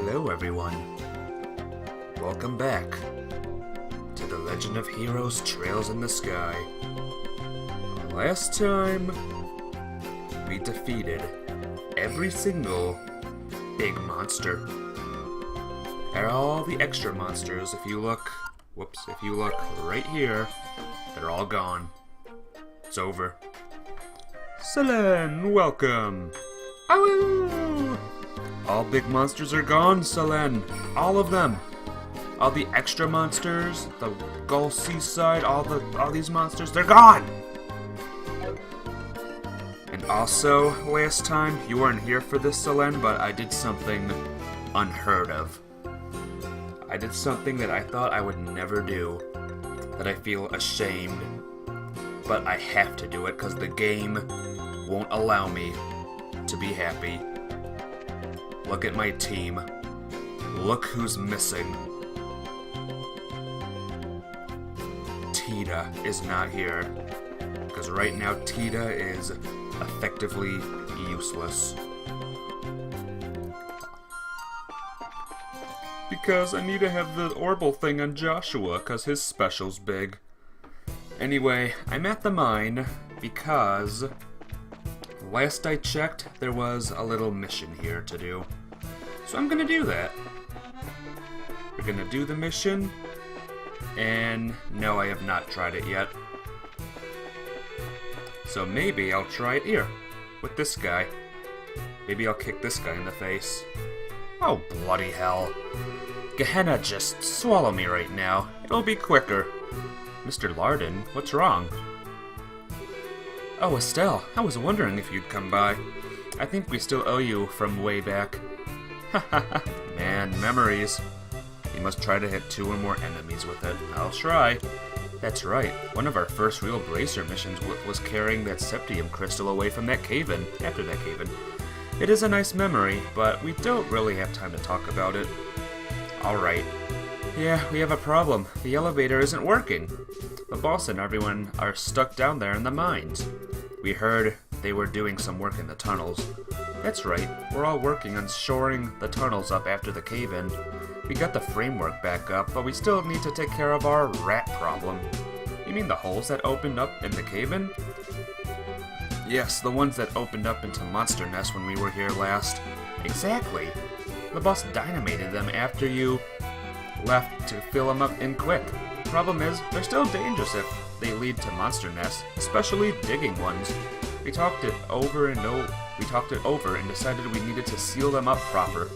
Hello everyone. Welcome back to the Legend of Heroes Trails in the Sky. Last time, we defeated every single big monster. And all the extra monsters, if you look right here, they're all gone. It's over. Selen, welcome! Awoo! All big monsters are gone, Selen. All of them. All the extra monsters, the Gull Seaside, all these monsters, they're gone! And also, last time, you weren't here for this, Selen, but I did something unheard of. I did something that I thought I would never do, that I feel ashamed, but I have to do it because the game won't allow me to be happy. Look at my team. Look who's missing. Tita is not here, because right now Tita is effectively useless. Because I need to have the Orbital thing on Joshua, because his special's big. Anyway, I'm at the mine because last I checked, there was a little mission here to do. So I'm gonna do that. We're gonna do the mission, and no, I have not tried it yet. So maybe I'll try it here, with this guy. Maybe I'll kick this guy in the face. Oh, bloody hell. Gehenna, just swallow me right now. It'll be quicker. Mr. Lardon, what's wrong? Oh, Estelle, I was wondering if you'd come by. I think we still owe you from way back. Haha, man, memories. You must try to hit 2 or more enemies with it. I'll try. That's right, one of our first real Bracer missions was carrying that Septium crystal away from that cave-in, after that cave-in. It is a nice memory, but we don't really have time to talk about it. Alright. Yeah, we have a problem. The elevator isn't working. The boss and everyone are stuck down there in the mines. We heard they were doing some work in the tunnels. That's right, we're all working on shoring the tunnels up after the cave-in. We got the framework back up, but we still need to take care of our rat problem. You mean the holes that opened up in the cave-in? Yes, the ones that opened up into Monster Nest when we were here last. Exactly. The boss dynamited them after you left to fill them up in quick. Problem is, they're still dangerous if they lead to monster nests, especially digging ones. We talked it over and decided we needed to seal them up proper.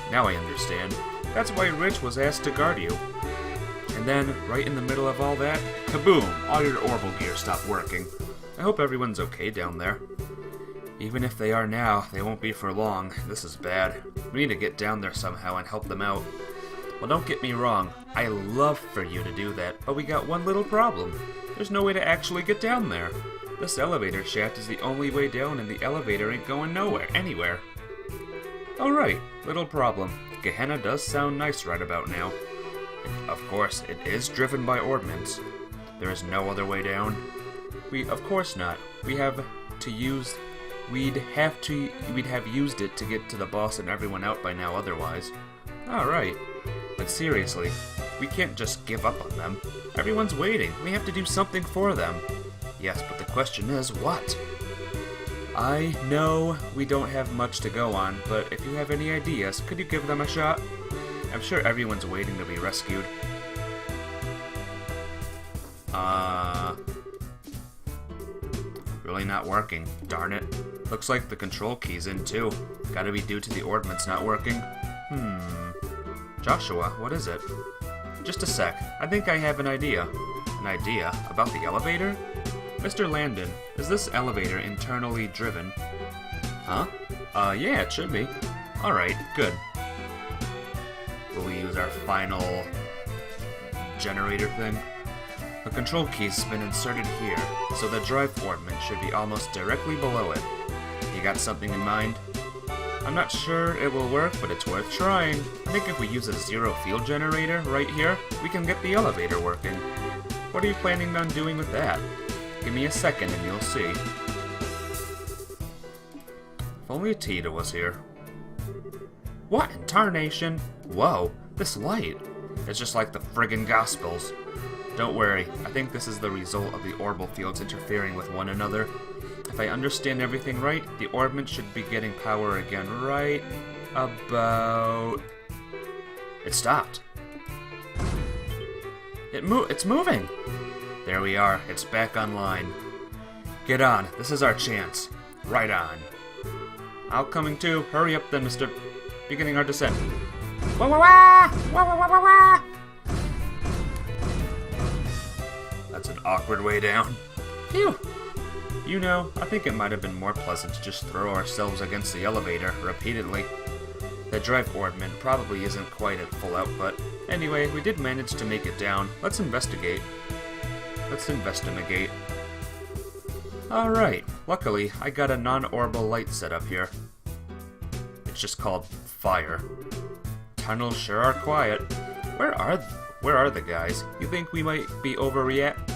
Now I understand. That's why Rich was asked to guard you. And then, right in the middle of all that, kaboom! All your Orbital gear stopped working. I hope everyone's okay down there. Even if they are now, they won't be for long. This is bad. We need to get down there somehow and help them out. Well, don't get me wrong, I love for you to do that, but we got one little problem. There's no way to actually get down there. This elevator shaft is the only way down, and the elevator ain't going anywhere. Alright, little problem. Gehenna does sound nice right about now. Of course, it is driven by ordnance. There is no other way down. Of course not. We'd have used it to get to the boss and everyone out by now otherwise. Alright. But seriously, we can't just give up on them. Everyone's waiting. We have to do something for them. Yes, but the question is, what? I know we don't have much to go on, but if you have any ideas, could you give them a shot? I'm sure everyone's waiting to be rescued. Really not working. Darn it. Looks like the control key's in too. Gotta be due to the ordnance not working. Joshua, what is it? Just a sec. I think I have an idea. An idea? About the elevator? Mr. Landon, is this elevator internally driven? Huh? Yeah, it should be. Alright, good. Will we use our final generator thing? The control key's been inserted here, so the drive ordnance should be almost directly below it. You got something in mind? I'm not sure it will work, but it's worth trying. I think if we use a zero field generator right here, we can get the elevator working. What are you planning on doing with that? Give me a second and you'll see. If only Tita was here. What in tarnation? Whoa, this light. It's just like the friggin' Gospels. Don't worry, I think this is the result of the orbital fields interfering with one another. If I understand everything right, the orbment should be getting power again right about... It stopped. It's moving! There we are, it's back online. Get on, this is our chance. Right on. I'll coming too. Hurry up then, mister. Beginning our descent. Wah wah wah! Wah wah wah wah wah! That's an awkward way down. Phew! You know, I think it might have been more pleasant to just throw ourselves against the elevator repeatedly. The drive orbment probably isn't quite at full output. Anyway, we did manage to make it down. Let's investigate. Alright, luckily I got a non-orbital light set up here. It's just called fire. Tunnels sure are quiet. Where are the guys? You think we might be overreact?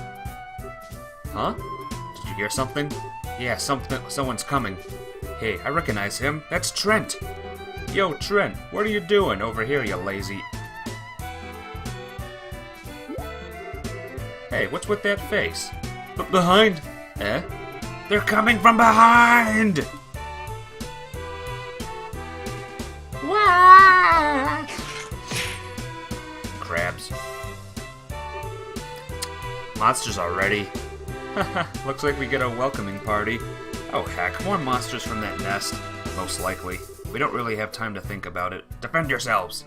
Huh? Did you hear something? Yeah, someone's coming. Hey, I recognize him. That's Trent! Yo, Trent, what are you doing over here, you lazy... Hey, what's with that face? Behind! Eh? They're coming from behind! Wah! Crabs. Monsters already. Looks like we get a welcoming party. Oh heck, more monsters from that nest. Most likely. We don't really have time to think about it. Defend yourselves!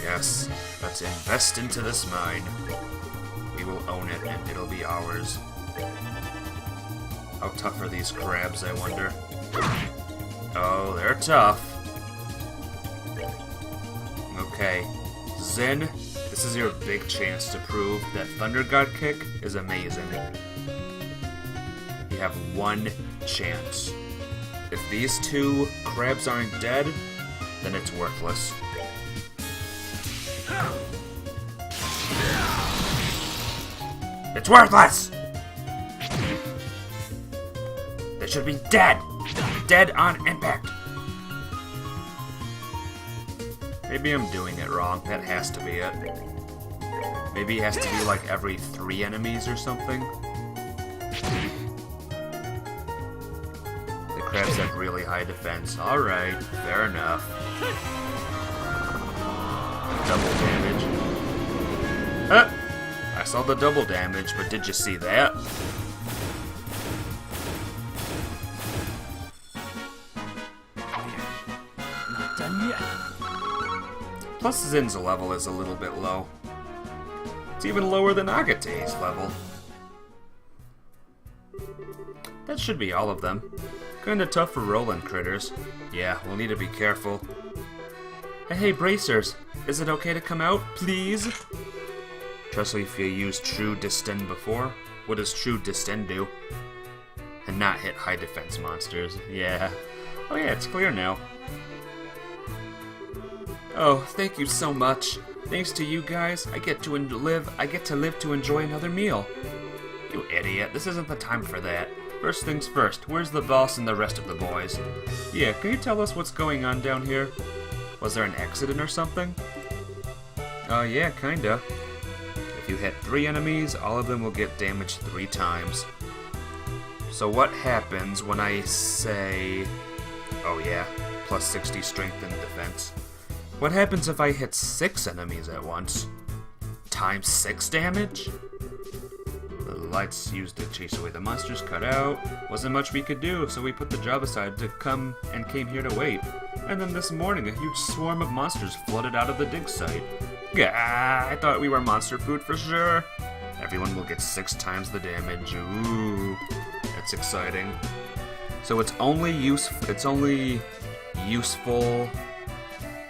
Yes, let's invest into this mine. We will own it, and it'll be ours. How tough are these crabs, I wonder? Oh, they're tough. Okay. Zen, this is your big chance to prove that Thunder God Kick is amazing. You have one chance. If these two crabs aren't dead, then it's worthless. It's worthless! They should be dead! Dead on impact! Maybe I'm doing it wrong. That has to be it. Maybe it has to be like every 3 enemies or something. The crabs have really high defense. Alright, fair enough. Double damage. Huh! I saw the double damage, but did you see that? Not done yet. Plus Zin's level is a little bit low. It's even lower than Agate's level. That should be all of them. Kinda tough for rolling critters. Yeah, we'll need to be careful. Hey, bracers! Is it okay to come out, please? Especially if you used True Distend before. What does True Distend do? And not hit high defense monsters. Yeah. Oh yeah, it's clear now. Oh, thank you so much. Thanks to you guys, I get to live to enjoy another meal. You idiot, this isn't the time for that. First things first, where's the boss and the rest of the boys? Yeah, can you tell us what's going on down here? Was there an accident or something? Yeah, kinda. If you hit 3 enemies, all of them will get damaged 3 times. So what happens when I say... Oh yeah, plus 60 strength and defense. What happens if I hit 6 enemies at once? Times 6 damage? The lights used to chase away the monsters cut out. Wasn't much we could do, so we put the job aside to came here to wait. And then this morning, a huge swarm of monsters flooded out of the dig site. Gah, I thought we were monster food for sure. Everyone will get 6 times the damage. Ooh, that's exciting. So it's only useful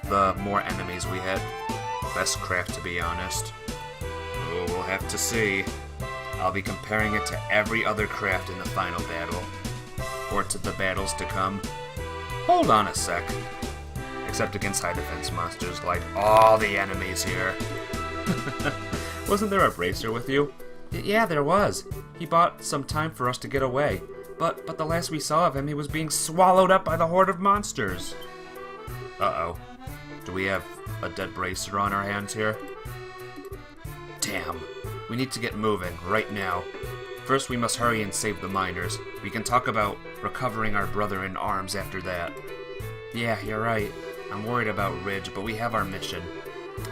the more enemies we hit. Best craft, to be honest. Oh, we'll have to see. I'll be comparing it to every other craft in the final battle. Or to the battles to come. Hold on a sec. Except against high defense monsters, like all the enemies here. Wasn't there a bracer with you? Yeah, there was. He bought some time for us to get away. But the last we saw of him, he was being swallowed up by the horde of monsters. Uh-oh. Do we have a dead bracer on our hands here? Damn. We need to get moving, right now. First, we must hurry and save the miners. We can talk about recovering our brother in arms after that. Yeah, you're right. I'm worried about Ridge, but we have our mission.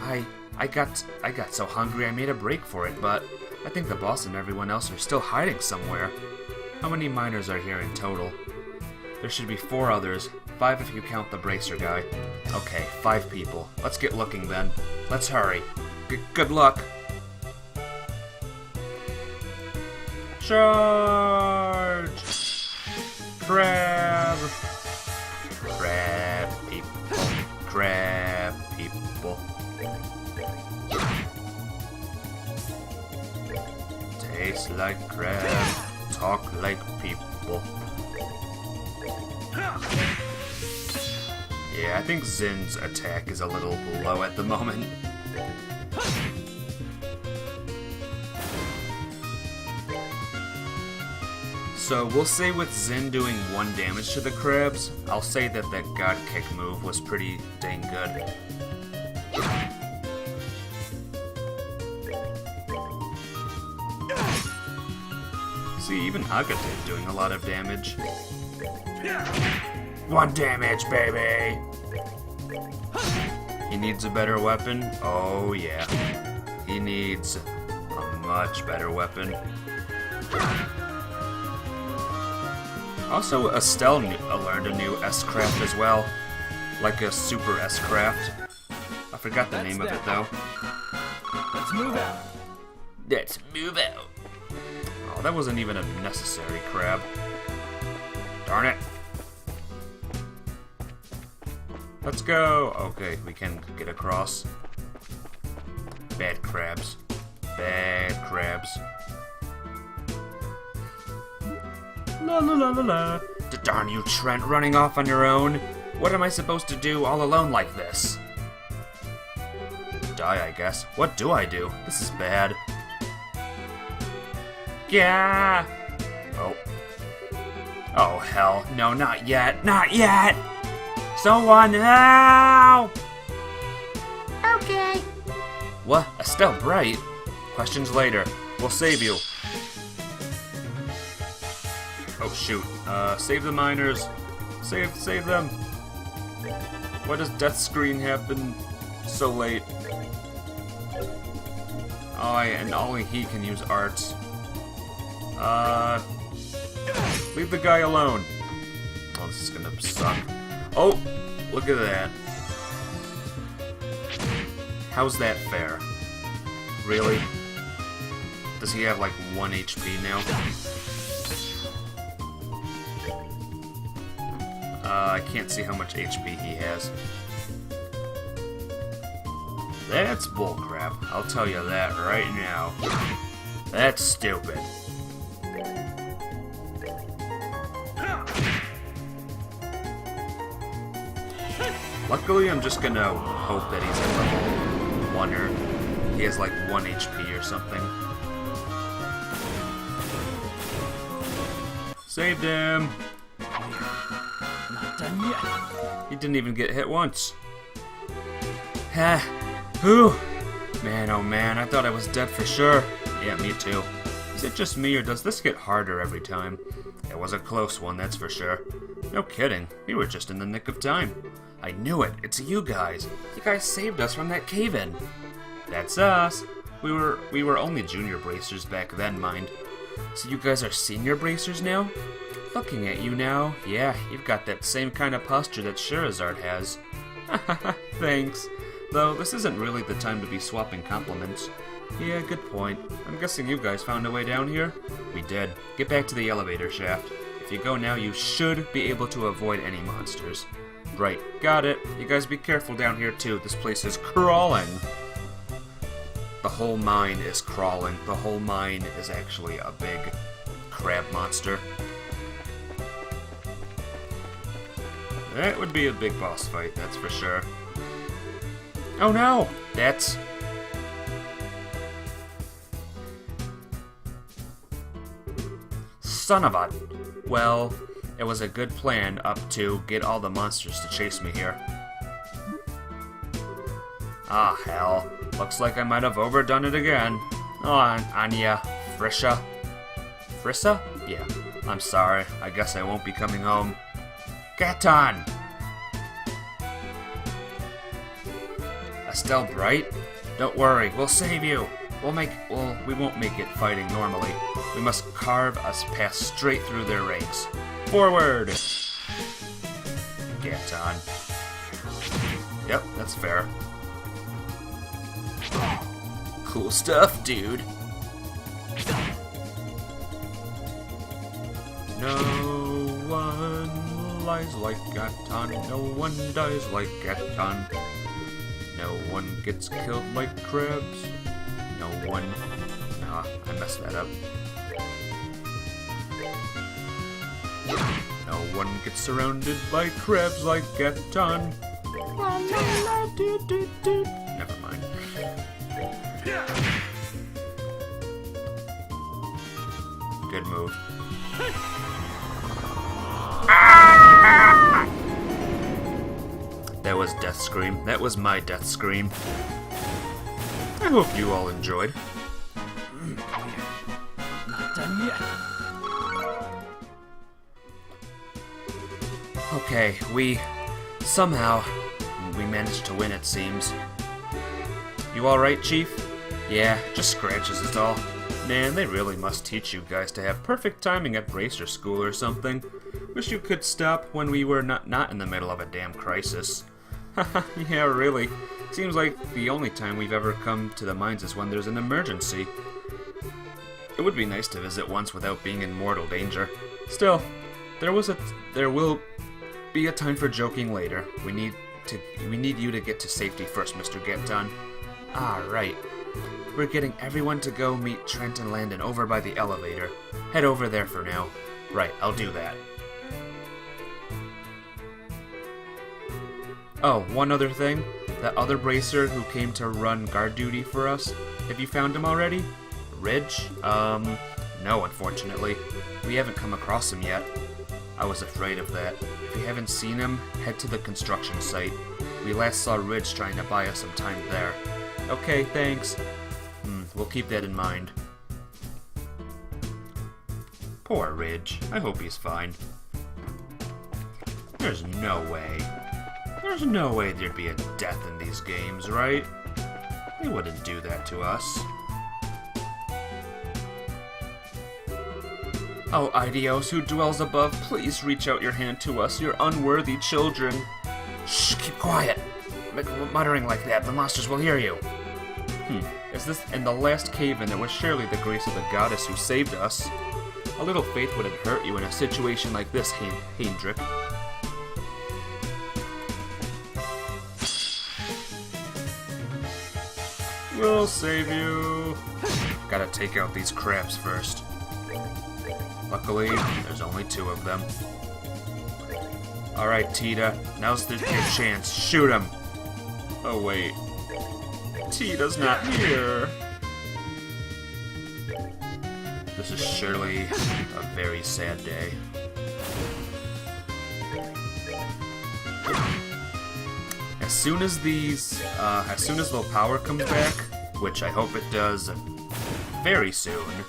I got so hungry I made a break for it, but I think the boss and everyone else are still hiding somewhere. How many miners are here in total? There should be 4 others, 5 if you count the bracer guy. Okay, 5 people. Let's get looking then. Let's hurry. Good luck. Charge! Crab! Crab people. Crab people. Taste like crab. Talk like people. Yeah, I think Zin's attack is a little low at the moment. So we'll say with Zin doing 1 damage to the crabs, I'll say that God Kick move was pretty dang good. See, even Agate doing a lot of damage. 1 damage, baby! He needs a better weapon? Oh yeah. He needs a much better weapon. Also, Estelle learned a new S-Craft as well. Like a Super S-Craft. I forgot the name of it though. Let's move out. Let's move out. Oh, that wasn't even a necessary crab. Darn it. Let's go! Okay, we can get across. Bad crabs. Bad crabs. La la la la la. Darn you, Trent, running off on your own. What am I supposed to do all alone like this? Die, I guess. What do I do? This is bad. Yeah! Oh. Oh, hell. No, not yet. Not yet! Someone help! Okay. What? Estelle Bright? Questions later. We'll save you. Oh, shoot. Save the miners. Save them. Why does death screen happen so late? Oh, and only he can use arts. Leave the guy alone. Oh, this is gonna suck. Oh, look at that. How's that fair? Really? Does he have like 1 HP now? I can't see how much HP he has. That's bullcrap. I'll tell you that right now. That's stupid. Luckily, I'm just gonna hope that he's at level 1 or he has like 1 HP or something. Saved him! Not done yet. He didn't even get hit once. Ha! Whew! Man, oh man, I thought I was dead for sure. Yeah, me too. Is it just me, or does this get harder every time? It was a close one, that's for sure. No kidding, we were just in the nick of time. I knew it, it's you guys. You guys saved us from that cave-in. That's us. We were only junior bracers back then, mind. So you guys are senior bracers now? Looking at you now, yeah, you've got that same kind of posture that Sherazard has. Hahaha, thanks. Though, this isn't really the time to be swapping compliments. Yeah, good point. I'm guessing you guys found a way down here? We did. Get back to the elevator shaft. If you go now, you should be able to avoid any monsters. Right, got it. You guys be careful down here too. This place is crawling. The whole mine is crawling. The whole mine is actually a big crab monster. That would be a big boss fight, that's for sure. Oh no! That's... Son of a... Well, it was a good plan up to get all the monsters to chase me here. Ah, hell. Looks like I might have overdone it again. Oh, Anya. Frisha? Frissa? Yeah. I'm sorry. I guess I won't be coming home. Gaton! Estelle Bright? Don't worry, we'll save you. We won't make it fighting normally. We must carve a path straight through their ranks. Forward! Gaton. Yep, that's fair. Cool stuff, dude. No one lies like Gaton. No one dies like Gaton. No one gets killed like crabs. No one... Nah, I messed that up. No one gets surrounded by crabs like Gaton. Never mind. Good move. That was Death Scream. That was my Death Scream. I hope you all enjoyed. Not done yet. Okay, somehow, we managed to win, it seems. You alright, Chief? Yeah, just scratches is all. Man, they really must teach you guys to have perfect timing at Bracer School or something. Wish you could stop when we were not in the middle of a damn crisis. Haha, yeah, really. Seems like the only time we've ever come to the mines is when there's an emergency. It would be nice to visit once without being in mortal danger. Still, there will be a time for joking later. We need you to get to safety first, Mr. Gaton. Ah, right. We're getting everyone to go meet Trent and Landon over by the elevator. Head over there for now. Right, I'll do that. Oh, one other thing. That other bracer who came to run guard duty for us, have you found him already? Ridge? No, unfortunately. We haven't come across him yet. I was afraid of that. If you haven't seen him, head to the construction site. We last saw Ridge trying to buy us some time there. Okay, thanks. We'll keep that in mind. Poor Ridge. I hope he's fine. There's no way. There's no way there'd be a death in these games, right? They wouldn't do that to us. Oh, Idios, who dwells above, please reach out your hand to us, your unworthy children. Shh, keep quiet. Muttering like that, the monsters will hear you. Is this in the last cave-in? It was surely the grace of the goddess who saved us. A little faith wouldn't hurt you in a situation like this, Hendrik. We'll save you. Gotta take out these crabs first. Luckily, there's only 2 of them. Alright, Tita, now's your chance. Shoot him! Oh, wait. Tita's not here. This is surely a very sad day. As soon as the power comes back, which I hope it does very soon,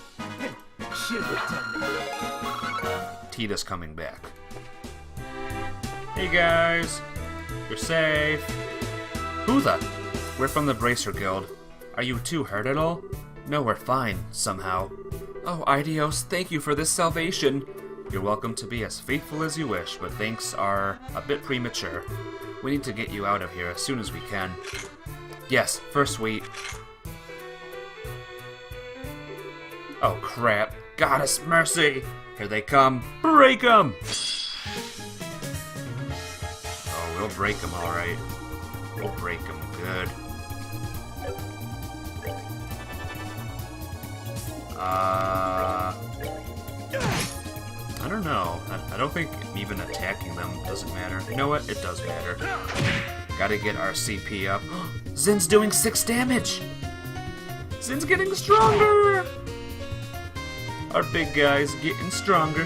Tita's coming back. Hey guys, you're safe. Who the? We're from the Bracer Guild. Are you 2 hurt at all? No, we're fine, somehow. Oh, Idios, thank you for this salvation. You're welcome to be as faithful as you wish, but thanks are a bit premature. We need to get you out of here as soon as we can. Yes, first we... Oh, crap. Goddess mercy! Here they come. Break them! Oh, we'll break them alright. We'll break them good. I don't know. I don't think even attacking them doesn't matter. You know what? It does matter. Gotta get our CP up. Zin's doing 6 damage! Zin's getting stronger! Our big guy's getting stronger.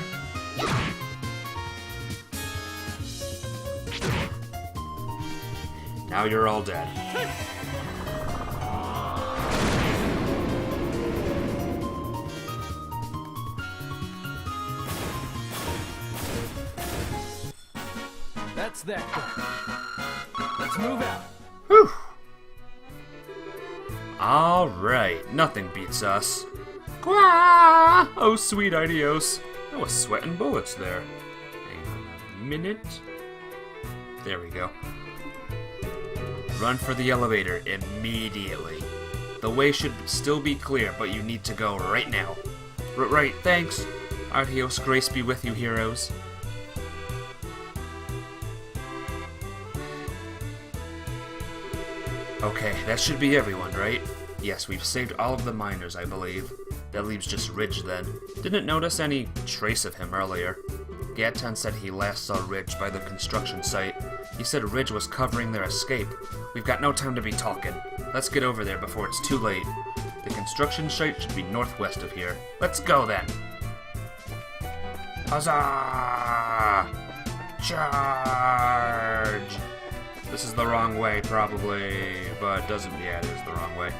Now you're all dead. That's that done. Let's move out. Whew. Alright, nothing beats us. Quah! Oh, sweet Idios. I was sweating bullets there. Hang on a minute. There we go. Run for the elevator immediately. The way should still be clear, but you need to go right now. Right, thanks. Adios, grace be with you, heroes. Okay, that should be everyone, right? Yes, we've saved all of the miners, I believe. That leaves just Ridge then. Didn't notice any trace of him earlier. Gaton said he last saw Ridge by the construction site. He said Ridge was covering their escape. We've got no time to be talking. Let's get over there before it's too late. The construction site should be northwest of here. Let's go then! Huzzah! Charge! This is the wrong way, probably, but yeah, it is the wrong way.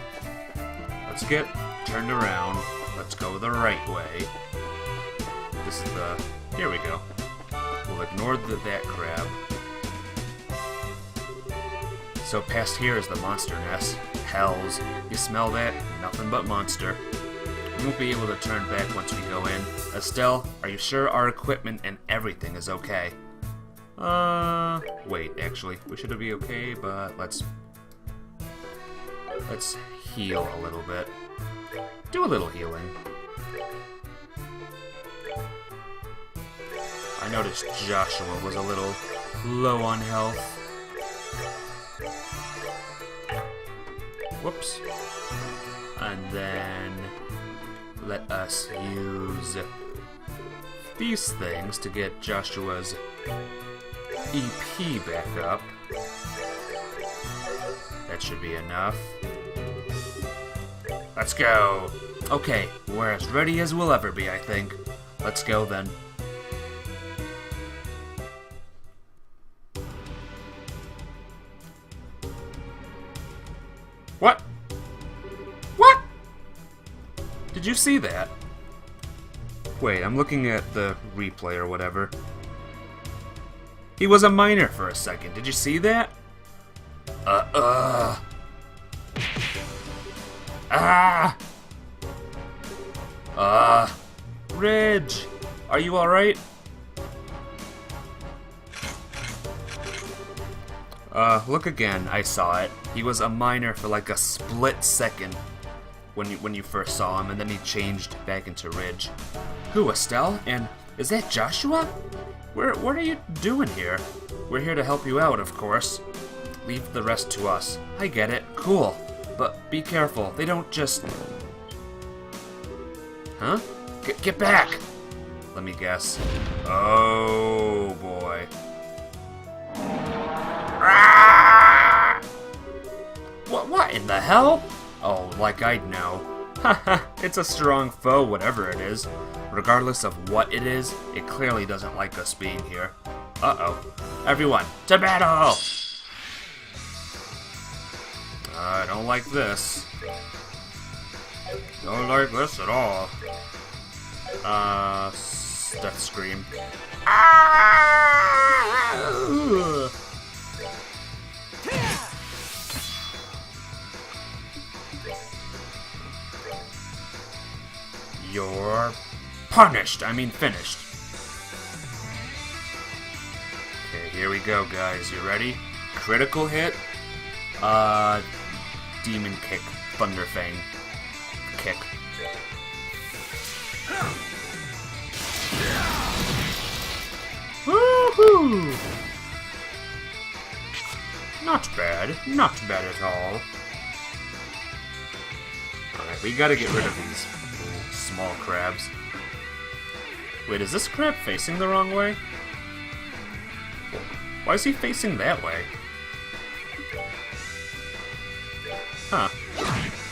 Let's get turned around. Let's go the right way. This is here we go. We'll ignore that crab. So past here is the monster nest. Hells. You smell that? Nothing but monster. We won't be able to turn back once we go in. Estelle, are you sure our equipment and everything is okay? Wait, actually, we should be okay, but let's heal a little bit. Do a little healing. I noticed Joshua was a little low on health. Whoops. And then let us use these things to get Joshua's EP back up. That should be enough. Let's go! Okay, we're as ready as we'll ever be, I think. Let's go then. What? What? Did you see that? Wait, I'm looking at the replay or whatever. He was a miner for a second. Did you see that? Ah! Ridge! Are you alright? Look again. I saw it. He was a miner for like a split second when you first saw him, and then he changed back into Ridge. Who, Estelle? And is that Joshua? What are you doing here? We're here to help you out, of course. Leave the rest to us. I get it. Cool. But be careful. They don't just... Huh? Get back! Let me guess. Oh, boy. Ah! What in the hell? Oh, like I'd know. Haha, it's a strong foe, whatever it is. Regardless of what it is, it clearly doesn't like us being here. Uh-oh. Everyone, to battle! I don't like this. Don't like this at all. Death scream. Ah! You're punished. I mean finished. Okay, here we go, guys. You ready? Critical hit. Demon kick. Thunderfang kick. Woohoo! Not bad. Not bad at all. Alright, we gotta get rid of these small crabs. Wait, is this crab facing the wrong way? Why is he facing that way? Huh.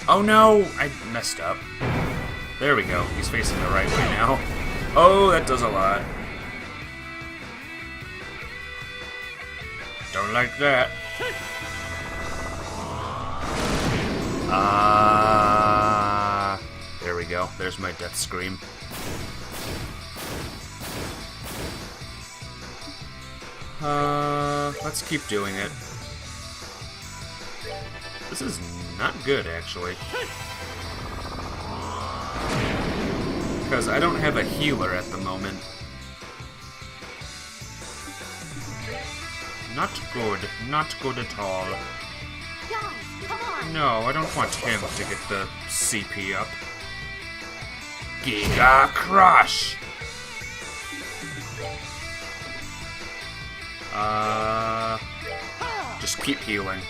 Oh no! I messed up. There we go. He's facing the right way now. Oh, that does a lot. Don't like that. There we go. There's my death scream. Let's keep doing it. This is not good, actually. Because I don't have a healer at the moment. Not good. Not good at all. Guys, come on. No, I don't want him to get the CP up. Giga Crush! Just keep healing.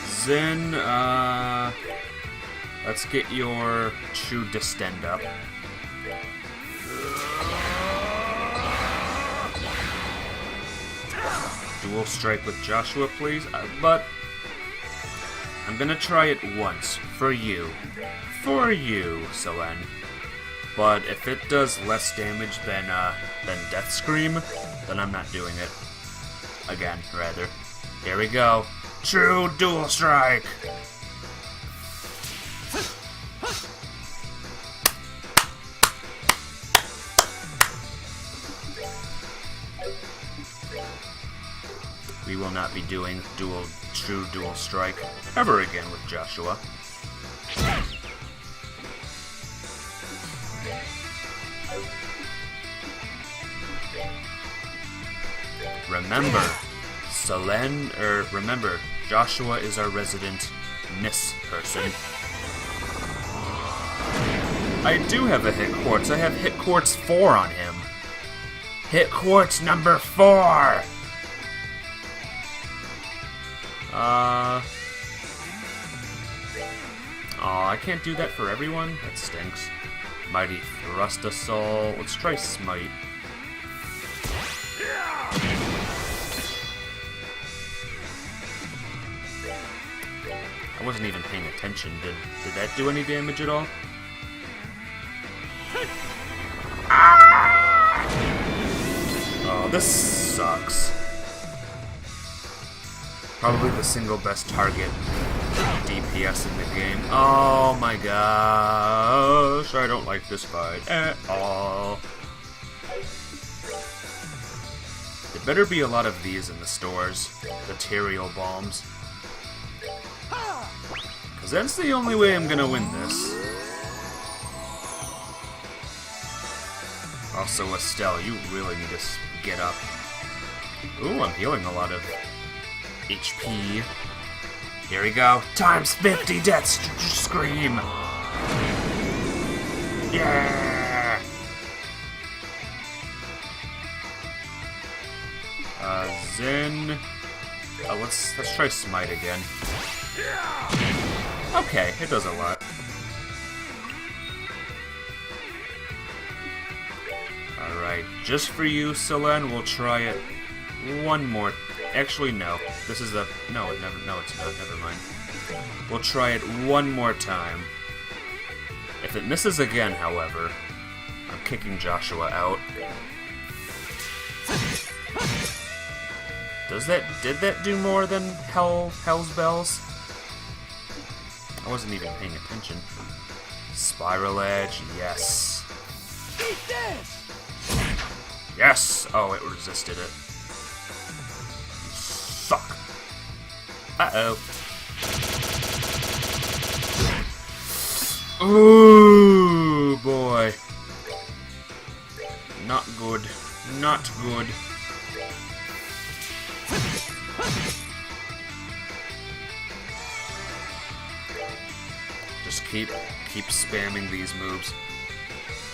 Zen, let's get your true Distend up. Dual strike with Joshua, please. But I'm gonna try it once for you. For you, Selene. But if it does less damage than Death Scream, then I'm not doing it. Again, rather. Here we go. True Dual Strike! We will not be doing true dual strike ever again with Joshua. Remember, Joshua is our resident miss person. I do have a hit quartz. I have hit quartz 4 on him. Hit quartz number 4! Aw, I can't do that for everyone? That stinks. Mighty Thrust Assault. Let's try Smite. I wasn't even paying attention. Did that do any damage at all? Oh, this sucks. Probably the single best target DPS in the game. Oh my gosh, I don't like this fight at all. There better be a lot of these in the stores. The Terial Bombs. Because that's the only way I'm gonna win this. Also, Estelle, you really need to get up. Ooh, I'm healing a lot of HP. Here we go. Times 50 Death Scream! Yeah! Zen. Let's try Smite again. Okay, it does a lot. Alright, just for you, Selene, we'll try it one more. Actually, no. This is a... No, it's not. Never mind. We'll try it one more time. If it misses again, however, I'm kicking Joshua out. Did that do more than Hell's Bells? I wasn't even paying attention. Spiral Edge, yes. Eat this! Yes! Oh, it resisted it. Suck. Uh-oh. Ooh, boy. Not good. Not good. Just keep spamming these moves.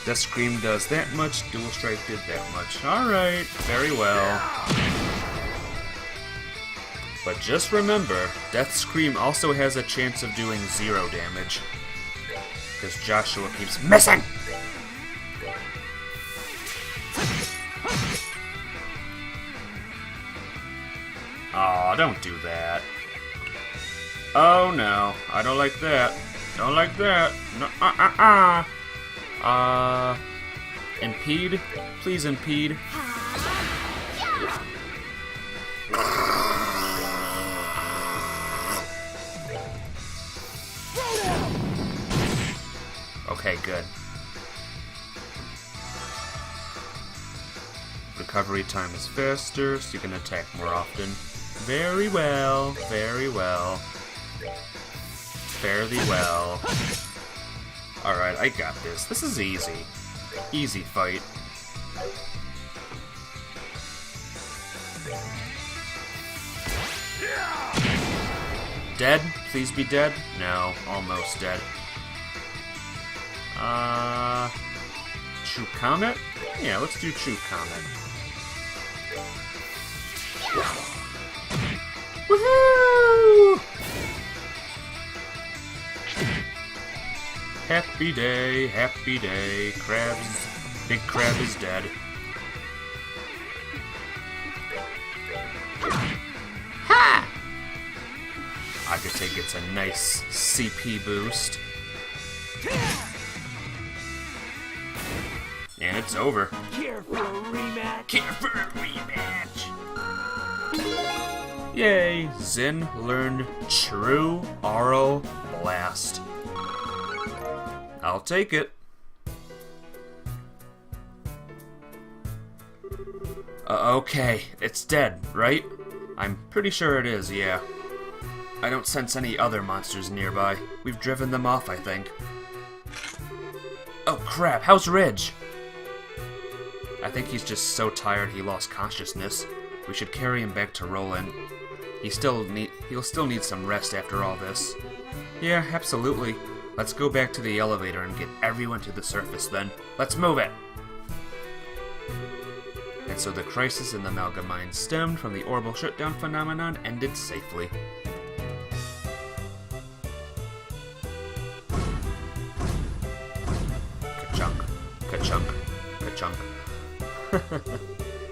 Death Scream does that much, Dual Strike did that much. Alright, very well. But just remember, Death Scream also has a chance of doing 0 damage. Because Joshua keeps missing! Aw, don't do that. Oh no, I don't like that. Don't like that. No, impede? Please impede. Okay, good. Recovery time is faster, so you can attack more often. Very well, very well. Fairly well. Alright, I got this. This is easy. Easy fight. Dead? Please be dead? No, almost dead. True Comet? Yeah, let's do True Comet. Woohoo! Happy day, happy day. Big Crab is dead. Ha! Agate gets a nice CP boost. And it's over. Care for a rematch? Care for a rematch! Yay! Zen learned True Aural Blast. I'll take it. Okay, it's dead, right? I'm pretty sure it is, yeah. I don't sense any other monsters nearby. We've driven them off, I think. Oh crap, how's Ridge? I think he's just so tired he lost consciousness. We should carry him back to Roland. He'll still need some rest after all this. Yeah, absolutely. Let's go back to the elevator and get everyone to the surface then. Let's move it! And so the crisis in the Malga mine stemmed from the orbital shutdown phenomenon ended safely. Ka-chunk, ka-chunk, ka-chunk.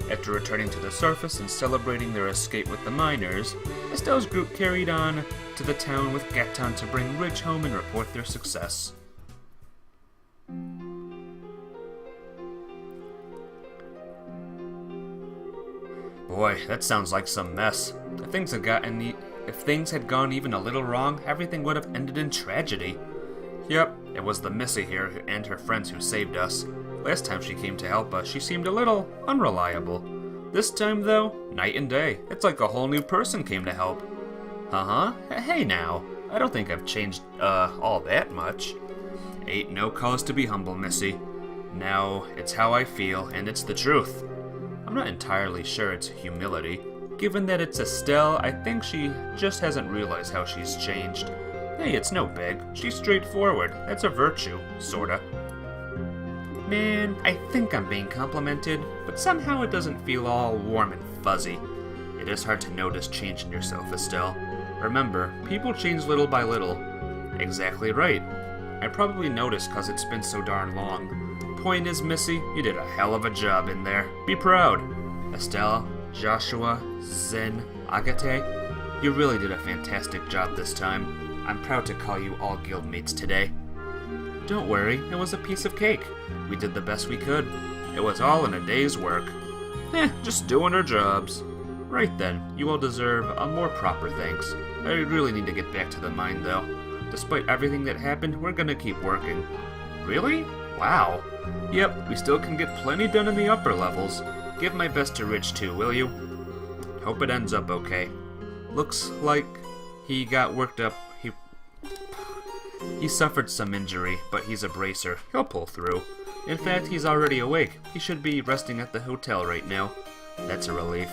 After returning to the surface and celebrating their escape with the miners, Estelle's group carried on to the town with Gaton to bring Ridge home and report their success. Boy, that sounds like some mess. If things had gone even a little wrong, everything would have ended in tragedy. Yep, it was the Missy here and her friends who saved us. Last time she came to help us, she seemed a little unreliable. This time, though, night and day. It's like a whole new person came to help. Uh-huh. Hey now, I don't think I've changed, all that much. Ain't no cause to be humble, Missy. Now, it's how I feel, and it's the truth. I'm not entirely sure it's humility. Given that it's Estelle, I think she just hasn't realized how she's changed. Hey, it's no big. She's straightforward. That's a virtue, sorta. Man, I think I'm being complimented, but somehow it doesn't feel all warm and fuzzy. It is hard to notice change in yourself, Estelle. Remember, people change little by little. Exactly right. I probably noticed cause it's been so darn long. Point is, Missy, you did a hell of a job in there. Be proud. Estelle, Joshua, Zen, Agate, you really did a fantastic job this time. I'm proud to call you all guildmates today. Don't worry, it was a piece of cake. We did the best we could. It was all in a day's work. Just doing our jobs. Right then, you all deserve a more proper thanks. I really need to get back to the mine, though. Despite everything that happened, we're gonna keep working. Really? Wow. Yep, we still can get plenty done in the upper levels. Give my best to Ridge too, will you? Hope it ends up okay. Looks like he got worked up. He suffered some injury, but he's a bracer. He'll pull through. In fact, he's already awake. He should be resting at the hotel right now. That's a relief.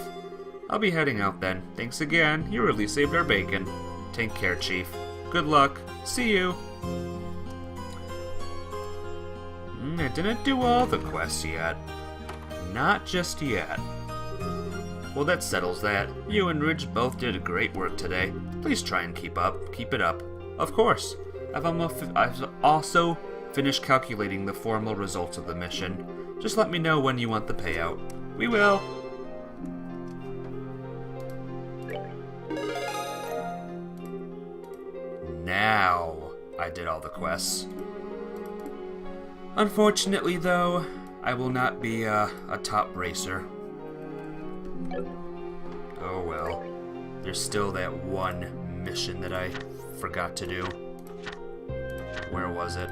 I'll be heading out then. Thanks again. You really saved our bacon. Take care, Chief. Good luck. See you. I didn't do all the quests yet. Not just yet. Well, that settles that. You and Ridge both did great work today. Please try and keep it up. Of course. I've also finished calculating the formal results of the mission. Just let me know when you want the payout. We will. Now I did all the quests. Unfortunately, though, I will not be a top racer. Oh well. There's still that one mission that I forgot to do. Where was it?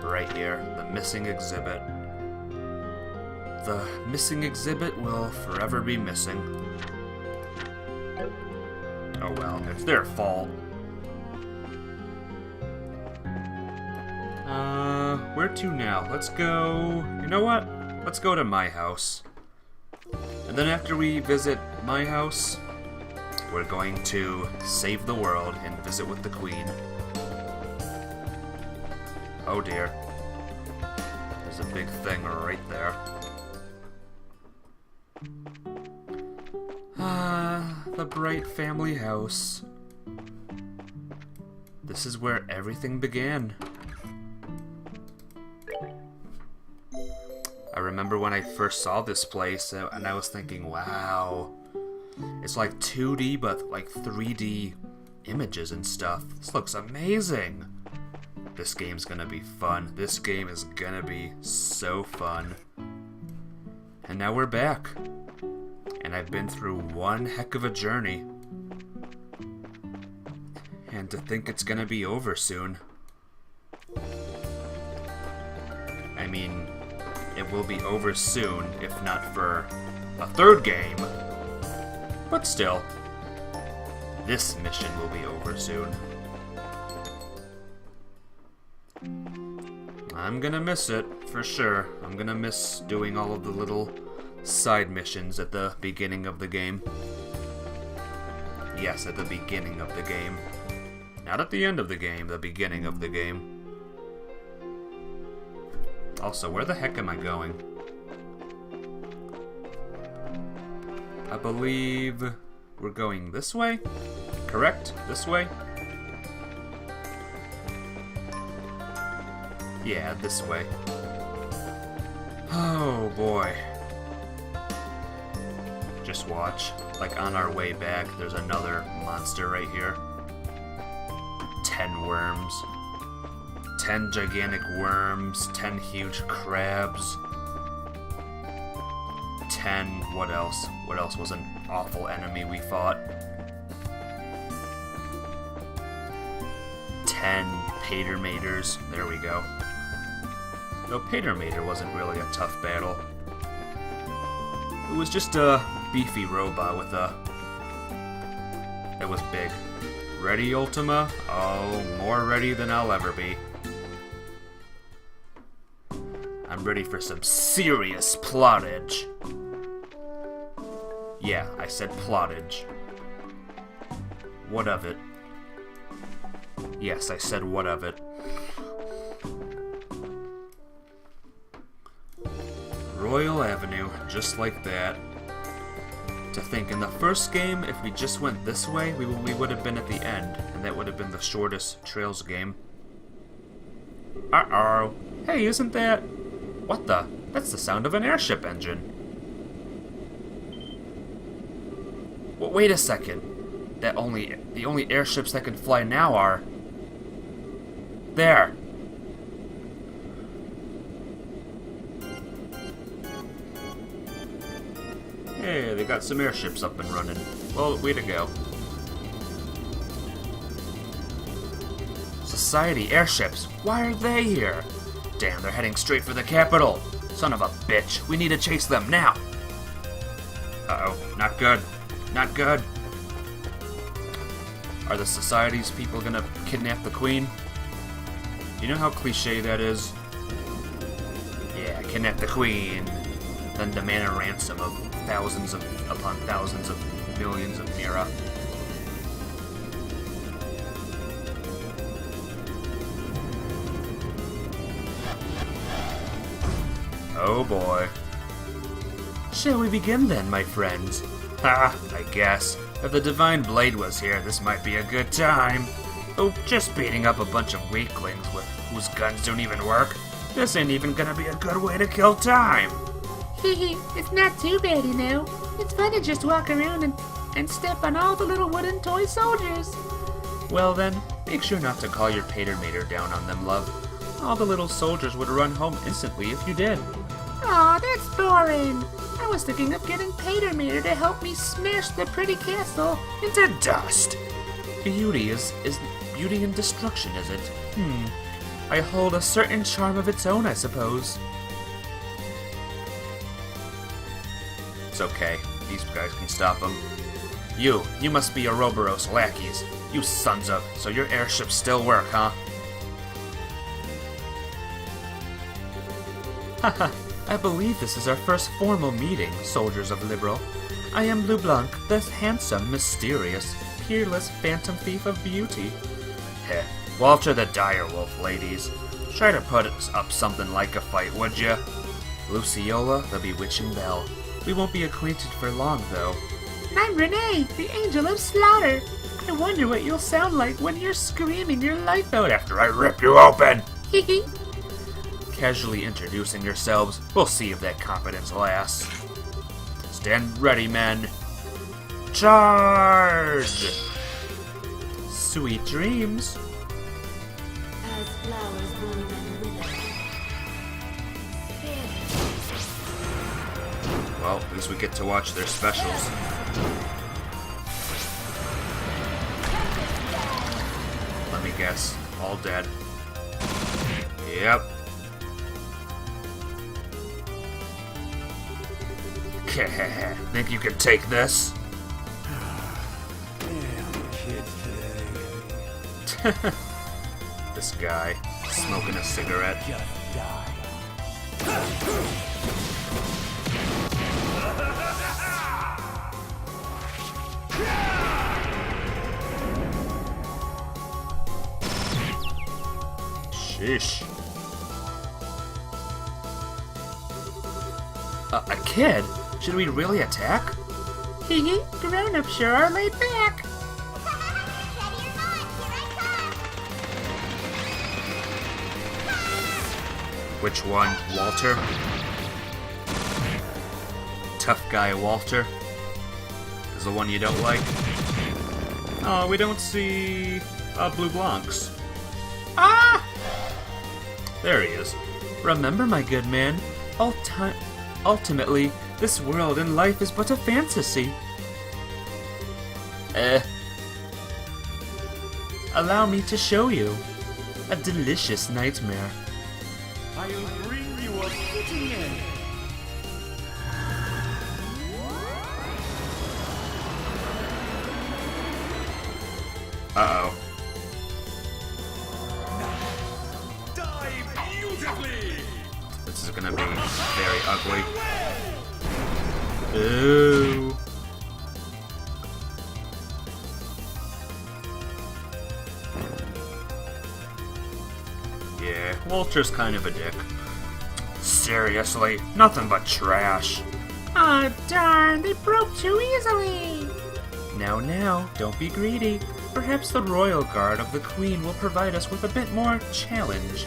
Right here, the missing exhibit. The missing exhibit will forever be missing. Oh well, it's their fault. Where to now? Let's go... You know what? Let's go to my house. And then after we visit my house, we're going to save the world and visit with the Queen. Oh dear. There's a big thing right there. The Bright family house. This is where everything began. I remember when I first saw this place, and I was thinking, wow, it's like 2D, but like 3D images and stuff. This looks amazing. This game's gonna be fun. This game is gonna be so fun. And now we're back. And I've been through one heck of a journey. And to think it's gonna be over soon. I mean, it will be over soon, if not for a third game. But still, this mission will be over soon. I'm gonna miss it, for sure. I'm gonna miss doing all of the little side missions at the beginning of the game. Yes, at the beginning of the game. Not at the end of the game, the beginning of the game. Also, where the heck am I going? I believe we're going this way? Correct? This way? Yeah, this way. Oh boy. Just watch. Like on our way back, there's another monster right here. 10 worms. 10 gigantic worms. 10 huge crabs. 10... what else? What else was an awful enemy we fought? 10 Patermaters. There we go. Though Patermater wasn't really a tough battle. It was just a beefy robot with a... It was big. Ready, Ultima? Oh, more ready than I'll ever be. I'm ready for some serious plottage. Yeah, I said plottage. What of it? Yes, I said what of it. Royal Avenue, just like that. To think, in the first game, if we just went this way, we would have been at the end, and that would have been the shortest Trails game. Uh-oh. Hey, isn't that... What the? That's the sound of an airship engine. Well, wait a second. The only airships that can fly now are... There. Hey, they got some airships up and running. Well, way to go. Society airships, why are they here? Damn, they're heading straight for the capital. Son of a bitch, we need to chase them now. Uh-oh, not good. Not good. Are the Society's people gonna kidnap the Queen? You know how cliche that is? Yeah, kidnap the Queen, then demand a ransom of thousands upon thousands of millions of Mira. Oh boy. Shall we begin then, my friends? Ha, I guess. If the Divine Blade was here, this might be a good time. Oh, just beating up a bunch of weaklings whose guns don't even work. This ain't even gonna be a good way to kill time. Hehe, it's not too bad, you know. It's fun to just walk around and step on all the little wooden toy soldiers. Well then, make sure not to call your Patermater down on them, love. All the little soldiers would run home instantly if you did. Aw, that's boring. I was thinking of getting Patermater to help me smash the pretty castle Into dust! Beauty is beauty and destruction, is it? I hold a certain charm of its own, I suppose. It's okay. These guys can stop him. You must be Ouroboros lackeys. You sons of... So your airships still work, huh? Haha, I believe this is our first formal meeting, soldiers of Liberal. I am Leblanc, the handsome, mysterious, peerless phantom thief of beauty. Heh, Walter the Direwolf, ladies. Try to put up something like a fight, would ya? Luciola, the bewitching belle. We won't be acquainted for long, though. I'm Renee, the angel of slaughter. I wonder what you'll sound like when you're screaming your life out After I rip you open! Hee Casually introducing yourselves, we'll see if that competence lasts. Stand ready, men. Charge! Sweet dreams. As flowers bloom and wither. Well, at least we get to watch their specials. Let me guess. All dead. Yep. Think you can take this? Damn kids today. This guy, smoking a cigarette. Just die. Sheesh. A kid? Should we really attack? hee. Grown-ups sure are laid back. Which one, Walter? Tough guy Walter is the one you don't like. Oh, we don't see Blue Blancs. Ah! There he is. Remember, my good man, ultimately, this world and life is but a fantasy. Allow me to show you. A delicious nightmare. I'll bring you a fitting end. Uh-oh. Die beautifully. This is gonna be very ugly. Ooh. Yeah, Walter's kind of a dick. Seriously, nothing but trash. Oh, darn, they broke too easily. Now, don't be greedy. Perhaps the royal guard of the Queen will provide us with a bit more challenge.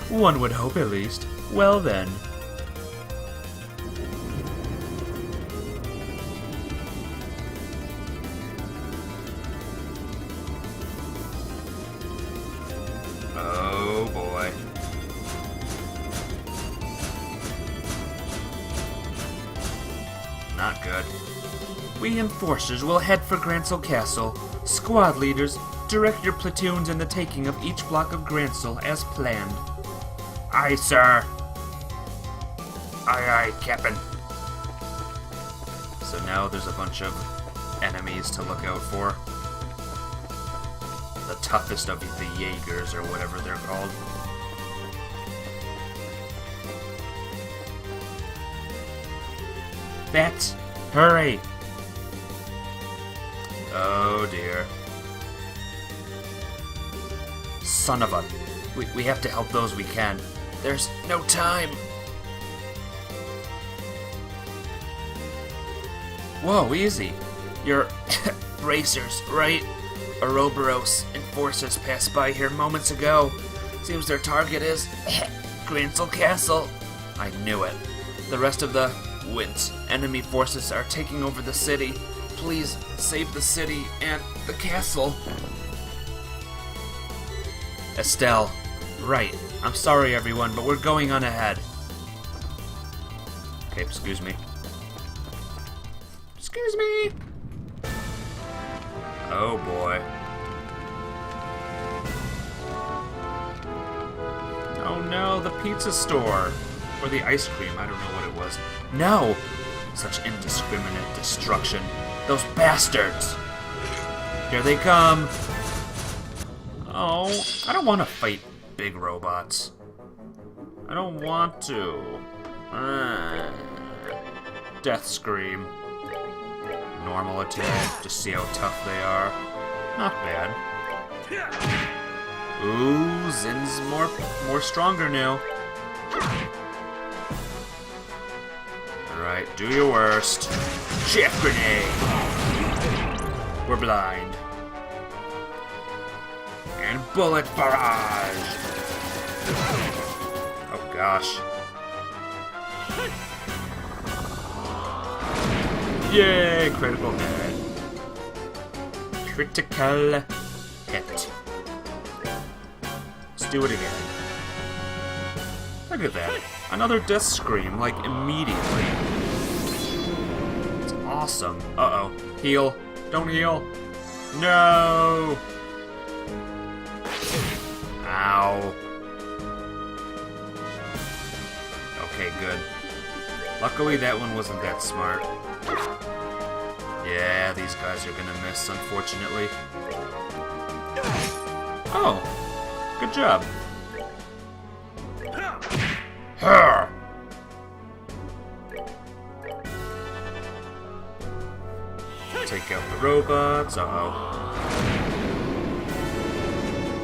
One would hope, at least. Well then. Oh boy. Not good. We enforcers will head for Grancel Castle. Squad leaders, direct your platoons in the taking of each block of Grancel as planned. Aye, sir. Aye, Captain. So now there's a bunch of enemies to look out for. The toughest of the Jaegers, or whatever they're called. Bats, hurry! Oh dear. Son of a... We have to help those we can. There's no time. Whoa, easy. You're racers, right? Ouroboros enforcers passed by here moments ago. Seems their target is Grancel Castle. I knew it. The rest of the enemy forces are taking over the city. Please save the city and the castle. Estelle. Right. I'm sorry, everyone, but we're going on ahead. Okay, excuse me. Excuse me. Oh boy. no, the pizza store. Or the ice cream, I don't know what it was. No! Such indiscriminate destruction. Those bastards! Here they come! Oh, I don't want to fight big robots. I don't want to. Death Scream. Normal attack, just see how tough they are. Not bad. Ooh, Zin's more stronger now. Alright, do your worst. Shift grenade! We're blind. And bullet barrage! Oh gosh. Yay! Critical hit. Critical hit. Let's do it again. Look at that. Another death scream, like, immediately. It's awesome. Uh-oh. Heal. Don't heal. No! Ow. Okay, good. Luckily, that one wasn't that smart. Yeah, these guys are gonna miss, unfortunately. Oh! Good job. Her. Take out the robots. Uh-oh.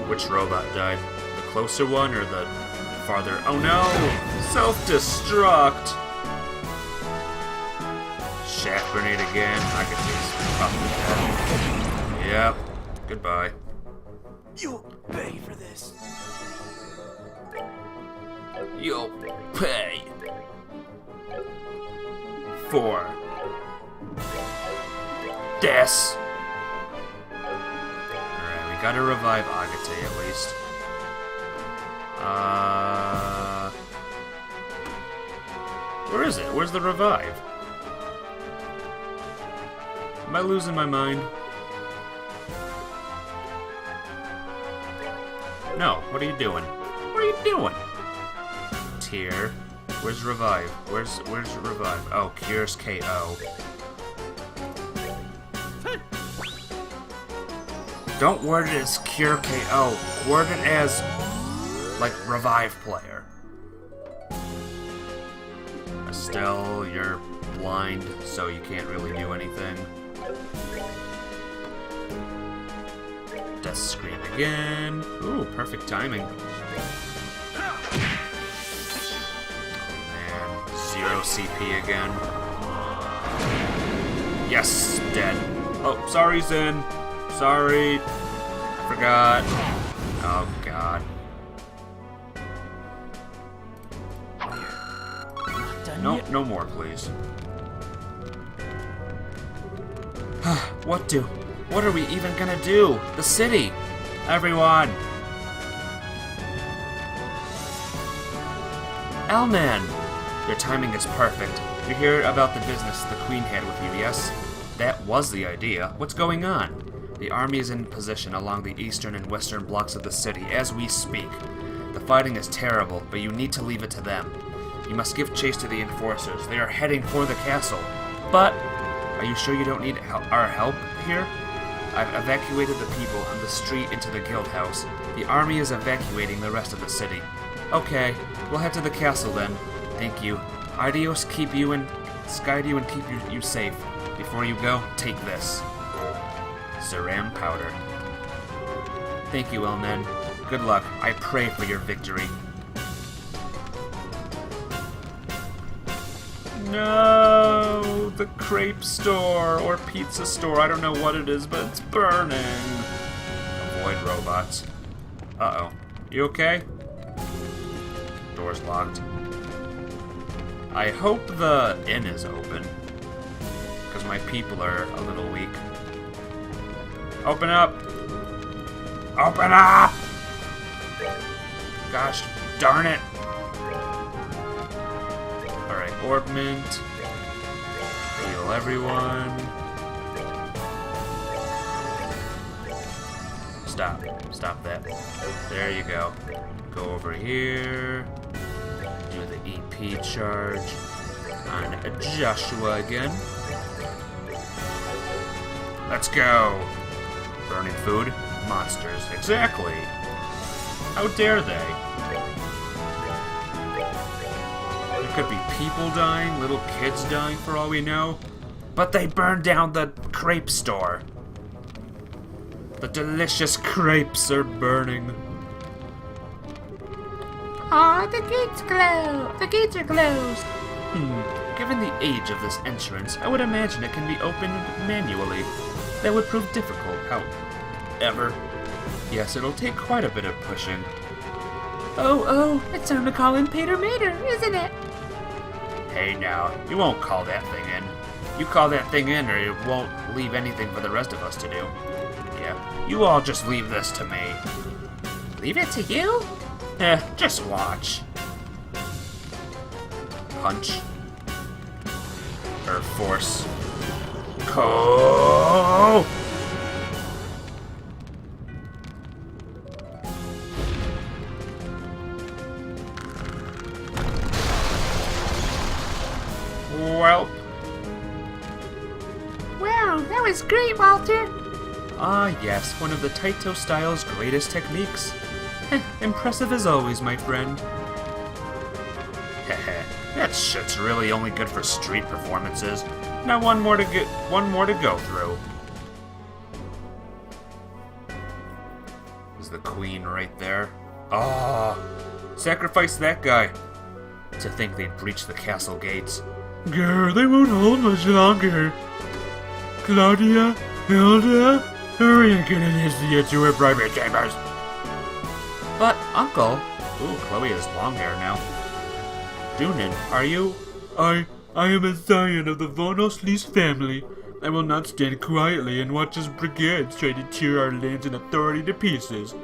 Which robot died? The closer one or the farther? Oh no! Self-destruct! Shaft grenade again. I could just probably dead. Yep. Goodbye. You'll pay for this. You'll pay for this. Alright, we gotta revive Agate at least. Where is it? Where's the revive? Am I losing my mind? No, what are you doing? What are you doing? Here. Where's revive? Where's revive? Oh, cures KO. Don't word it as cure KO. Word it as like revive player. Estelle, you're blind, so you can't really do anything. Death Scream again. Ooh, perfect timing. Zero CP again. Yes, dead. Oh, sorry, Zin. Sorry. I forgot. Oh, God. Nope, no more, please. What are we even gonna do? The city! Everyone! Elman! Your timing is perfect. You hear about the business the Queen had with you, yes? That was the idea. What's going on? The army is in position along the eastern and western blocks of the city as we speak. The fighting is terrible, but you need to leave it to them. You must give chase to the enforcers. They are heading for the castle. But, are you sure you don't need our help here? I've evacuated the people on the street into the guild house. The army is evacuating the rest of the city. Okay, we'll head to the castle then. Thank you. Ideos keep you and guide you and keep you safe. Before you go, take this. Ceram powder. Thank you, Elmen. Good luck. I pray for your victory. No! The crepe store or pizza store. I don't know what it is, but it's burning. Avoid robots. Uh-oh. You okay? Door's locked. I hope the inn is open, because my people are a little weak. Open up! Open up! Gosh darn it! Alright, orb mint. Heal everyone. Stop. Stop that. There you go. Go over here. Do the EP charge on Joshua again. Let's go. Burning food? Monsters. Exactly. How dare they? There could be people dying, little kids dying for all we know. But they burned down the crepe store. The delicious crepes are burning. Aw, the gates closed. The gates are closed. Given the age of this entrance, I would imagine it can be opened manually. That would prove difficult, however. Yes, it'll take quite a bit of pushing. Oh, it's time to call in Peter Mater, isn't it? Hey now, you won't call that thing in. You call that thing in or it won't leave anything for the rest of us to do. Yeah, you all just leave this to me. Leave it to you? Just watch. Punch. Or force. Go! Welp. Wow, that was great, Walter. Ah, yes, one of the Taito style's greatest techniques. Impressive as always, my friend. Heh, that shit's really only good for street performances. Now one more to go through. Is the queen right there? Ah, sacrifice that guy. To think they'd breach the castle gates. Grr, they won't hold much longer. Claudia, Hilda, hurry and get Anicia to her private chambers. But, Uncle... Ooh, Chloe has long hair now. Dunin, are you... I am a scion of the Vonos Lys family. I will not stand quietly and watch as brigands try to tear our lands and authority to pieces.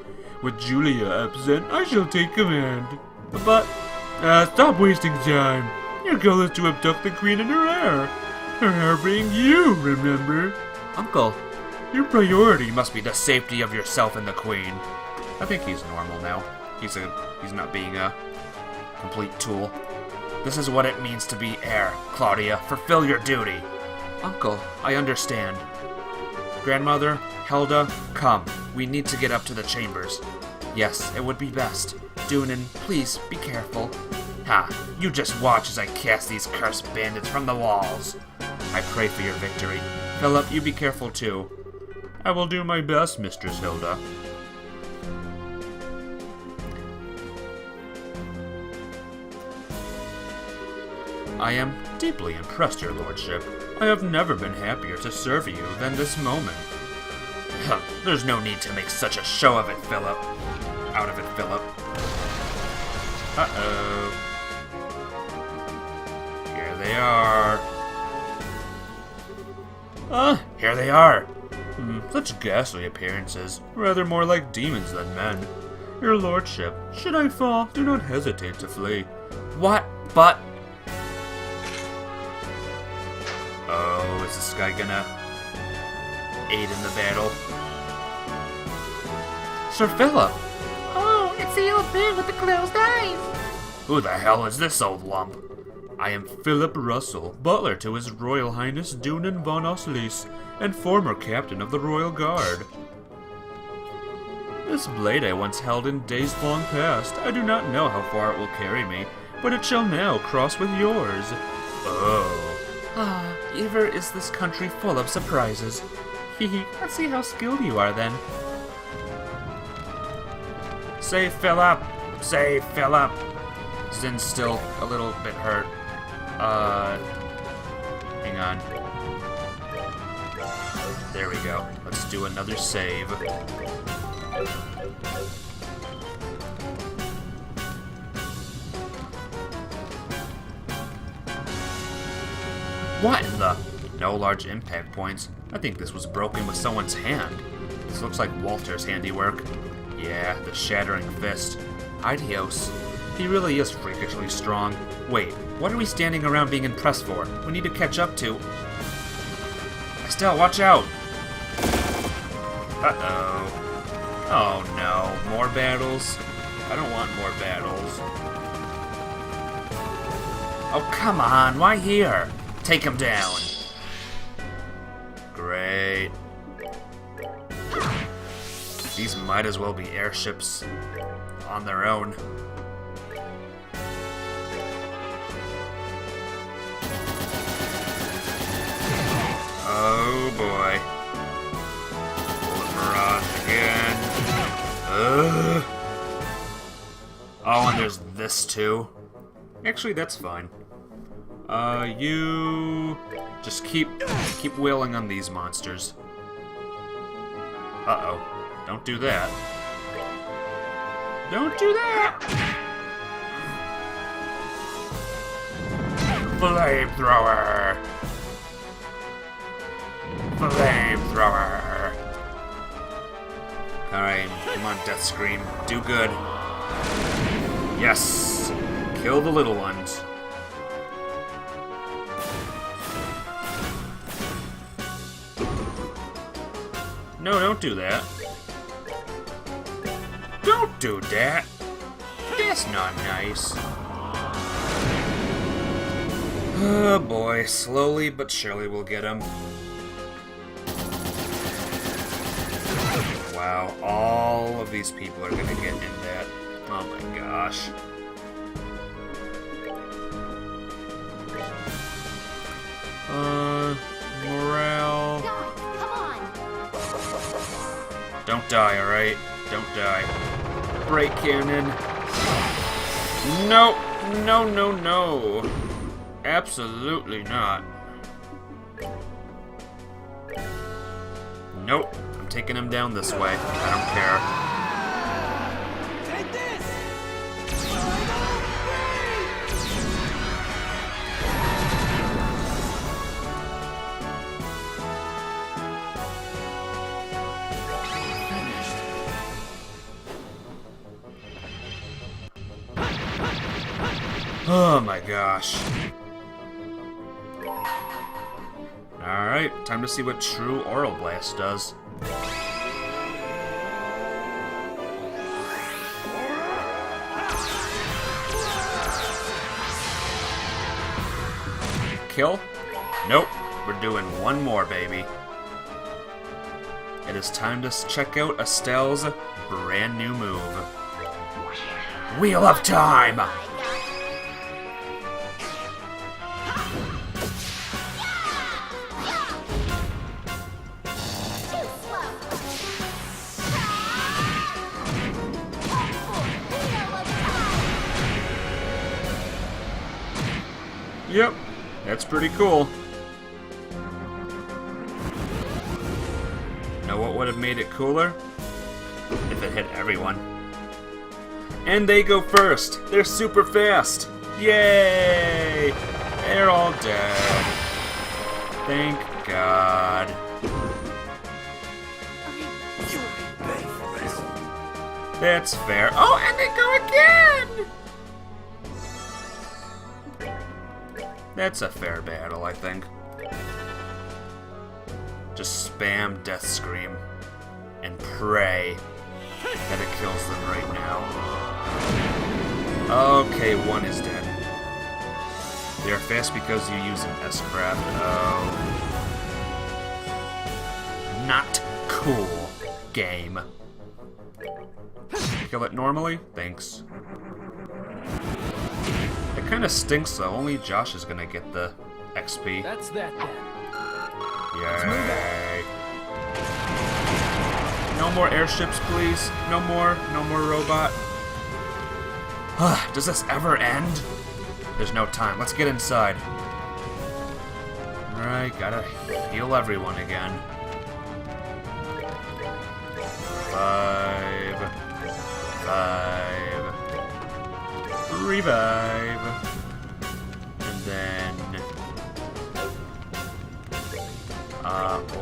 With Julia absent, I shall take command. But... Stop wasting time. Your goal is to abduct the queen and her heir. Her heir being you, remember? Uncle, your priority must be the safety of yourself and the queen. I think he's normal now. He's not being a complete tool. This is what it means to be heir, Claudia. Fulfill your duty. Uncle, I understand. Grandmother, Helda, come. We need to get up to the chambers. Yes, it would be best. Dunin, please be careful. Ha, you just watch as I cast these cursed bandits from the walls. I pray for your victory. Philip, you be careful too. I will do my best, Mistress Hilda. I am deeply impressed, your lordship. I have never been happier to serve you than this moment. There's no need to make such a show of it, Philip. Out of it, Philip. Uh-oh. Here they are. Here they are. Such ghastly appearances. Rather more like demons than men. Your lordship, should I fall, do not hesitate to flee. What? But... Oh, is this guy gonna aid in the battle? Sir Philip! Oh, it's the old man with the closed eyes. Who the hell is this old lump? I am Philip Russell, butler to His Royal Highness Dunin Vonos Lys, and former captain of the Royal Guard. This blade I once held in days long past. I do not know how far it will carry me, but it shall now cross with yours. Oh. Ah, ever is this country full of surprises. Hehe, let's see how skilled you are then. Say Philip! Say Philip! Zin's still a little bit hurt. Hang on. There we go. Let's do another save. What in the... No large impact points. I think this was broken with someone's hand. This looks like Walter's handiwork. Yeah, the shattering fist. Ideos. He really is freakishly strong. Wait, what are we standing around being impressed for? We need to catch up to... Estelle, watch out! Uh-oh. Oh no, more battles? I don't want more battles. Oh, come on, why here? Take him down. Great. These might as well be airships on their own. Oh boy. Bullet Mirage again. Ugh. Oh, and there's this too. Actually, that's fine. You just keep wailing on these monsters. Uh-oh. Don't do that. Don't do that! Flamethrower! Flamethrower! Alright, come on, Death Scream. Do good. Yes! Kill the little ones. No, don't do that. Don't do that. That's not nice. Oh boy, slowly but surely we'll get him. Wow, all of these people are gonna get in that. Oh my gosh. Morale. Come on. Don't die, alright? Don't die. Break cannon. No, no, no, no. Absolutely not. Nope. I'm taking him down this way. I don't care. Oh my gosh. Alright, time to see what true Oral Blast does. Kill? Nope, we're doing one more, baby. It is time to check out Estelle's brand new move. Wheel of Time! Yep, that's pretty cool. Know what would have made it cooler? If it hit everyone. And they go first! They're super fast! Yay! They're all dead. Thank God. That's fair. Oh, and they go again! That's a fair battle, I think. Just spam Death Scream and pray that it kills them right now. Okay, one is dead. They are fast because you use an S-Craft. Oh. Not cool, game. Kill it normally? Thanks. It kind of stinks though, only Josh is gonna get the XP. That's that then. Yay. No more airships, please. No more robot. Does this ever end? There's no time. Let's get inside. Alright, gotta heal everyone again. 5. Revive. And then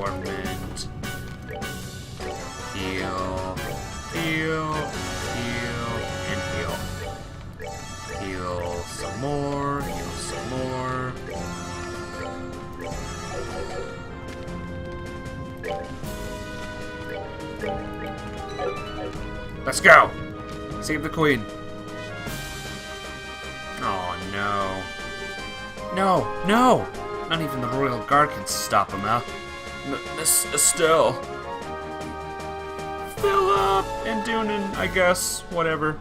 ornament. Heal, and heal. Heal some more, Let's go! Save the queen. Oh, no. No, no! Not even the Royal Guard can stop him, huh? Miss Estelle. Philip and Doonan, I guess. Whatever.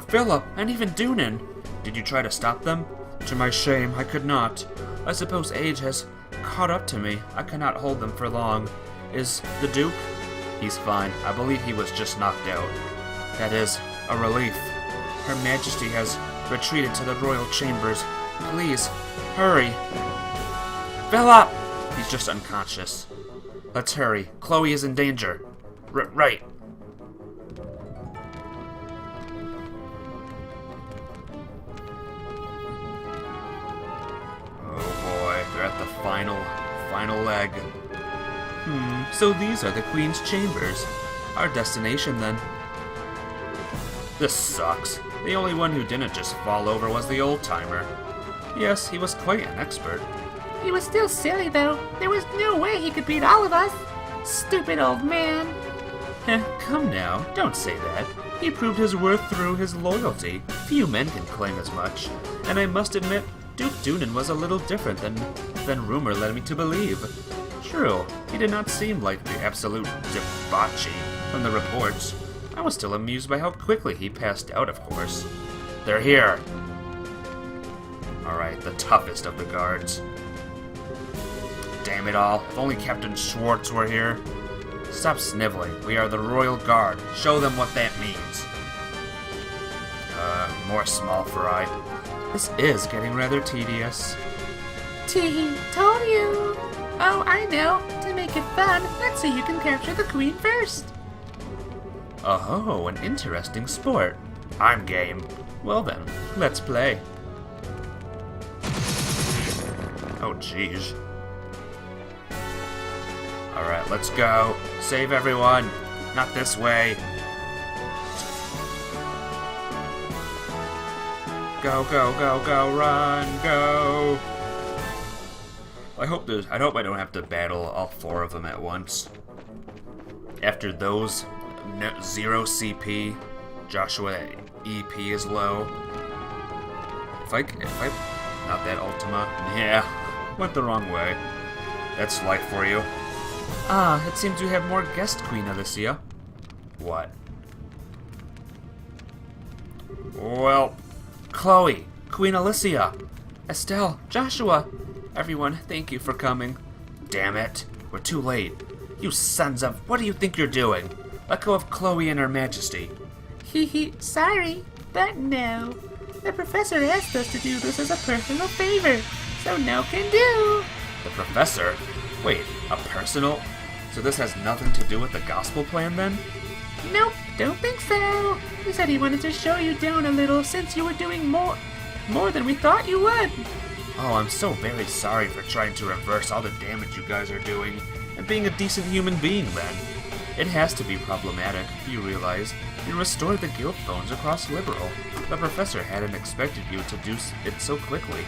Philip, and even Doonan. Did you try to stop them? To my shame, I could not. I suppose age has caught up to me. I cannot hold them for long. Is the Duke? He's fine. I believe he was just knocked out. That is a relief. Her Majesty has retreated to the royal chambers. Please, hurry. Philip! He's just unconscious. Let's hurry. Chloe is in danger. Right. Final leg. So these are the Queen's chambers. Our destination, then. This sucks. The only one who didn't just fall over was the old-timer. Yes, he was quite an expert. He was still silly, though. There was no way he could beat all of us. Stupid old man. Come now, don't say that. He proved his worth through his loyalty. Few men can claim as much. And I must admit, Duke Doonan was a little different than rumor led me to believe. True, he did not seem like the absolute debauchee from the reports. I was still amused by how quickly he passed out, of course. They're here! Alright, the toughest of the guards. Damn it all, if only Captain Schwartz were here. Stop sniveling, we are the Royal Guard. Show them what that means. More small fry. This is getting rather tedious. Tee, told you. Oh, I know. To make it fun, let's see who can capture the queen first. Oh, an interesting sport. I'm game. Well then, let's play. Oh, jeez. Alright, let's go. Save everyone. Not this way. Go, go, go, go, run, go. I hope I don't have to battle all four of them at once. After those, 0 CP, Joshua EP is low. If I not that Ultima, yeah, went the wrong way. That's life for you. Ah, it seems you have more guest, Queen Alicia. What? Well, Chloe, Queen Alicia, Estelle, Joshua. Everyone, thank you for coming. Damn it, we're too late. You sons of... What do you think you're doing? Let go of Chloe and Her Majesty. Hee, sorry, but no. The professor asked us to do this as a personal favor, so no can do. The professor? Wait, a personal... So this has nothing to do with the gospel plan, then? Nope, don't think so. He said he wanted to show you down a little since you were doing more than we thought you would. Oh, I'm so very sorry for trying to reverse all the damage you guys are doing, and being a decent human being, then. It has to be problematic, you realize. You restored the guild phones across Liberal. The professor hadn't expected you to do it so quickly.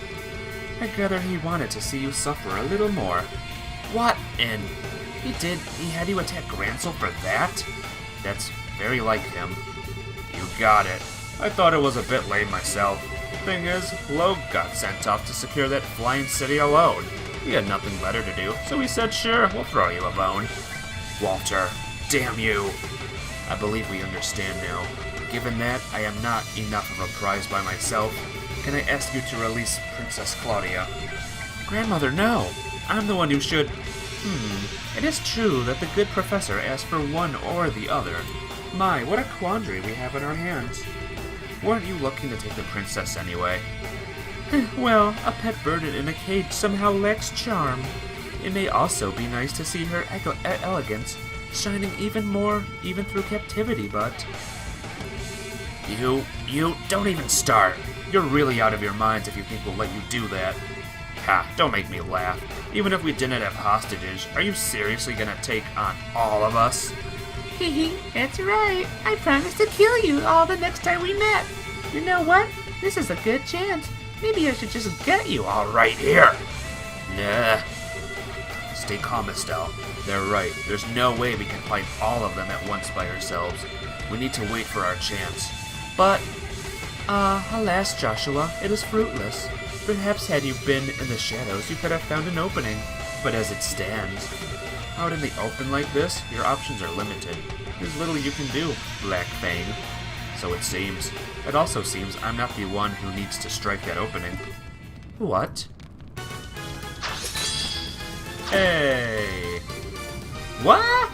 I gather he wanted to see you suffer a little more. What in... He had you attack Grancel for that? That's very like him. You got it. I thought it was a bit lame myself. Thing is, Logue got sent off to secure that flying city alone. He had nothing better to do, so he said, sure, we'll throw you a bone. Walter, damn you! I believe we understand now. Given that I am not enough of a prize by myself, can I ask you to release Princess Claudia? Grandmother, no! I'm the one who should... It is true that the good professor asked for one or the other. My, what a quandary we have in our hands. Weren't you looking to take the princess anyway? Well, a pet bird in a cage somehow lacks charm. It may also be nice to see her elegance shining even more, even through captivity, but... You, don't even start. You're really out of your minds if you think we'll let you do that. Ha, don't make me laugh. Even if we didn't have hostages, are you seriously gonna take on all of us? Hee, that's right. I promised to kill you all the next time we met. You know what? This is a good chance. Maybe I should just get you all right here. Nah. stay calm, Estelle. They're right. There's no way we can fight all of them at once by ourselves. We need to wait for our chance. But, alas, Joshua, it is fruitless. Perhaps had you been in the shadows, you could have found an opening. But as it stands, out in the open like this, your options are limited. There's little you can do, Black Fang. So it seems. It also seems I'm not the one who needs to strike that opening. What? Hey! What?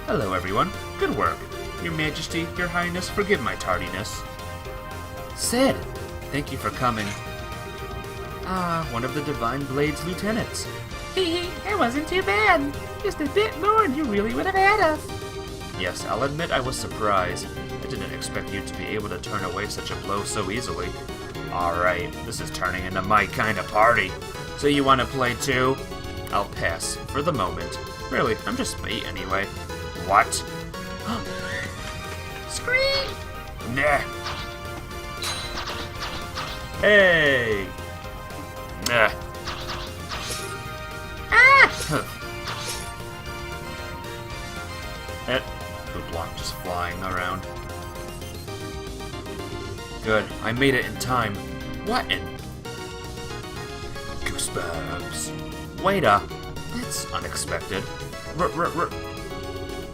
Hello, everyone. Good work. Your Majesty, Your Highness, forgive my tardiness. Sid! Thank you for coming. Ah, one of the Divine Blade's lieutenants. Hee, it wasn't too bad. Just a bit more and you really would have had us. Yes, I'll admit I was surprised. I didn't expect you to be able to turn away such a blow so easily. Alright, this is turning into my kind of party. So you want to play too? I'll pass, for the moment. Really, I'm just bait anyway. What? Scream! Nah. Hey! Nah. Ah! That hooplock just flying around. Good, I made it in time. What in? Goosebumps. Wait up. That's unexpected.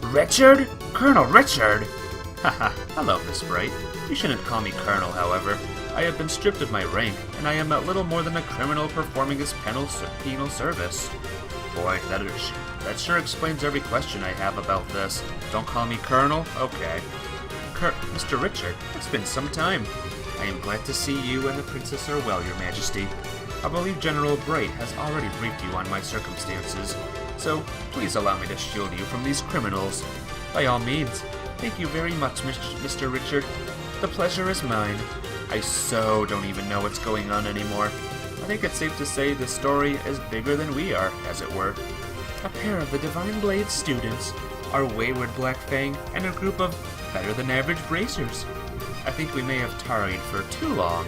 Richard? Colonel Richard? Haha, hello, Miss Bright. You shouldn't call me Colonel, however. I have been stripped of my rank, and I am little more than a criminal performing his penal service. Boy, that sure explains every question I have about this. Don't call me Colonel? Okay. Mr. Richard, it's been some time. I am glad to see you and the Princess are well, Your Majesty. I believe General Bright has already briefed you on my circumstances, so please allow me to shield you from these criminals. By all means. Thank you very much, Mr. Richard. The pleasure is mine. I so don't even know what's going on anymore. I think it's safe to say the story is bigger than we are, as it were. A pair of the Divine Blade students, our wayward Black Fang, and a group of better-than-average bracers. I think we may have tarried for too long.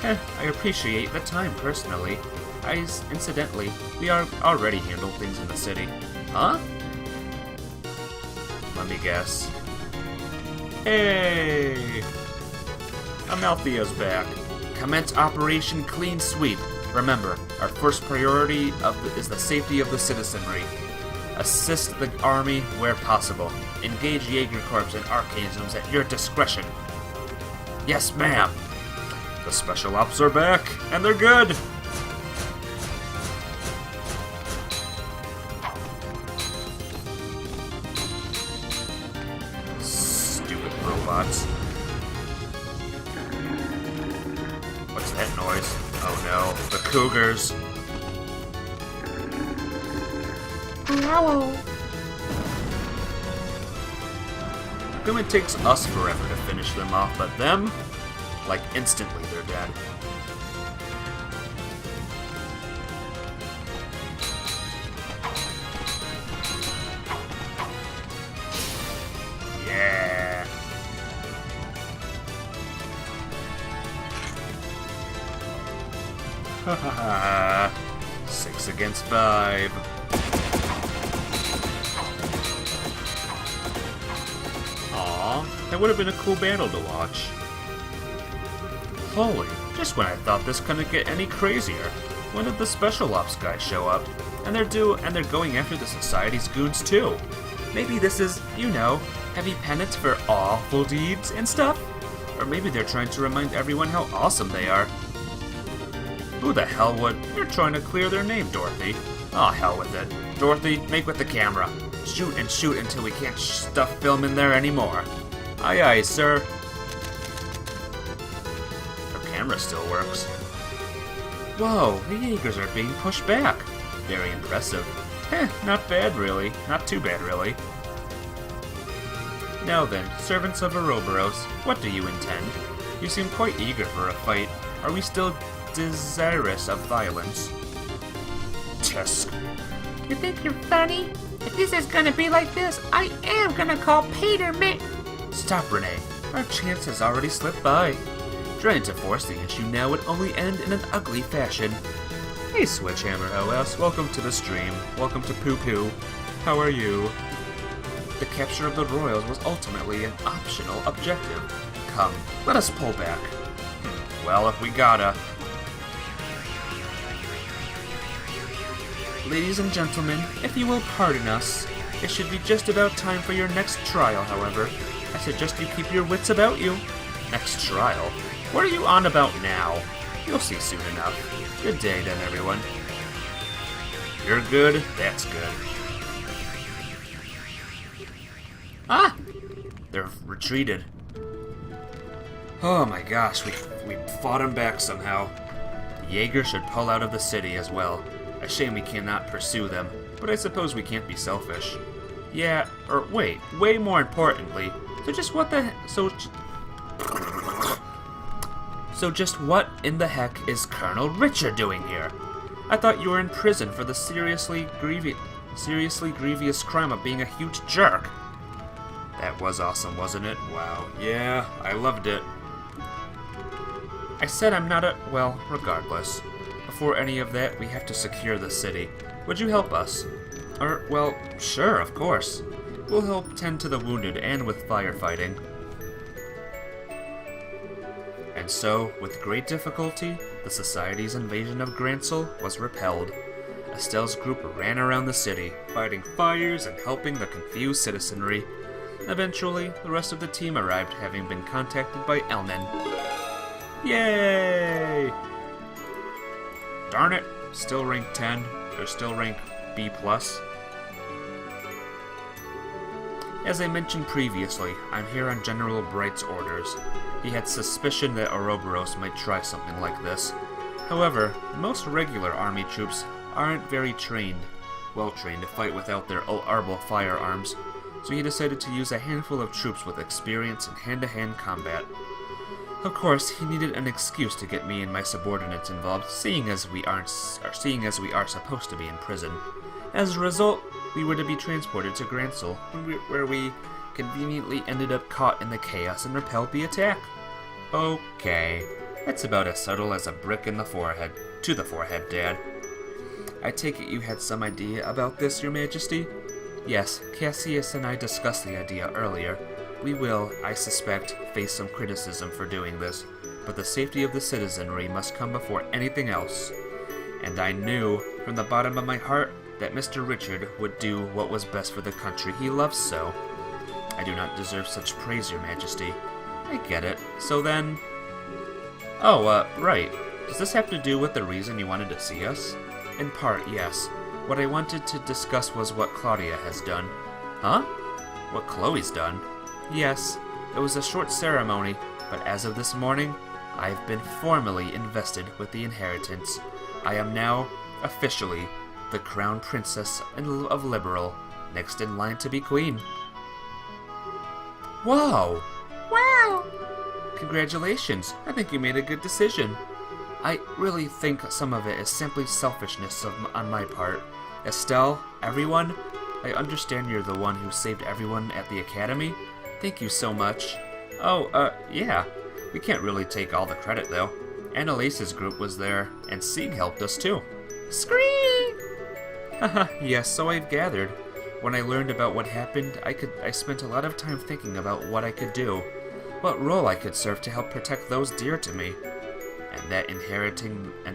I appreciate the time personally. Incidentally, we are already handled things in the city. Huh? Let me guess. Hey! Amalthea's back. Commence Operation Clean Sweep. Remember, our first priority is the safety of the citizenry. Assist the army where possible. Engage Jaeger Corps and Archanisms at your discretion. Yes, ma'am. The special ops are back, and they're good. Stupid robots. What's that noise? Oh no, the cougars. Ow. It takes us forever to finish them off, but them, like instantly they're dead. Yeah. Ha ha ha. 6 against 5. That would have been a cool battle to watch. Holy, just when I thought this couldn't get any crazier, when did the Special Ops guys show up? And they're going after the Society's goons too. Maybe this is, you know, heavy penance for awful deeds and stuff? Or maybe they're trying to remind everyone how awesome they are. Who the hell would? You're trying to clear their name, Dorothy. Oh, hell with it. Dorothy, make with the camera. Shoot and shoot until we can't stuff film in there anymore. Aye, aye, sir. Her camera still works. Whoa, the Jaegers are being pushed back. Very impressive. Not bad, really. Not too bad, really. Now then, servants of Ouroboros, what do you intend? You seem quite eager for a fight. Are we still desirous of violence? Tusk. You think you're funny? If this is gonna be like this, I am gonna call Peter Stop, Renee. Our chance has already slipped by. Trying to force the issue now would only end in an ugly fashion. Hey, Switchhammer OS, welcome to the stream. Welcome to Poo Poo. How are you? The capture of the royals was ultimately an optional objective. Come, let us pull back. Well, if we gotta. Ladies and gentlemen, if you will pardon us, it should be just about time for your next trial, however. I suggest you keep your wits about you. Next trial? What are you on about now? You'll see soon enough. Good day then, everyone. You're good? That's good. Ah! They're retreated. Oh my gosh, we fought them back somehow. The Jaeger should pull out of the city as well. A shame we cannot pursue them, but I suppose we can't be selfish. Yeah, or wait, way more importantly, so just what in the heck is Colonel Richard doing here? I thought you were in prison for the seriously grievous crime of being a huge jerk. That was awesome, wasn't it? Wow. Yeah, I loved it. I said I'm not a... well, regardless. Before any of that, we have to secure the city. Would you help us? Well, sure, of course. We'll help tend to the wounded and with firefighting. And so, with great difficulty, the Society's invasion of Grancel was repelled. Estelle's group ran around the city, fighting fires and helping the confused citizenry. Eventually, the rest of the team arrived, having been contacted by Elnan. Yay! Darn it, still rank 10, or still rank B+. As I mentioned previously, I'm here on General Bright's orders. He had suspicion that Ouroboros might try something like this. However, most regular army troops aren't very well trained to fight without their Arbal firearms, so he decided to use a handful of troops with experience in hand-to-hand combat. Of course, he needed an excuse to get me and my subordinates involved, seeing as we are supposed to be in prison. As a result, we were to be transported to Grancel, where we conveniently ended up caught in the chaos and repelled the attack. Okay, that's about as subtle as a brick in the forehead. To the forehead, Dad. I take it you had some idea about this, Your Majesty? Yes, Cassius and I discussed the idea earlier. We will, I suspect, face some criticism for doing this, but the safety of the citizenry must come before anything else. And I knew, from the bottom of my heart, that Mr. Richard would do what was best for the country he loves so. I do not deserve such praise, Your Majesty. I get it. So then... oh, right. Does this have to do with the reason you wanted to see us? In part, yes. What I wanted to discuss was what Claudia has done. Huh? What Chloe's done? Yes, it was a short ceremony, but as of this morning, I have been formally invested with the inheritance. I am now, officially, the Crown Princess of Liberal, next in line to be Queen. Wow! Wow! Congratulations, I think you made a good decision. I really think some of it is simply selfishness on my part. Estelle, everyone, I understand you're the one who saved everyone at the Academy. Thank you so much. Oh, yeah. We can't really take all the credit, though. Annalise's group was there, and Sieg helped us, too. Scream! Haha, yes, so I've gathered. When I learned about what happened, I spent a lot of time thinking about what I could do, what role I could serve to help protect those dear to me. And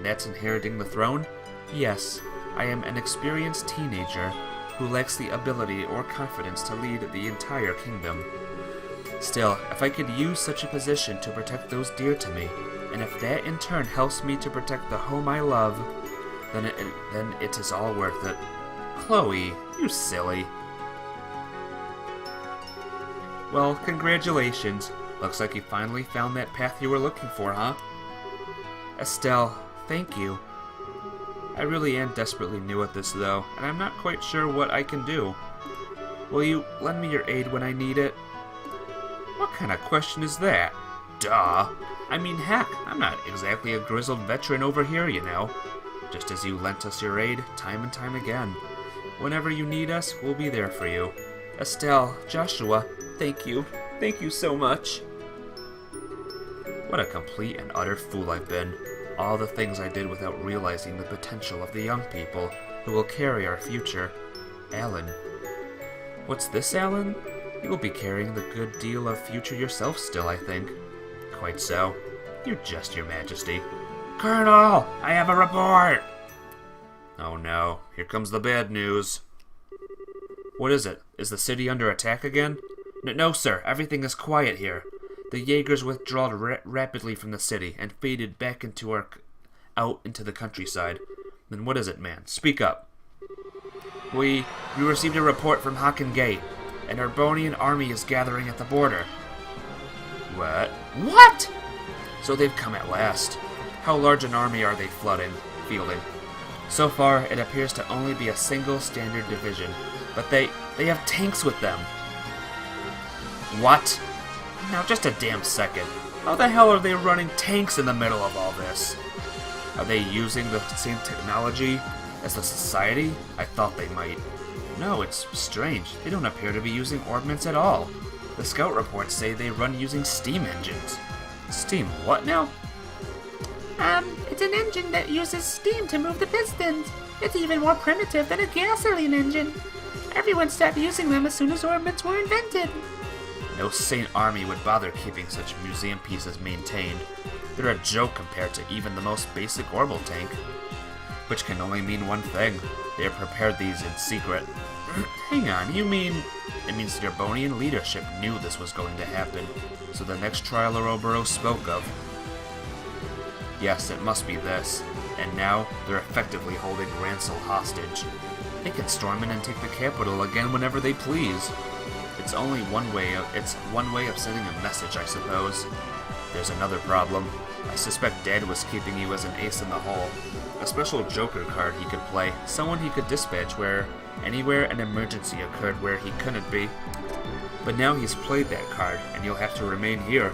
that's inheriting the throne? Yes, I am an experienced teenager who lacks the ability or confidence to lead the entire kingdom. Still, if I could use such a position to protect those dear to me, and if that in turn helps me to protect the home I love, then it is all worth it. Chloe, you silly. Well, congratulations. Looks like you finally found that path you were looking for, huh? Estelle, thank you. I really am desperately new at this, though, and I'm not quite sure what I can do. Will you lend me your aid when I need it? What kind of question is that? Duh. I mean, heck, I'm not exactly a grizzled veteran over here, you know. Just as you lent us your aid time and time again. Whenever you need us, we'll be there for you. Estelle, Joshua, thank you. Thank you so much. What a complete and utter fool I've been. all the things I did without realizing the potential of the young people who will carry our future. Alan. What's this, Alan? You will be carrying the good deal of future yourself still, I think. Quite so. You jest, Your Majesty. Colonel! I have a report! Oh no, here comes the bad news. What is it? Is the city under attack again? No, sir, everything is quiet here. The Jaegers withdrew rapidly from the city and faded back out into the countryside. Then what is it, man? Speak up. We received a report from Hakken Gate. An Urbonian army is gathering at the border. What? What? So they've come at last. How large an army are they fielding? So far, it appears to only be a single standard division, but they have tanks with them. What? Now, just a damn second. How the hell are they running tanks in the middle of all this? Are they using the same technology as the Society? I thought they might. No, it's strange. They don't appear to be using ordnance at all. The scout reports say they run using steam engines. Steam what now? It's an engine that uses steam to move the pistons. It's even more primitive than a gasoline engine. Everyone stopped using them as soon as ordnance were invented. No sane army would bother keeping such museum pieces maintained. They're a joke compared to even the most basic orbital tank. Which can only mean one thing. They have prepared these in secret. Hang on, you mean... It means the Urbonian leadership knew this was going to happen, so the next trial Ouroboros spoke of. Yes, it must be this. And now, they're effectively holding Ransel hostage. They can storm in and take the capital again whenever they please. It's one way of sending a message, I suppose. There's another problem. I suspect Dad was keeping you as an ace in the hole. A special Joker card he could play, someone he could dispatch anywhere an emergency occurred where he couldn't be. But now he's played that card, and you'll have to remain here.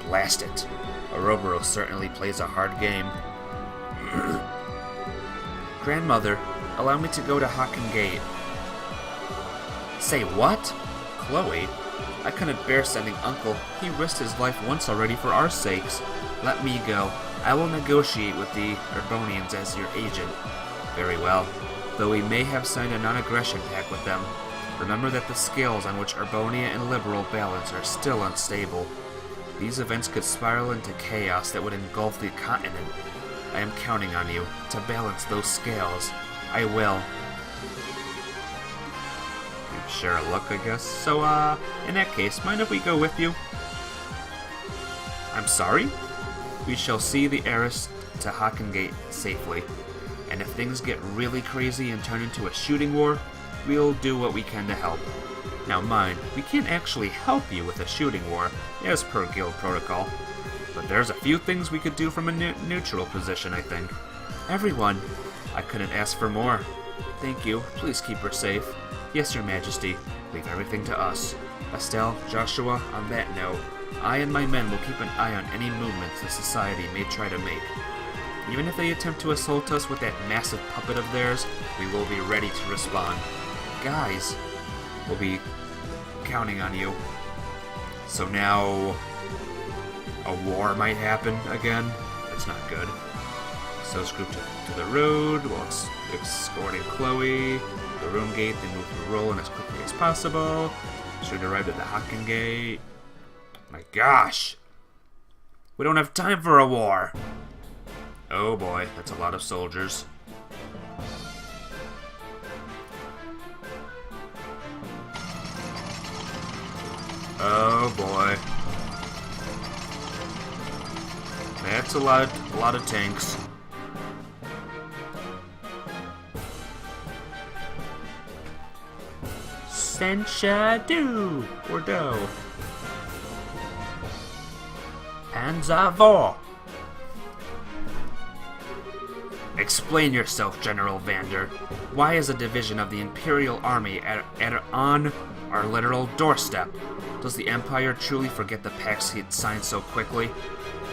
Blast it. Ouroboros certainly plays a hard game. Grandmother, allow me to go to Hakken Gate. Say what? Chloe? I couldn't bear sending Uncle. He risked his life once already for our sakes. Let me go. I will negotiate with the Urbonians as your agent. Very well. Though we may have signed a non-aggression pact with them, remember that the scales on which Urbonia and Liberal balance are still unstable. These events could spiral into chaos that would engulf the continent. I am counting on you to balance those scales. I will. You share a look, I guess. So, in that case, mind if we go with you? I'm sorry? We shall see the heiress to Hakken Gate safely. And if things get really crazy and turn into a shooting war, we'll do what we can to help. Now mind, we can't actually help you with a shooting war, as per guild protocol. But there's a few things we could do from a neutral position, I think. Everyone, I couldn't ask for more. Thank you, please keep her safe. Yes, Your Majesty, leave everything to us. Estelle, Joshua, on that note, I and my men will keep an eye on any movements the Society may try to make. Even if they attempt to assault us with that massive puppet of theirs, we will be ready to respond. Guys, we'll be counting on you. So now, a war might happen again? That's not good. So it's grouped to the road, while it's escorting Chloe. The room gate, they move the rolling as quickly as possible. Should arrive at the Hakken Gate. My gosh! We don't have time for a war! Oh boy, that's a lot of soldiers. Oh boy. That's a lot of tanks. Sencha do or do. Panzer. Explain yourself, General Vander. Why is a division of the Imperial Army on our literal doorstep? Does the Empire truly forget the pacts he'd signed so quickly?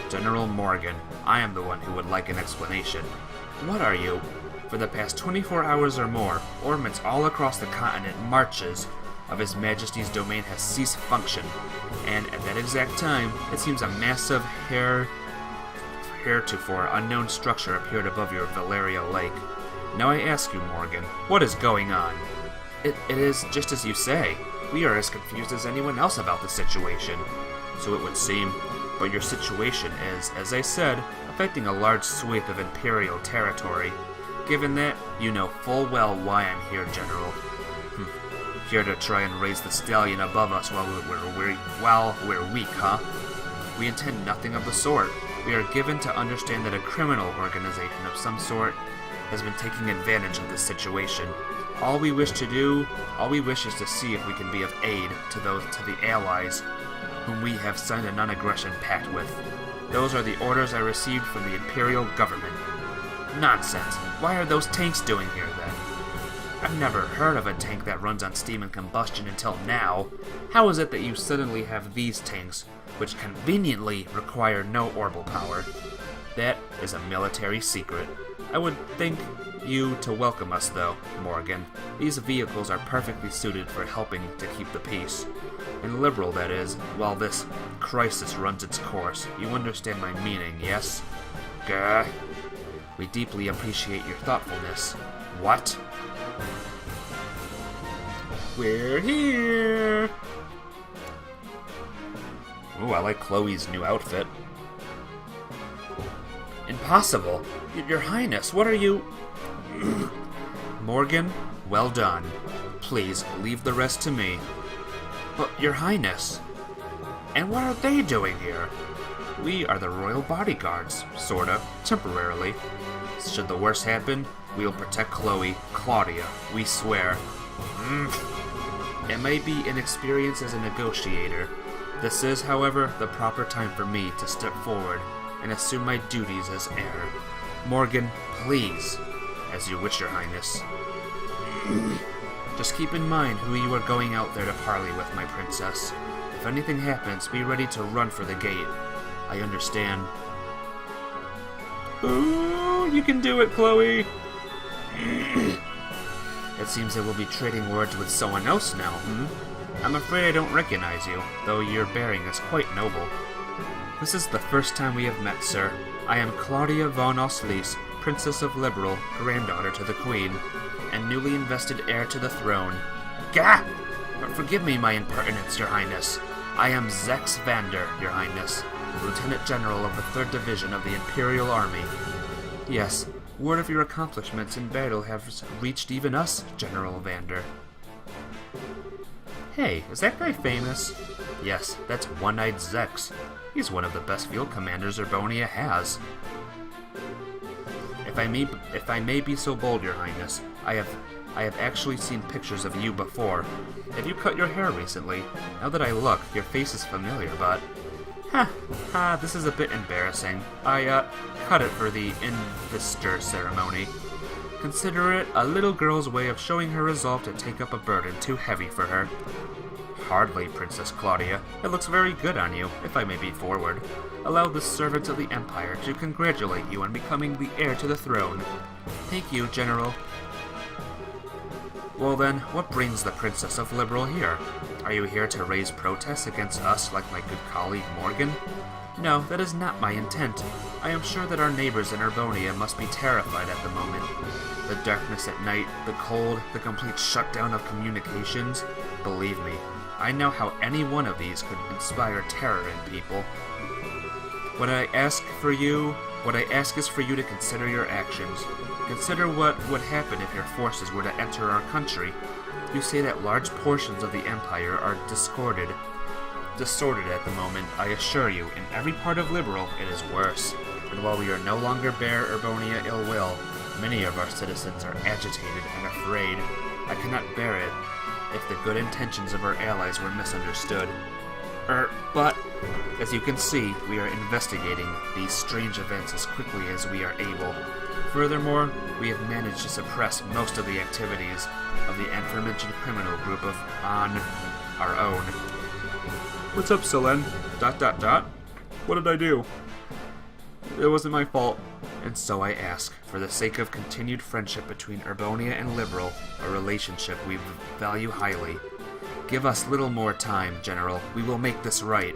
General Morgan, I am the one who would like an explanation. What are you? For the past 24 hours or more, ornaments all across the continent marches of His Majesty's domain has ceased function, and at that exact time, it seems a massive heretofore unknown structure appeared above your Valeria lake. Now I ask you, Morgan, what is going on? It is just as you say. We are as confused as anyone else about the situation. So it would seem, but your situation is, as I said, affecting a large swathe of Imperial territory. Given that, you know full well why I'm here, General. Here to try and raise the stallion above us while we're weak, huh? We intend nothing of the sort. We are given to understand that a criminal organization of some sort has been taking advantage of this situation. All we wish is to see if we can be of aid to the allies whom we have signed a non-aggression pact with. Those are the orders I received from the Imperial government. Nonsense. Why are those tanks doing here, then? I've never heard of a tank that runs on steam and combustion until now. How is it that you suddenly have these tanks, which conveniently require no orbital power? That is a military secret. I would think you to welcome us, though, Morgan. These vehicles are perfectly suited for helping to keep the peace. And liberal, that is, while this crisis runs its course. You understand my meaning, yes? Gah. We deeply appreciate your thoughtfulness. What? We're here! Ooh, I like Chloe's new outfit. Impossible! Your Highness, what are you... Morgan, well done. Please, leave the rest to me. But, Your Highness... And what are they doing here? We are the royal bodyguards, sorta, temporarily. Should the worst happen, we'll protect Chloe, Claudia, we swear. It may be inexperience as a negotiator. This is, however, the proper time for me to step forward and assume my duties as heir. Morgan, please, as you wish, Your Highness. Just keep in mind who you are going out there to parley with, my princess. If anything happens, be ready to run for the gate. I understand. Ooh, you can do it, Chloe! It seems that we'll be trading words with someone else now, I'm afraid I don't recognize you, though your bearing is quite noble. This is the first time we have met, sir. I am Claudia von Oslis, Princess of Liberal, granddaughter to the Queen, and newly invested heir to the throne. Gah! Forgive me my impertinence, Your Highness. I am Zex Vander, Your Highness, Lieutenant General of the 3rd Division of the Imperial Army. Yes, word of your accomplishments in battle has reached even us, General Vander. Hey, is that guy famous? Yes, that's One-Eyed Zex. He's one of the best field commanders Urbonia has. If I may be so bold, Your Highness, I have actually seen pictures of you before. Have you cut your hair recently? Now that I look, your face is familiar, but... this is a bit embarrassing. I, cut it for the investor ceremony. Consider it a little girl's way of showing her resolve to take up a burden too heavy for her. Hardly, Princess Claudia. It looks very good on you, if I may be forward. Allow the servants of the Empire to congratulate you on becoming the heir to the throne. Thank you, General. Well then, what brings the Princess of Liberal here? Are you here to raise protests against us like my good colleague Morgan? No, that is not my intent. I am sure that our neighbors in Urbonia must be terrified at the moment. The darkness at night, the cold, the complete shutdown of communications. Believe me, I know how any one of these could inspire terror in people. What I ask is for you to consider your actions. Consider what would happen if your forces were to enter our country. You say that large portions of the Empire are distorted at the moment. I assure you, in every part of Liberal, it is worse. And while we are no longer bear Urbonia ill will, many of our citizens are agitated and afraid. I cannot bear it if the good intentions of our allies were misunderstood. But, as you can see, we are investigating these strange events as quickly as we are able. Furthermore, we have managed to suppress most of the activities of the aforementioned criminal group on our own. What's up, Selen? ... What did I do? It wasn't my fault. And so I ask, for the sake of continued friendship between Urbonia and Liberal, a relationship we value highly, give us little more time, General. We will make this right.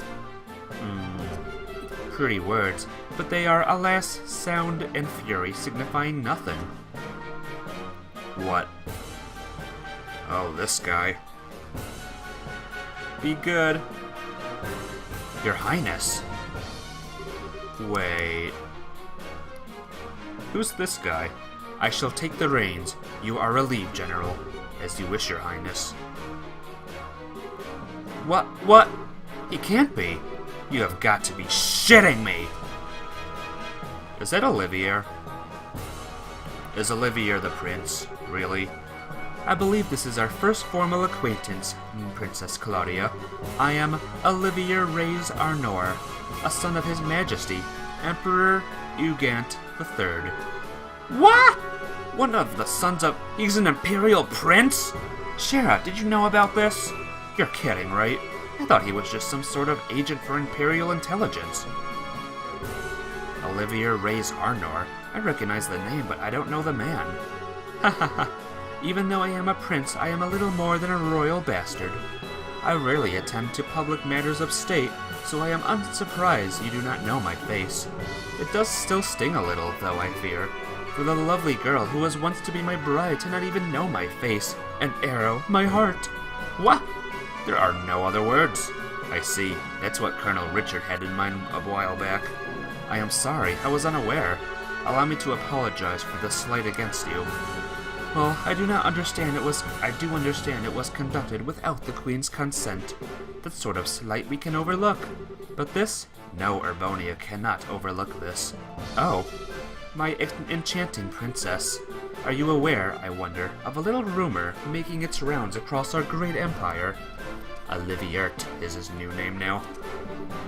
pretty words, but they are, alas, sound and fury signifying nothing. What? Oh, this guy. Be good. Your Highness. Wait. Who's this guy? I shall take the reins. You are relieved, General. As you wish, Your Highness. What? He can't be. You have got to be shitting me! Is that Olivier? Is Olivier the prince? Really? I believe this is our first formal acquaintance, Princess Claudia. I am Olivier Reyes Arnor, a son of His Majesty, Emperor Ugant III. What? One of the sons of... He's an imperial prince? Shara, did you know about this? You're kidding, right? I thought he was just some sort of agent for Imperial intelligence. Olivier Reyes Arnor. I recognize the name, but I don't know the man. Ha ha ha. Even though I am a prince, I am a little more than a royal bastard. I rarely attend to public matters of state, so I am unsurprised you do not know my face. It does still sting a little, though, I fear, for the lovely girl who was once to be my bride to not even know my face. An arrow, my heart. What? There are no other words. I see. That's what Colonel Richard had in mind a while back. I am sorry. I was unaware. Allow me to apologize for the slight against you. Well, I do understand it was conducted without the Queen's consent. That sort of slight we can overlook. But this? No, Urbonia cannot overlook this. Oh, my enchanting princess. Are you aware, I wonder, of a little rumor making its rounds across our great empire? Oliviert is his new name now.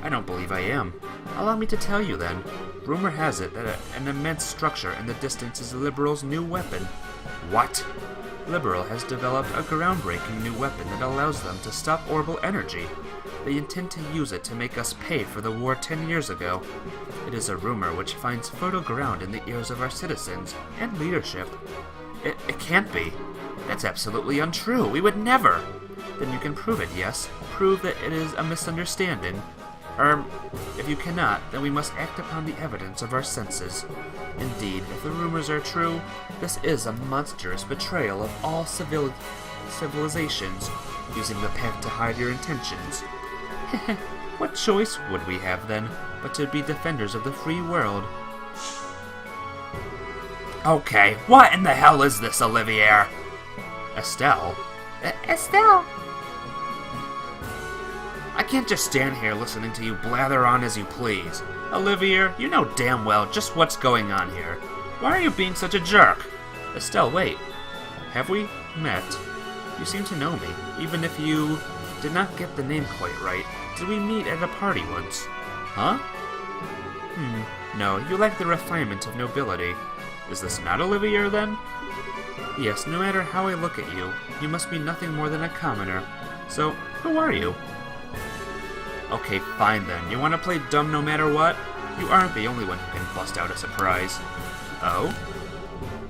I don't believe I am. Allow me to tell you then. Rumor has it that an immense structure in the distance is Liberal's new weapon. What? Liberal has developed a groundbreaking new weapon that allows them to stop orbital energy. They intend to use it to make us pay for the war 10 years ago. It is a rumor which finds fertile ground in the ears of our citizens and leadership. It can't be. That's absolutely untrue. We would never. Then you can prove it, yes? Prove that it is a misunderstanding. If you cannot, then we must act upon the evidence of our senses. Indeed, if the rumors are true, this is a monstrous betrayal of all civilizations, using the pact to hide your intentions. What choice would we have, then, but to be defenders of the free world? Okay, what in the hell is this, Olivier? Estelle? Estelle! I can't just stand here listening to you blather on as you please. Olivier, you know damn well just what's going on here. Why are you being such a jerk? Estelle, wait. Have we met? You seem to know me, even if you did not get the name quite right. Did we meet at a party once? Huh? No, you lack the refinement of nobility. Is this not Olivier, then? Yes, no matter how I look at you, you must be nothing more than a commoner. So, who are you? Okay, fine then. You want to play dumb no matter what? You aren't the only one who can bust out a surprise. Oh?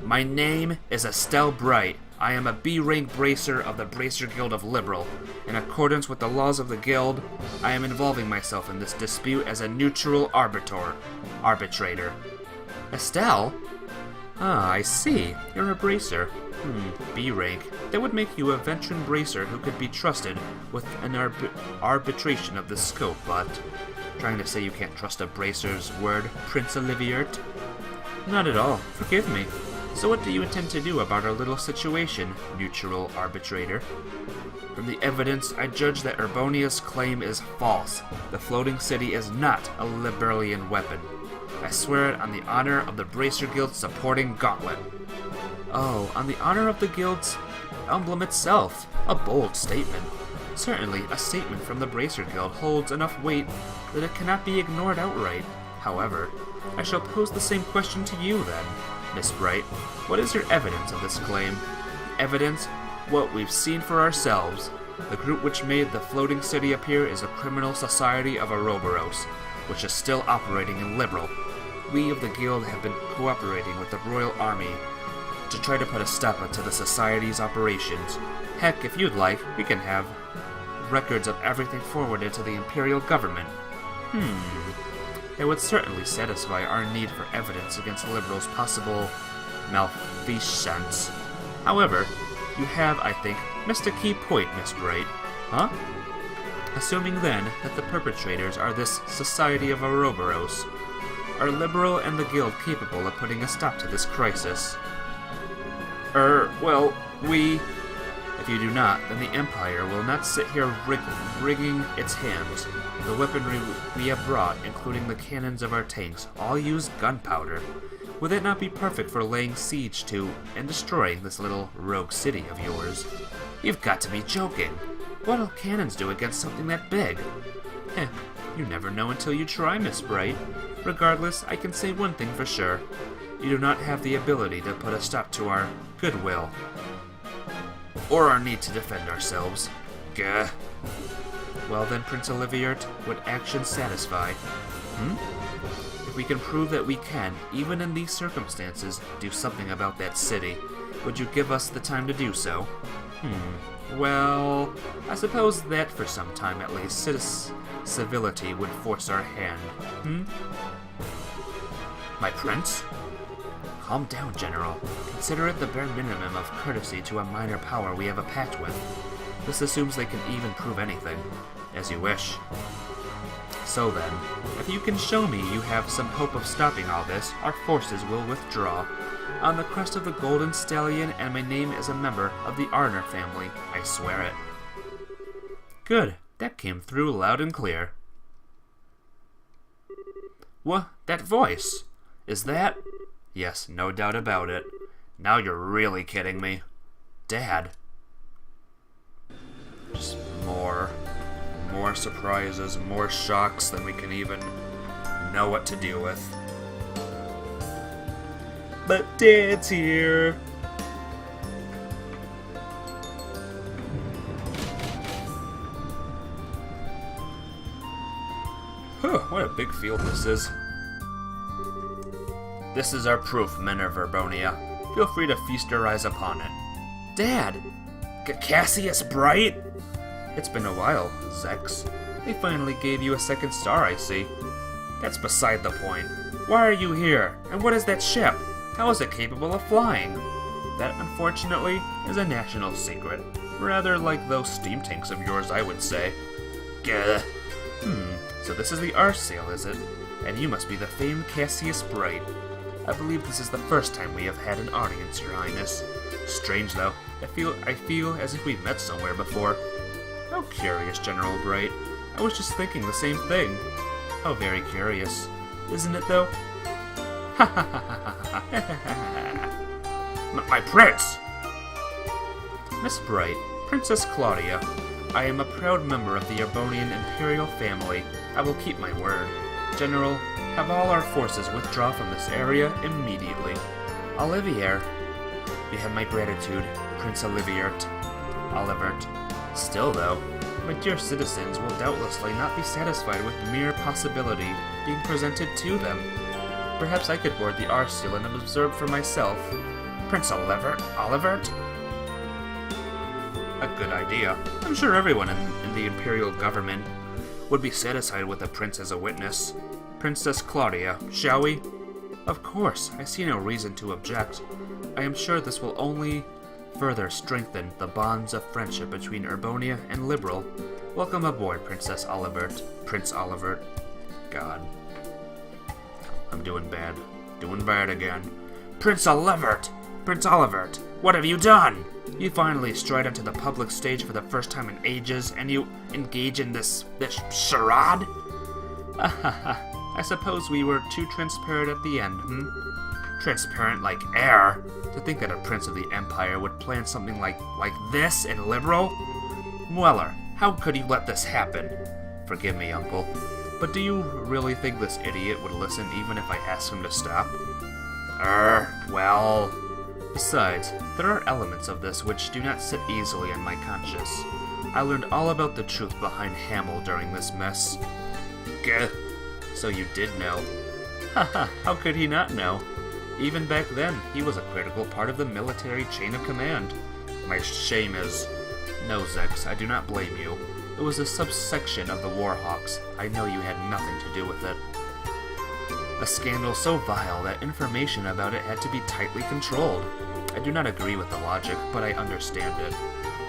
My name is Estelle Bright. I am a B-rank bracer of the Bracer Guild of Liberal. In accordance with the laws of the guild, I am involving myself in this dispute as a neutral arbitrator. Estelle? Ah, I see. You're a bracer. B-rank. That would make you a veteran bracer who could be trusted with an arbitration of this scope, but... Trying to say you can't trust a bracer's word, Prince Oliviert? Not at all. Forgive me. So what do you intend to do about our little situation, neutral arbitrator? From the evidence, I judge that Urbonia's claim is false. The floating city is not a Liberalian weapon. I swear it on the honor of the Bracer Guild's supporting gauntlet. Oh, on the honor of the Guild's emblem itself. A bold statement. Certainly, a statement from the Bracer Guild holds enough weight that it cannot be ignored outright. However, I shall pose the same question to you then, Miss Bright. What is your evidence of this claim? Evidence? What we've seen for ourselves. The group which made the floating city appear is a criminal society of Ouroboros, which is still operating in Liberal. We of the Guild have been cooperating with the Royal Army to try to put a stop to the Society's operations. Heck, if you'd like, we can have records of everything forwarded to the Imperial government. It would certainly satisfy our need for evidence against Liberal's possible malfeasance. However, you have, I think, missed a key point, Miss Bright. Huh? Assuming then that the perpetrators are this Society of Ouroboros, are Liberal and the Guild capable of putting a stop to this crisis? Well, If you do not, then the Empire will not sit here wringing its hands. The weaponry we have brought, including the cannons of our tanks, all use gunpowder. Would it not be perfect for laying siege to and destroying this little rogue city of yours? You've got to be joking. What'll cannons do against something that big? You never know until you try, Miss Bright. Regardless, I can say one thing for sure. You do not have the ability to put a stop to our goodwill. Or our need to defend ourselves. Gah. Well then, Prince Oliviert, would action satisfy? If we can prove that we can, even in these circumstances, do something about that city, would you give us the time to do so? Well, I suppose that for some time at least, civility would force our hand. My prince? Calm down, General. Consider it the bare minimum of courtesy to a minor power we have a pact with. This assumes they can even prove anything. As you wish. So then, if you can show me you have some hope of stopping all this, our forces will withdraw. On the crest of the Golden Stallion, and my name is a member of the Arner family, I swear it. Good. That came through loud and clear. What? That voice? Is that? Yes, no doubt about it. Now you're really kidding me. Dad. Just more surprises, more shocks than we can even know what to do with. But Dad's here. What a big field this is. This is our proof, men of Urbonia. Feel free to feast your eyes upon it. Dad! Cassius Bright? It's been a while, Zex. They finally gave you a second star, I see. That's beside the point. Why are you here? And what is that ship? How is it capable of flying? That, unfortunately, is a national secret. Rather like those steam tanks of yours, I would say. Gah. So this is the Arsail, is it? And you must be the famed Cassius Bright. I believe this is the first time we have had an audience, Your Highness. Strange, though. I feel as if we've met somewhere before. How curious, General Bright. I was just thinking the same thing. How very curious. Isn't it, though? Ha ha ha ha ha. My prince! Miss Bright, Princess Claudia, I am a proud member of the Urbonian Imperial family. I will keep my word. General, have all our forces withdraw from this area immediately. Olivier, you have my gratitude, Prince Oliviert. Still, though, my dear citizens will doubtlessly not be satisfied with mere possibility being presented to them. Perhaps I could board the Arsail and observe for myself. Prince Olivert? A good idea. I'm sure everyone in the Imperial government would be satisfied with a prince as a witness. Princess Claudia, shall we? Of course, I see no reason to object. I am sure this will only further strengthen the bonds of friendship between Urbonia and Liberal. Welcome aboard, Princess Olivert. Prince Olivert. God. I'm doing bad. Doing bad again. Prince Olivert! Prince Olivert, what have you done? You finally stride onto the public stage for the first time in ages, and you engage in this charade? I suppose we were too transparent at the end, Transparent like air? To think that a prince of the Empire would plan something like this in Liberal? Weller, how could you let this happen? Forgive me, Uncle, but do you really think this idiot would listen even if I asked him to stop? Well... Besides, there are elements of this which do not sit easily on my conscience. I learned all about the truth behind Hamel during this mess. Gah! So you did know. Haha, how could he not know? Even back then, he was a critical part of the military chain of command. My shame is... No, Zex, I do not blame you. It was a subsection of the Warhawks. I know you had nothing to do with it. A scandal so vile that information about it had to be tightly controlled. I do not agree with the logic, but I understand it.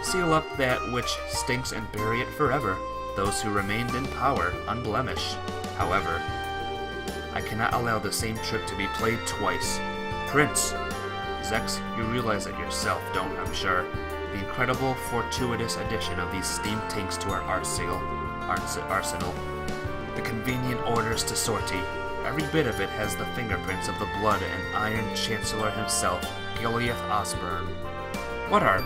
Seal up that which stinks and bury it forever. Those who remained in power, unblemished. However, I cannot allow the same trick to be played twice. Prince! Zex, you realize that yourself, don't, I'm sure. The incredible, fortuitous addition of these steam tanks to our arsenal. The convenient orders to sortie. Every bit of it has the fingerprints of the blood and Iron Chancellor himself, Gileath Osborne. What are...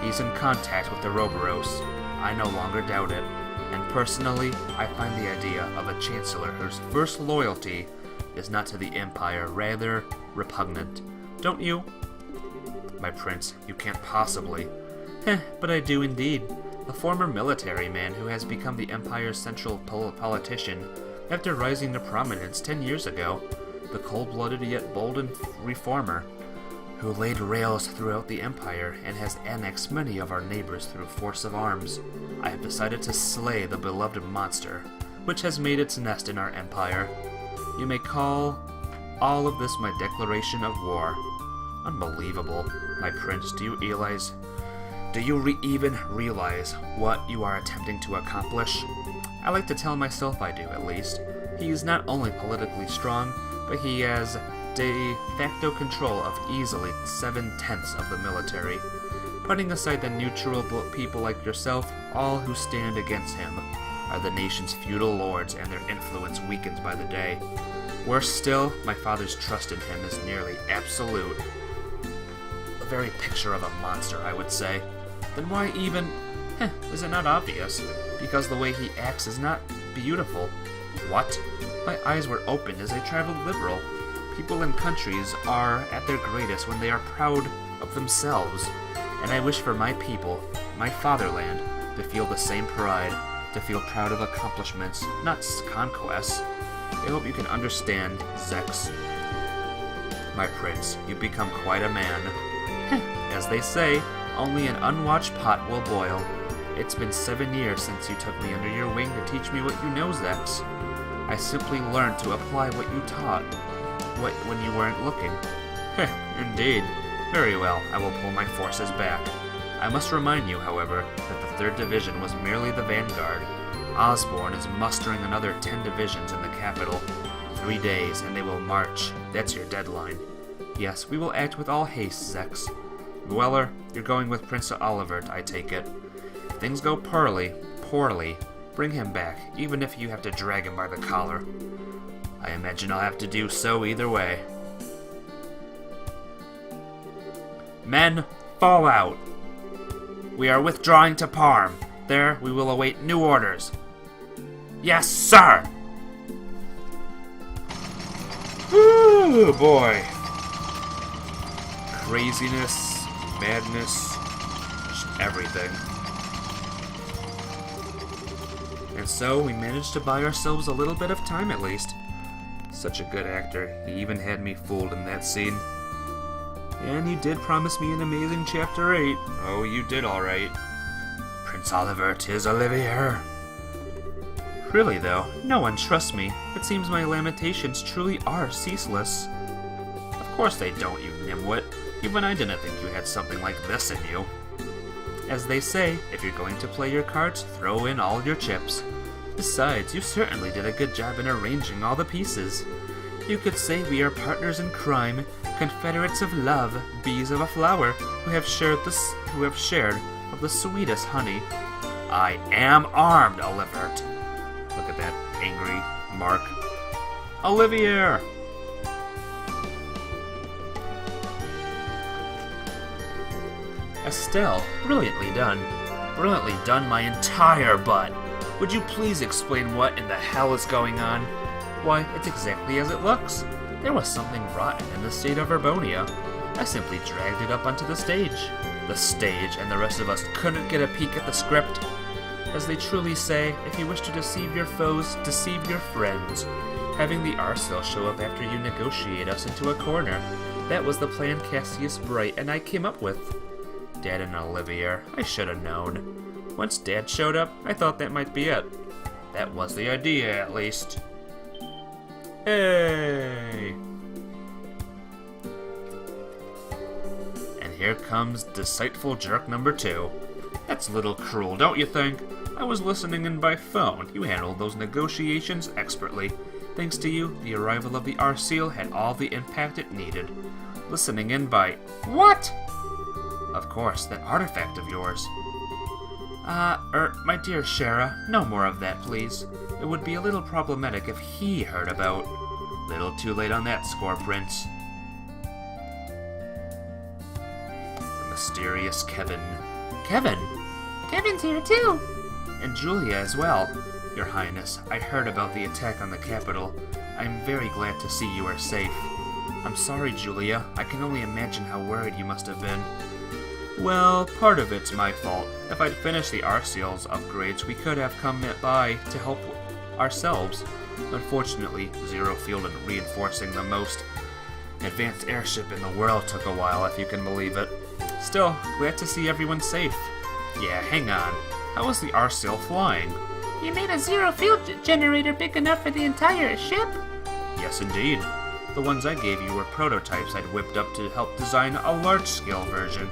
He's in contact with the Roboros. I no longer doubt it. And personally, I find the idea of a Chancellor whose first loyalty is not to the Empire, rather repugnant. Don't you? My prince, you can't possibly. But I do indeed. A former military man who has become the Empire's central politician after rising to prominence 10 years ago. The cold-blooded yet bold and reformer who laid rails throughout the Empire and has annexed many of our neighbors through force of arms. I have decided to slay the beloved monster, which has made its nest in our Empire. You may call all of this my declaration of war. Unbelievable. My prince, do you even realize what you are attempting to accomplish? I like to tell myself I do, at least. He is not only politically strong, but he has de facto control of easily 7/10 of the military. Putting aside the neutral people like yourself, all who stand against him are the nation's feudal lords, and their influence weakens by the day. Worse still, my father's trust in him is nearly absolute. The very picture of a monster, I would say. Then why even... is it not obvious? Because the way he acts is not beautiful. What? My eyes were opened as a traveled liberal. People and countries are at their greatest when they are proud of themselves. And I wish for my people, my fatherland, to feel the same pride, to feel proud of accomplishments, not conquests. I hope you can understand, Zex. My prince, you've become quite a man. As they say, only an unwatched pot will boil. It's been 7 years since you took me under your wing to teach me what you know, Zex. I simply learned to apply what you taught when you weren't looking. Indeed. Very well, I will pull my forces back. I must remind you, however, that the 3rd Division was merely the vanguard. Osborne is mustering another 10 divisions in the capital. 3 days, and they will march. That's your deadline. Yes, we will act with all haste, Zex. Weller, you're going with Prince Olivert, I take it. If things go poorly, bring him back, even if you have to drag him by the collar. I imagine I'll have to do so either way. Men, fall out. We are withdrawing to Parm. There, we will await new orders. Yes, sir! Ooh, boy. Craziness, madness, just everything. And so, we managed to buy ourselves a little bit of time at least. Such a good actor. He even had me fooled in that scene. And you did promise me an amazing Chapter 8. Oh, you did alright. Prince Olivert is Olivier. Really though, no one trusts me. It seems my lamentations truly are ceaseless. Of course they don't, you nimwit. Even I didn't think you had something like this in you. As they say, if you're going to play your cards, throw in all your chips. Besides, you certainly did a good job in arranging all the pieces. You could say we are partners in crime, confederates of love, bees of a flower, who have shared of the sweetest honey. I am armed, Olivert. Look at that angry mark. Olivier! Estelle, brilliantly done. Brilliantly done my entire butt. Would you please explain what in the hell is going on? Why, it's exactly as it looks. There was something rotten in the state of Urbonia. I simply dragged it up onto the stage. The stage, and the rest of us couldn't get a peek at the script. As they truly say, if you wish to deceive your foes, deceive your friends. Having the Arcel show up after you negotiate us into a corner. That was the plan Cassius Bright and I came up with. Dad and Olivier, I should have known. Once Dad showed up, I thought that might be it. That was the idea, at least. Hey! And here comes deceitful jerk number 2. That's a little cruel, don't you think? I was listening in by phone. You handled those negotiations expertly. Thanks to you, the arrival of the Arseal had all the impact it needed. Listening in by... What? Of course, that artifact of yours. My dear Shara, no more of that, please. It would be a little problematic if he heard about... Little too late on that score, Prince. The mysterious Kevin. Kevin! Kevin's here too. And Julia as well. Your Highness, I heard about the attack on the capital. I'm very glad to see you are safe. I'm sorry, Julia. I can only imagine how worried you must have been. Well, part of it's my fault. If I'd finished the Arseal's upgrades, we could have come by to help ourselves. Unfortunately, Zero Field and reinforcing the most advanced airship in the world took a while, if you can believe it. Still, glad to see everyone safe. Yeah, hang on. How is the Arseal flying? You made a zero field generator big enough for the entire ship? Yes, indeed. The ones I gave you were prototypes I'd whipped up to help design a large-scale version.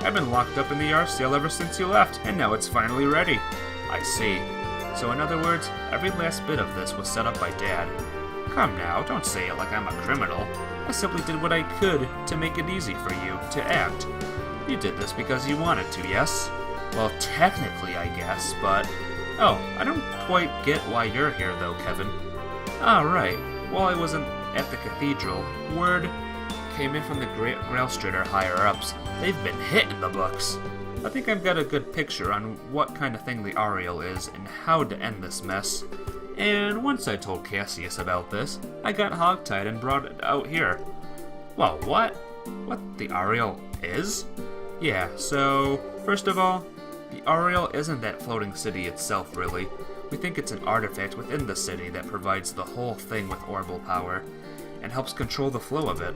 I've been locked up in the Arseal ever since you left, and now it's finally ready. I see. So in other words, every last bit of this was set up by Dad. Come now, don't say it like I'm a criminal. I simply did what I could to make it easy for you to act. You did this because you wanted to, yes? Well, technically, I guess, but... Oh, I don't quite get why you're here, though, Kevin. Ah, right. While I wasn't at the cathedral, word came in from the Grailstrader higher-ups. They've been hitting the books. I think I've got a good picture on what kind of thing the Ariel is and how to end this mess. And once I told Cassius about this, I got hogtied and brought it out here. Well, what? What the Ariel is? Yeah, so, first of all, the Ariel isn't that floating city itself, really. We think it's an artifact within the city that provides the whole thing with orbital power, and helps control the flow of it.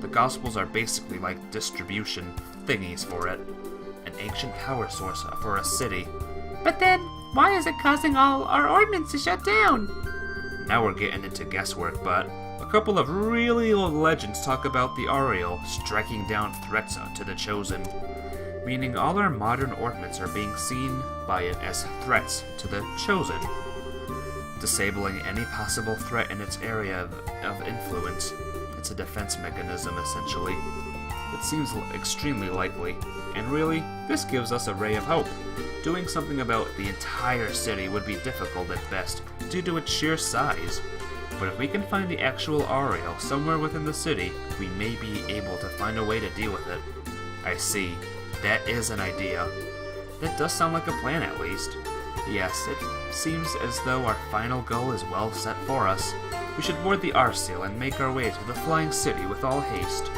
The Gospels are basically like distribution thingies for it. An ancient power source for a city. But then, why is it causing all our ordnance to shut down? Now we're getting into guesswork, but a couple of really old legends talk about the Ariel striking down threats to the Chosen, meaning all our modern ordnance are being seen by it as threats to the Chosen, disabling any possible threat in its area of influence. It's a defense mechanism, essentially. It seems extremely likely, and really, this gives us a ray of hope. Doing something about the entire city would be difficult at best, due to its sheer size. But if we can find the actual Ariel somewhere within the city, we may be able to find a way to deal with it. I see. That is an idea. That does sound like a plan, at least. Yes, it seems as though our final goal is well set for us. We should board the Arseal and make our way to the Flying City with all haste.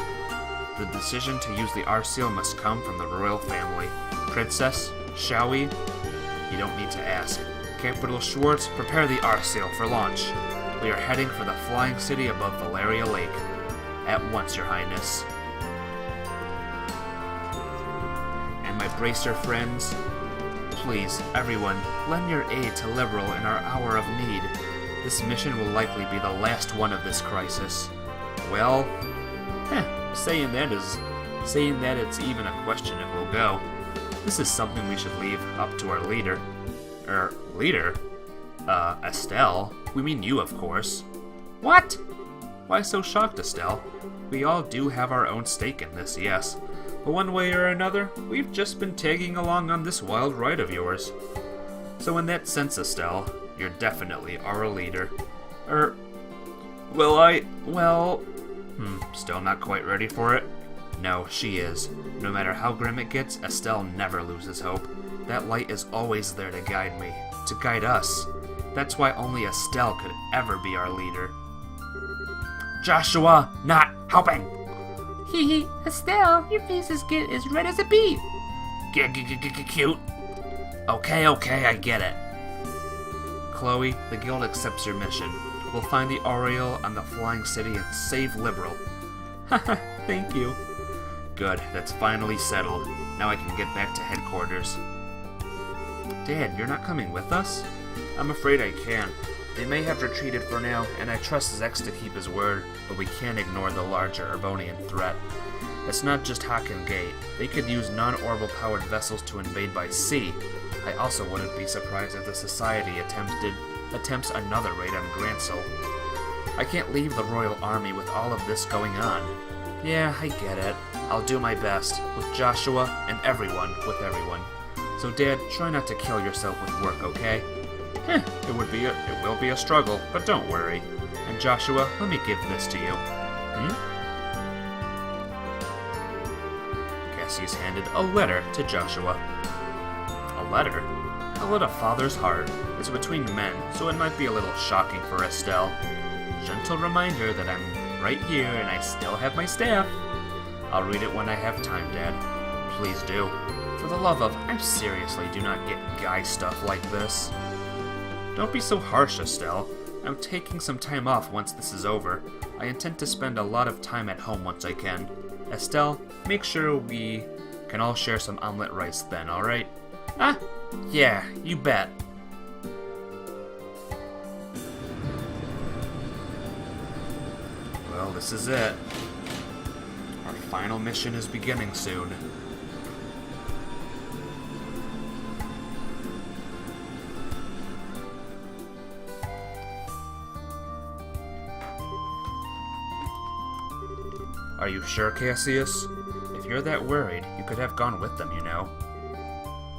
The decision to use the Arseal must come from the royal family. Princess, shall we? You don't need to ask. Capital Schwartz, prepare the Arseal for launch. We are heading for the Flying City above Valeria Lake. At once, Your Highness. And my Bracer friends, please, everyone, lend your aid to Liberal in our hour of need. This mission will likely be the last one of this crisis. Well, saying that it's even a question if we'll go. This is something we should leave up to our leader. Leader? Estelle? We mean you, of course. What? Why so shocked, Estelle? We all do have our own stake in this, yes. But one way or another, we've just been tagging along on this wild ride of yours. So in that sense, Estelle, you're definitely our leader. Still not quite ready for it? No, she is. No matter how grim it gets, Estelle never loses hope. That light is always there to guide me, to guide us. That's why only Estelle could ever be our leader. Joshua, not helping! Hee, Estelle, your face is as red as a beet. Cute. Okay, I get it. Chloe, the guild accepts your mission. We'll find the Ariel on the Flying City and save Liberal. Haha, thank you. Good, that's finally settled. Now I can get back to headquarters. Dad, you're not coming with us? I'm afraid I can't. They may have retreated for now, and I trust Zex to keep his word, but we can't ignore the larger Urbonian threat. It's not just Hakken Gate. They could use non-orbital powered vessels to invade by sea. I also wouldn't be surprised if the Society attempts another raid on Grancel. I can't leave the Royal Army with all of this going on. Yeah, I get it. I'll do my best, with Joshua and everyone with everyone. So Dad, try not to kill yourself with work, okay? It will be a struggle, but don't worry. And Joshua, let me give this to you. Cassius handed a letter to Joshua. A letter? A letter of father's heart. It's between men, so it might be a little shocking for Estelle. Gentle reminder that I'm right here and I still have my staff. I'll read it when I have time, Dad. Please do. For the love of, I seriously do not get guy stuff like this. Don't be so harsh, Estelle. I'm taking some time off once this is over. I intend to spend a lot of time at home once I can. Estelle, make sure we can all share some omelet rice then, alright? Ah, yeah, you bet. Well, this is it. Our final mission is beginning soon. Are you sure, Cassius? If you're that worried, you could have gone with them, you know.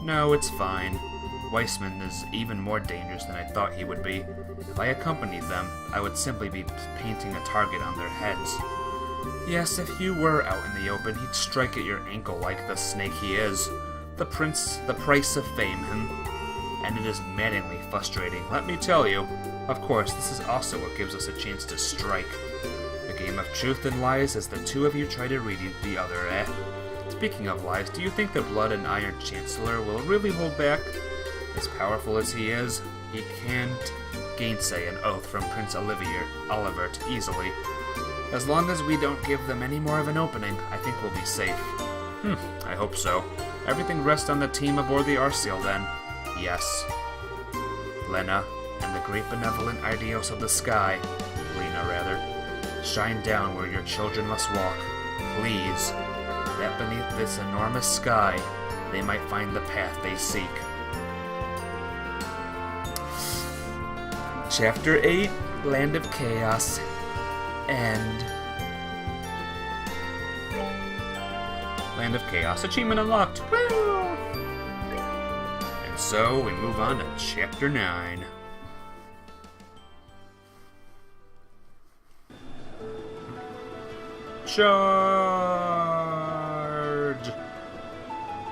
No, it's fine. Weissman is even more dangerous than I thought he would be. If I accompanied them, I would simply be painting a target on their heads. Yes, if you were out in the open, he'd strike at your ankle like the snake he is. The price of fame, and it is maddeningly frustrating, let me tell you. Of course, this is also what gives us a chance to strike. The game of truth and lies as the two of you try to read the other, eh? Speaking of lies, do you think the Blood and Iron Chancellor will really hold back? As powerful as he is, he can't gainsay an oath from Prince Olivert easily. As long as we don't give them any more of an opening, I think we'll be safe. I hope so. Everything rests on the team aboard the Arceal then. Yes. Lena, and the great benevolent Ideos of the sky, Lena rather, shine down where your children must walk. Please, that beneath this enormous sky, they might find the path they seek. Chapter 8, Land of Chaos. End. Land of Chaos. Achievement unlocked. Woo! And so we move on to Chapter 9. Charge!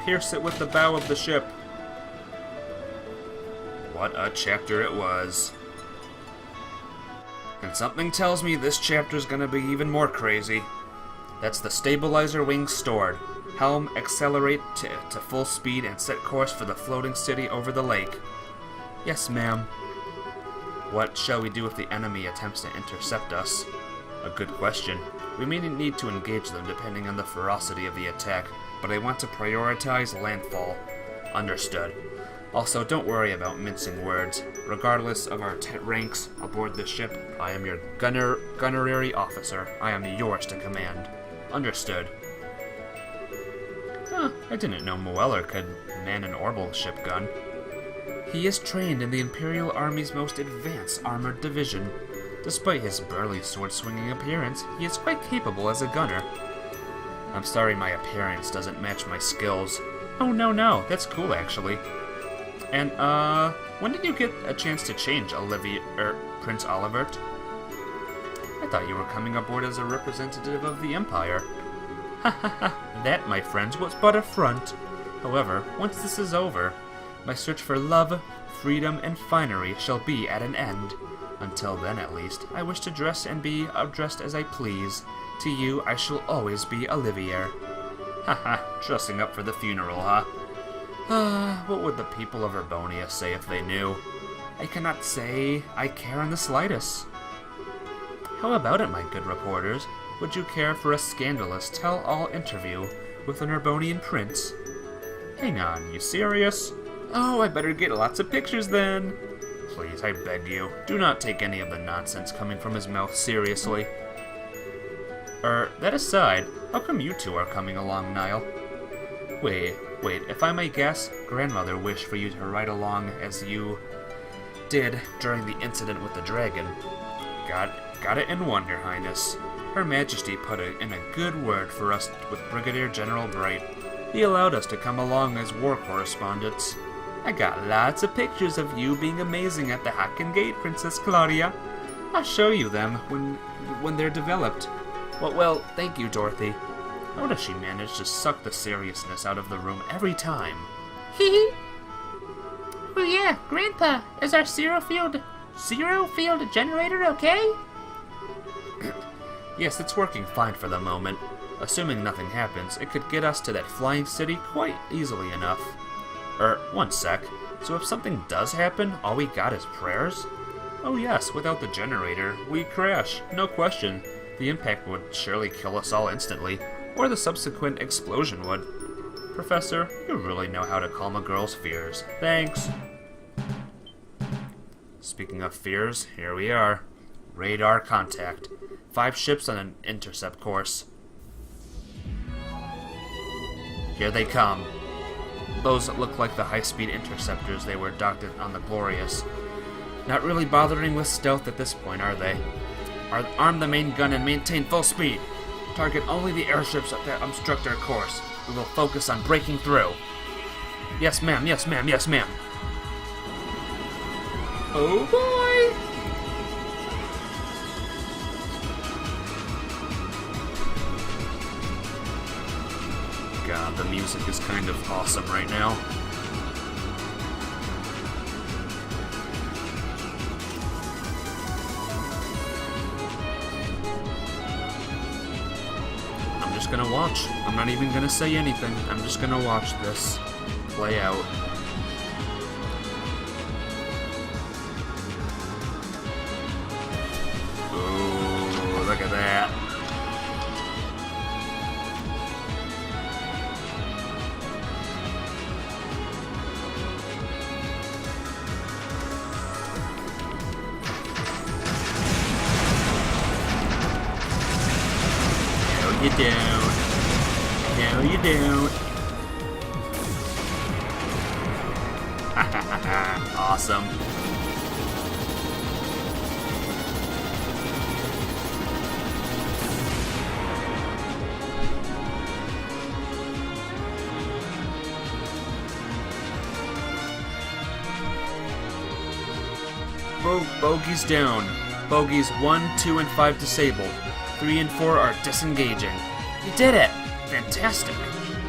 Pierce it with the bow of the ship. What a chapter it was. And something tells me this chapter's gonna be even more crazy. That's the stabilizer wing stored. Helm, accelerate to full speed and set course for the floating city over the lake. Yes, ma'am. What shall we do if the enemy attempts to intercept us? A good question. We may need to engage them depending on the ferocity of the attack, but I want to prioritize landfall. Understood. Also, don't worry about mincing words. Regardless of our ranks aboard the ship, I am your gunnerary officer. I am yours to command. Understood. I didn't know Moeller could man an orbital ship gun. He is trained in the Imperial Army's most advanced armored division. Despite his burly sword-swinging appearance, he is quite capable as a gunner. I'm sorry my appearance doesn't match my skills. Oh, no, that's cool, actually. And, when did you get a chance to change Prince Olivert? I thought you were coming aboard as a representative of the Empire. That, my friends, was but a front. However, once this is over, my search for love, freedom, and finery shall be at an end. Until then, at least, I wish to dress and be dressed as I please. To you, I shall always be Olivier. Dressing up for the funeral, huh? What would the people of Urbonia say if they knew? I cannot say I care in the slightest. How about it, my good reporters? Would you care for a scandalous tell-all interview with an Urbonian prince? Hang on, you serious? Oh, I better get lots of pictures then. please, I beg you, do not take any of the nonsense coming from his mouth seriously. That aside, how come you two are coming along, Niall? Wait, if I may guess, Grandmother wished for you to ride along as you did during the incident with the dragon. Got it in one, Your Highness. Her Majesty put in a good word for us with Brigadier General Bright. He allowed us to come along as war correspondents. I got lots of pictures of you being amazing at the Hacken Gate, Princess Claudia. I'll show you them when they're developed. Well, thank you, Dorothy. How does she manage to suck the seriousness out of the room every time? Hee hee. Oh yeah, Grandpa, is our zero field generator okay? Yes, it's working fine for the moment. Assuming nothing happens, it could get us to that flying city quite easily enough. One sec. So if something does happen, all we got is prayers? Oh yes, without the generator, we crash, no question. The impact would surely kill us all instantly, or the subsequent explosion would. Professor, you really know how to calm a girl's fears. Thanks. Speaking of fears, here we are. Radar contact. 5 ships on an intercept course. Here they come. Those look like the high-speed interceptors they were docked on the Glorious. Not really bothering with stealth at this point, are they? Arm the main gun and maintain full speed. Target only the airships that obstruct our course. We will focus on breaking through. Yes, ma'am, yes, ma'am, yes, ma'am. Oh, boy! God, the music is kind of awesome right now. I'm just gonna watch. I'm not even gonna say anything. I'm just gonna watch this play out. Ooh, look at that. You don't. No, you don't. Awesome. Bogies down. Bogies 1, 2, and 5 disabled. 3 and 4 are disengaging. You did it! Fantastic!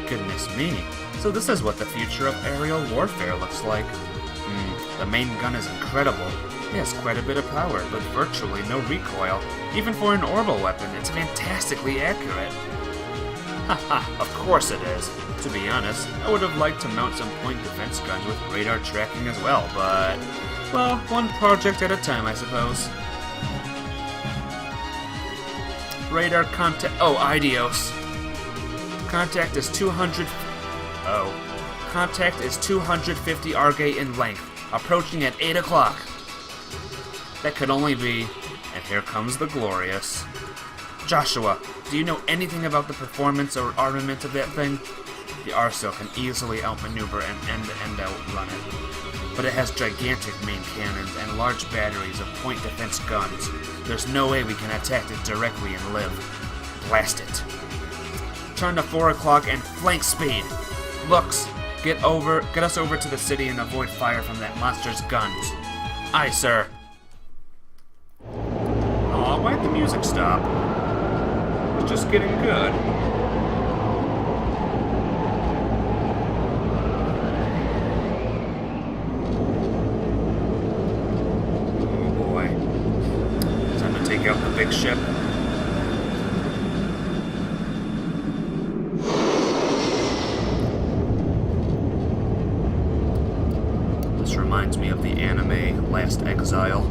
Goodness me. So this is what the future of aerial warfare looks like. The main gun is incredible. It has quite a bit of power, but virtually no recoil. Even for an orbital weapon, it's fantastically accurate. Haha, of course it is. To be honest, I would have liked to mount some point defense guns with radar tracking as well, but... well, one project at a time, I suppose. Radar contact. Oh, Idios. Contact is 200. Oh. Contact is 250 Argay in length, approaching at 8 o'clock. That could only be. And here comes the Glorious. Joshua, do you know anything about the performance or armament of that thing? The Arcel can easily outmaneuver and end-to-end outrun it. But it has gigantic main cannons and large batteries of point defense guns. There's no way we can attack it directly and live. Blast it. Turn to 4 o'clock and flank speed. Looks, get us over to the city and avoid fire from that monster's guns. Aye, sir. Aw, why'd the music stop? It's just getting good. Out the big ship. This reminds me of the anime Last Exile.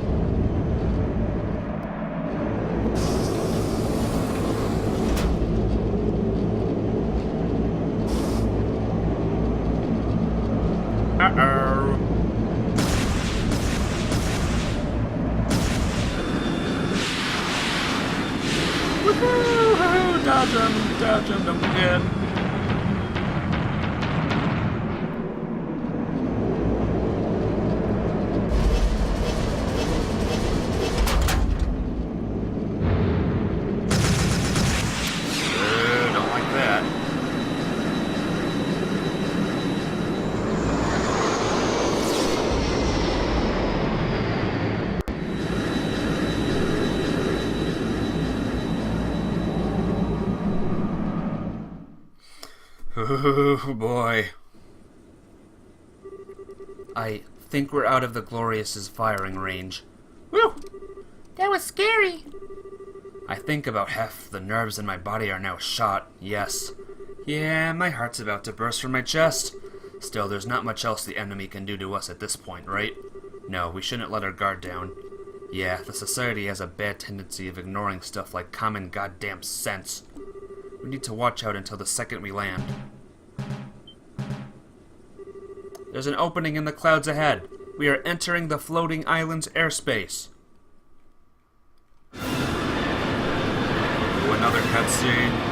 Uh-oh. Woohoo! Dodge him, don't forget. Don't like that. Oh boy. I think we're out of the Glorious's firing range. Whew! That was scary. I think about half the nerves in my body are now shot, yes. Yeah, my heart's about to burst from my chest. Still, there's not much else the enemy can do to us at this point, right? No, we shouldn't let our guard down. Yeah, the society has a bad tendency of ignoring stuff like common goddamn sense. We need to watch out until the second we land. There's an opening in the clouds ahead. We are entering the floating island's airspace. Ooh, another cutscene.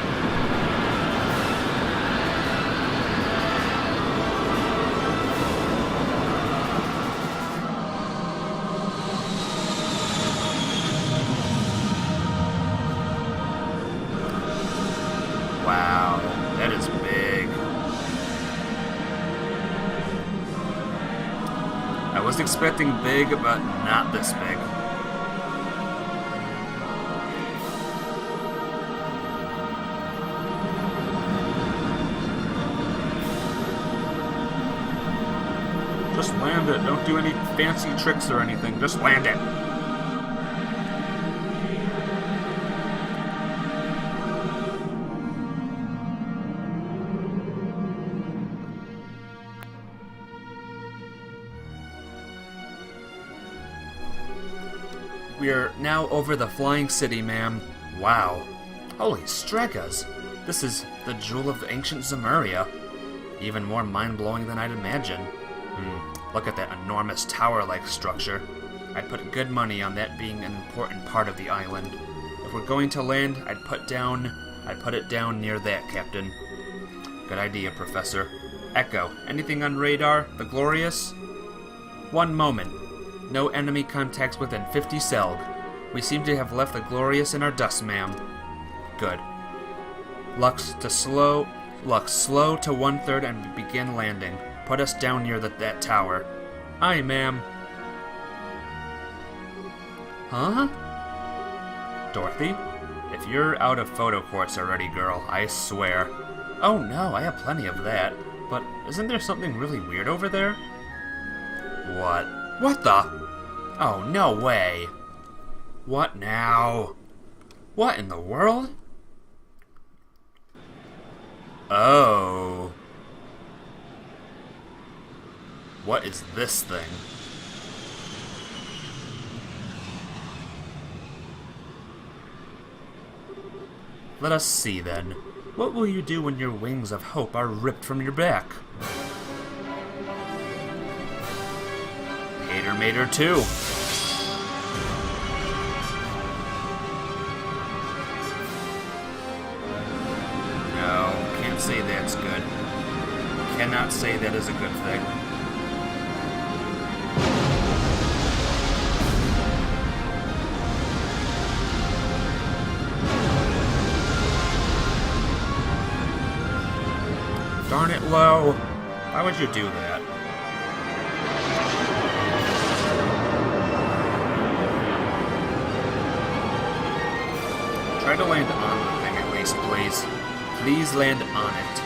Wow, that is big. I was expecting big, but not this big. Just land it. Don't do any fancy tricks or anything. Just land it. We are now over the flying city, ma'am. Wow. Holy Stregas. This is the jewel of the ancient Zemuria. Even more mind-blowing than I'd imagine. Look at that enormous tower-like structure. I'd put good money on that being an important part of the island. If we're going to land, I'd put it down near that, Captain. Good idea, Professor. Echo, anything on radar? The Glorious? One moment. No enemy contacts within 50 Selg. We seem to have left the Glorious in our dust, ma'am. Good. Lux, slow to 1/3 and begin landing. Put us down near that tower. Aye, ma'am. Huh? Dorothy? If you're out of photo quartz already, girl, I swear. Oh no, I have plenty of that. But isn't there something really weird over there? What? What the? Oh, no way. What now? What in the world? Oh. What is this thing? Let us see then. What will you do when your wings of hope are ripped from your back? Hater Mater 2. No, can't say that's good. Cannot say that is a good thing. Darn it, Lo. Why would you do that? Try to land on the thing at least, please. Please land on it.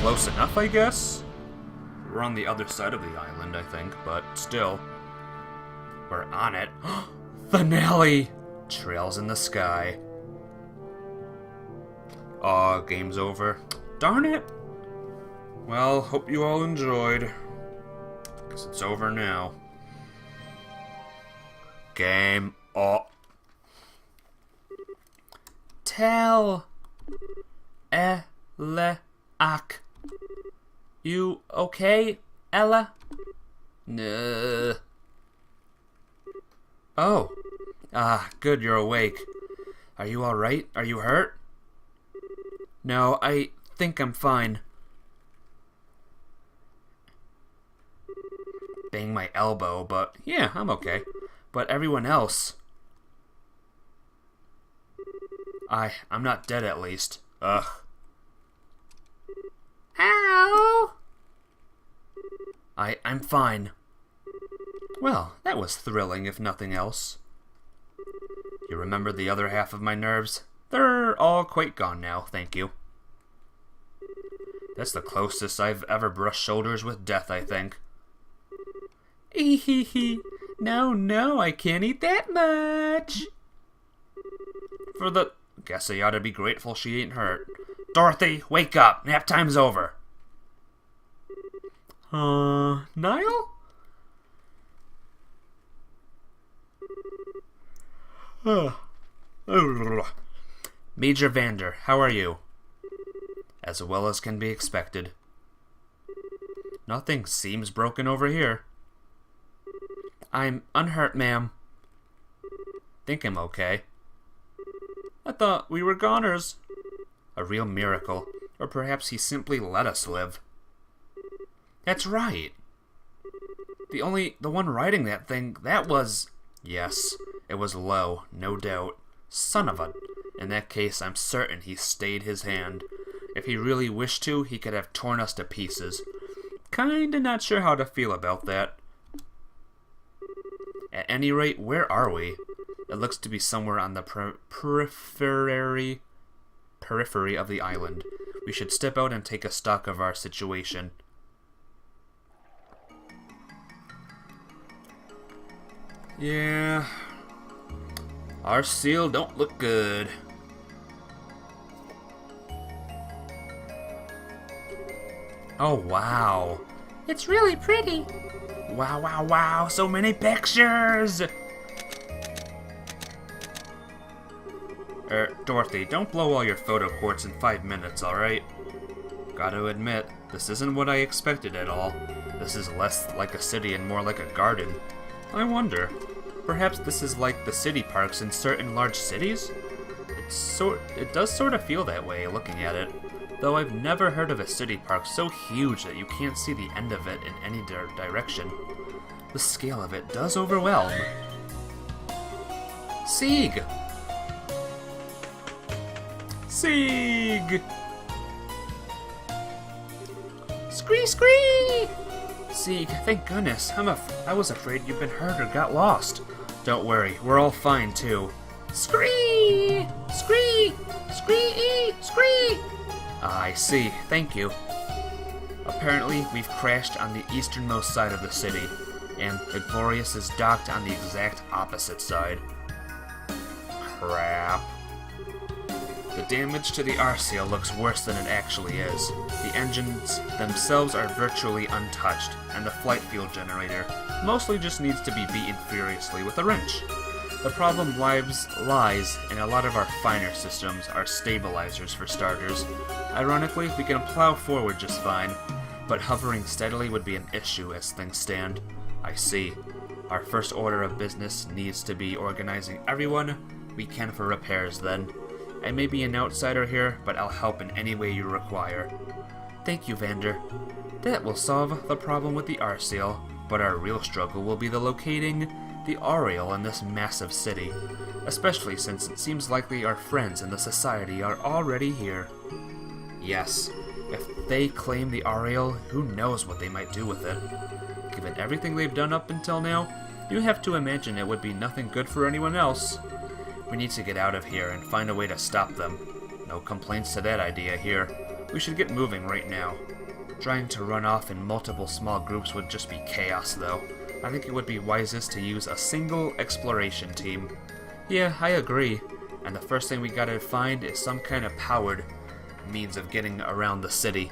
Close enough, I guess? We're on the other side of the island, I think, but still. We're on it. Finale! Trails in the sky. Aw, game's over. Darn it! Well, hope you all enjoyed. Guess it's over now. Game off. Tell Ella Ak. You okay, Ella? Nah. Oh. Ah, good you're awake. Are you alright? Are you hurt? No, I think I'm fine. Bang my elbow, but yeah, I'm okay. But everyone else... I'm not dead at least. Ugh. Ow! I'm fine. Well, that was thrilling if nothing else. You remember the other half of my nerves? They're all quite gone now, thank you. That's the closest I've ever brushed shoulders with death, I think. Ehehe. No, I can't eat that much. Guess I ought to be grateful she ain't hurt. Dorothy, wake up! Nap time's over! Niall? Major Vander, how are you? As well as can be expected. Nothing seems broken over here. I'm unhurt, ma'am. Think I'm okay. I thought we were goners. A real miracle. Or perhaps he simply let us live. That's right. The one riding that thing, that was... Yes, it was Low, no doubt. Son of a... In that case, I'm certain he stayed his hand. If he really wished to, he could have torn us to pieces. Kinda not sure how to feel about that. At any rate, where are we? It looks to be somewhere on the periphery of the island. We should step out and take a stock of our situation. Yeah... Our seal don't look good. Oh, wow. It's really pretty. Wow, so many pictures! Dorothy, don't blow all your photo quartz in 5 minutes, alright? Gotta admit, this isn't what I expected at all. This is less like a city and more like a garden. I wonder, perhaps this is like the city parks in certain large cities? It does sort of feel that way, looking at it. Though I've never heard of a city park so huge that you can't see the end of it in any direction. The scale of it does overwhelm. Sieg! Sieg! Scree! Sieg, thank goodness. I was afraid you'd been hurt or got lost. Don't worry, we're all fine too. Scree! I see, thank you. Apparently, we've crashed on the easternmost side of the city, and the Glorious is docked on the exact opposite side. Crap. The damage to the Arceal looks worse than it actually is. The engines themselves are virtually untouched, and the flight fuel generator mostly just needs to be beaten furiously with a wrench. The problem lies in a lot of our finer systems, our stabilizers for starters. Ironically, we can plow forward just fine, but hovering steadily would be an issue as things stand. I see. Our first order of business needs to be organizing everyone we can for repairs then. I may be an outsider here, but I'll help in any way you require. Thank you, Vander. That will solve the problem with the Arceal, but our real struggle will be the locating the Aureole in this massive city, especially since it seems likely our friends in the society are already here. Yes, if they claim the Aureole, who knows what they might do with it. Given everything they've done up until now, you have to imagine it would be nothing good for anyone else. We need to get out of here and find a way to stop them. No complaints to that idea here. We should get moving right now. Trying to run off in multiple small groups would just be chaos, though. I think it would be wisest to use a single exploration team. Yeah, I agree. And the first thing we gotta find is some kind of powered means of getting around the city.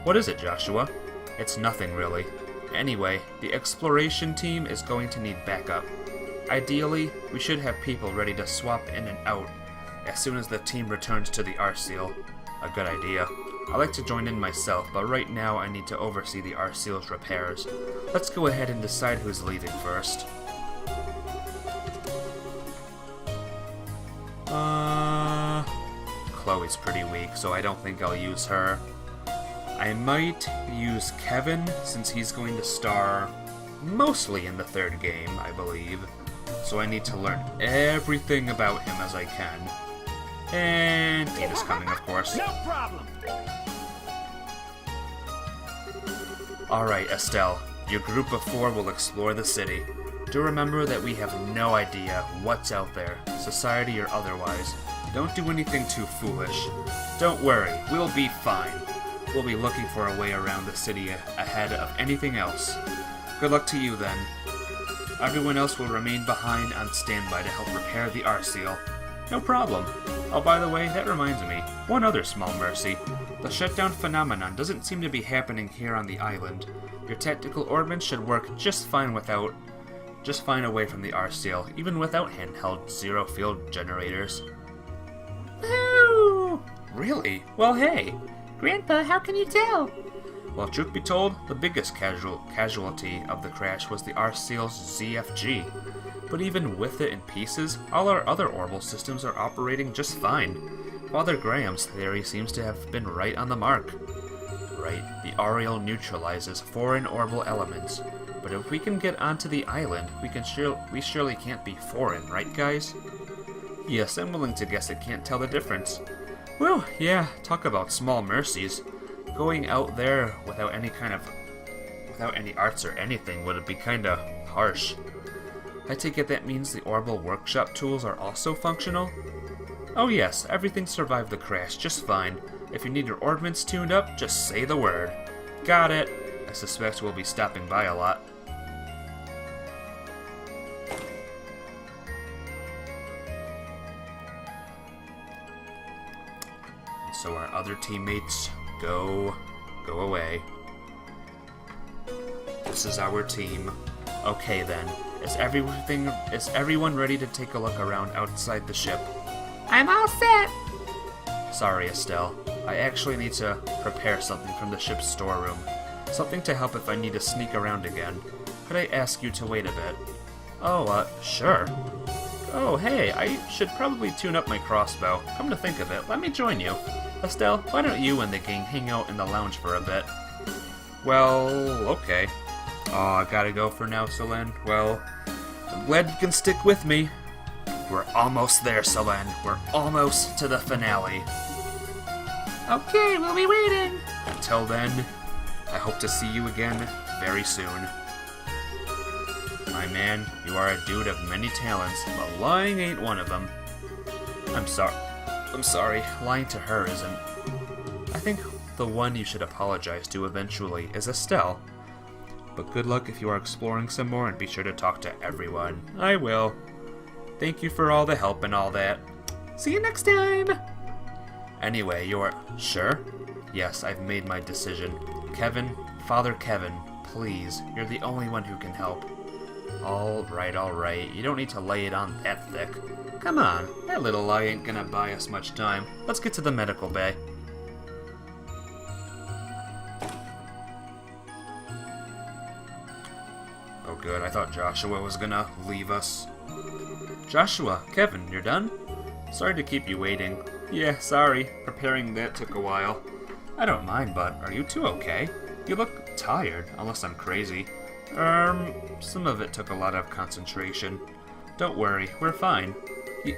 What is it, Joshua? It's nothing, really. Anyway, the exploration team is going to need backup. Ideally, we should have people ready to swap in and out as soon as the team returns to the Arceal. A good idea. I'd like to join in myself, but right now I need to oversee the Arseal's repairs. Let's go ahead and decide who's leaving first. Chloe's pretty weak, so I don't think I'll use her. I might use Kevin, since he's going to star mostly in the third game, I believe. So I need to learn everything about him as I can. And Tina's coming, of course. No problem. Alright, Estelle. Your group of 4 will explore the city. Do remember that we have no idea what's out there, society or otherwise. Don't do anything too foolish. Don't worry, we'll be fine. We'll be looking for a way around the city ahead of anything else. Good luck to you then. Everyone else will remain behind on standby to help repair the Arseal. No problem. Oh, by the way, that reminds me. One other small mercy. The shutdown phenomenon doesn't seem to be happening here on the island. Your tactical ordnance should work just fine away from the Arseal, even without handheld zero-field generators. Woo! Really? Well, hey. Grandpa, how can you tell? Well, truth be told, the biggest casualty of the crash was the Arseal's ZFG. But even with it in pieces, all our other orbital systems are operating just fine. Father Graham's theory seems to have been right on the mark. Right, the Ariel neutralizes foreign orbital elements. But if we can get onto the island, we surely can't be foreign, right guys? Yes, I'm willing to guess it can't tell the difference. Well, yeah, talk about small mercies. Going out there without any arts or anything would be kinda harsh. I take it that means the orbital workshop tools are also functional? Oh yes, everything survived the crash just fine. If you need your ordnance tuned up, just say the word. Got it. I suspect we'll be stopping by a lot. So our other teammates go away. This is our team. Okay then. Is everyone ready to take a look around outside the ship? I'm all set. Sorry, Estelle. I actually need to prepare something from the ship's storeroom. Something to help if I need to sneak around again. Could I ask you to wait a bit? Oh, sure. Oh, hey, I should probably tune up my crossbow. Come to think of it, let me join you. Estelle, why don't you and the gang hang out in the lounge for a bit? Well, okay. Oh, I gotta go for now, Selene. Well, I'm glad you can stick with me. We're almost there, Selene. We're almost to the finale. Okay, we'll be waiting. Until then, I hope to see you again very soon. My man, you are a dude of many talents, but lying ain't one of them. I'm sorry, lying to her isn't. I think the one you should apologize to eventually is Estelle. But good luck if you are exploring some more, and be sure to talk to everyone. I will. Thank you for all the help and all that. See you next time. Anyway, you're... Sure? Yes, I've made my decision. Kevin, Father Kevin, please, you're the only one who can help. Alright. You don't need to lay it on that thick. Come on, that little lie ain't gonna buy us much time. Let's get to the medical bay. Oh good, I thought Joshua was gonna leave us. Joshua, Kevin, you're done? Sorry to keep you waiting. Yeah, sorry. Preparing that took a while. I don't mind, but are you two okay? You look tired, unless I'm crazy. Some of it took a lot of concentration. Don't worry, we're fine.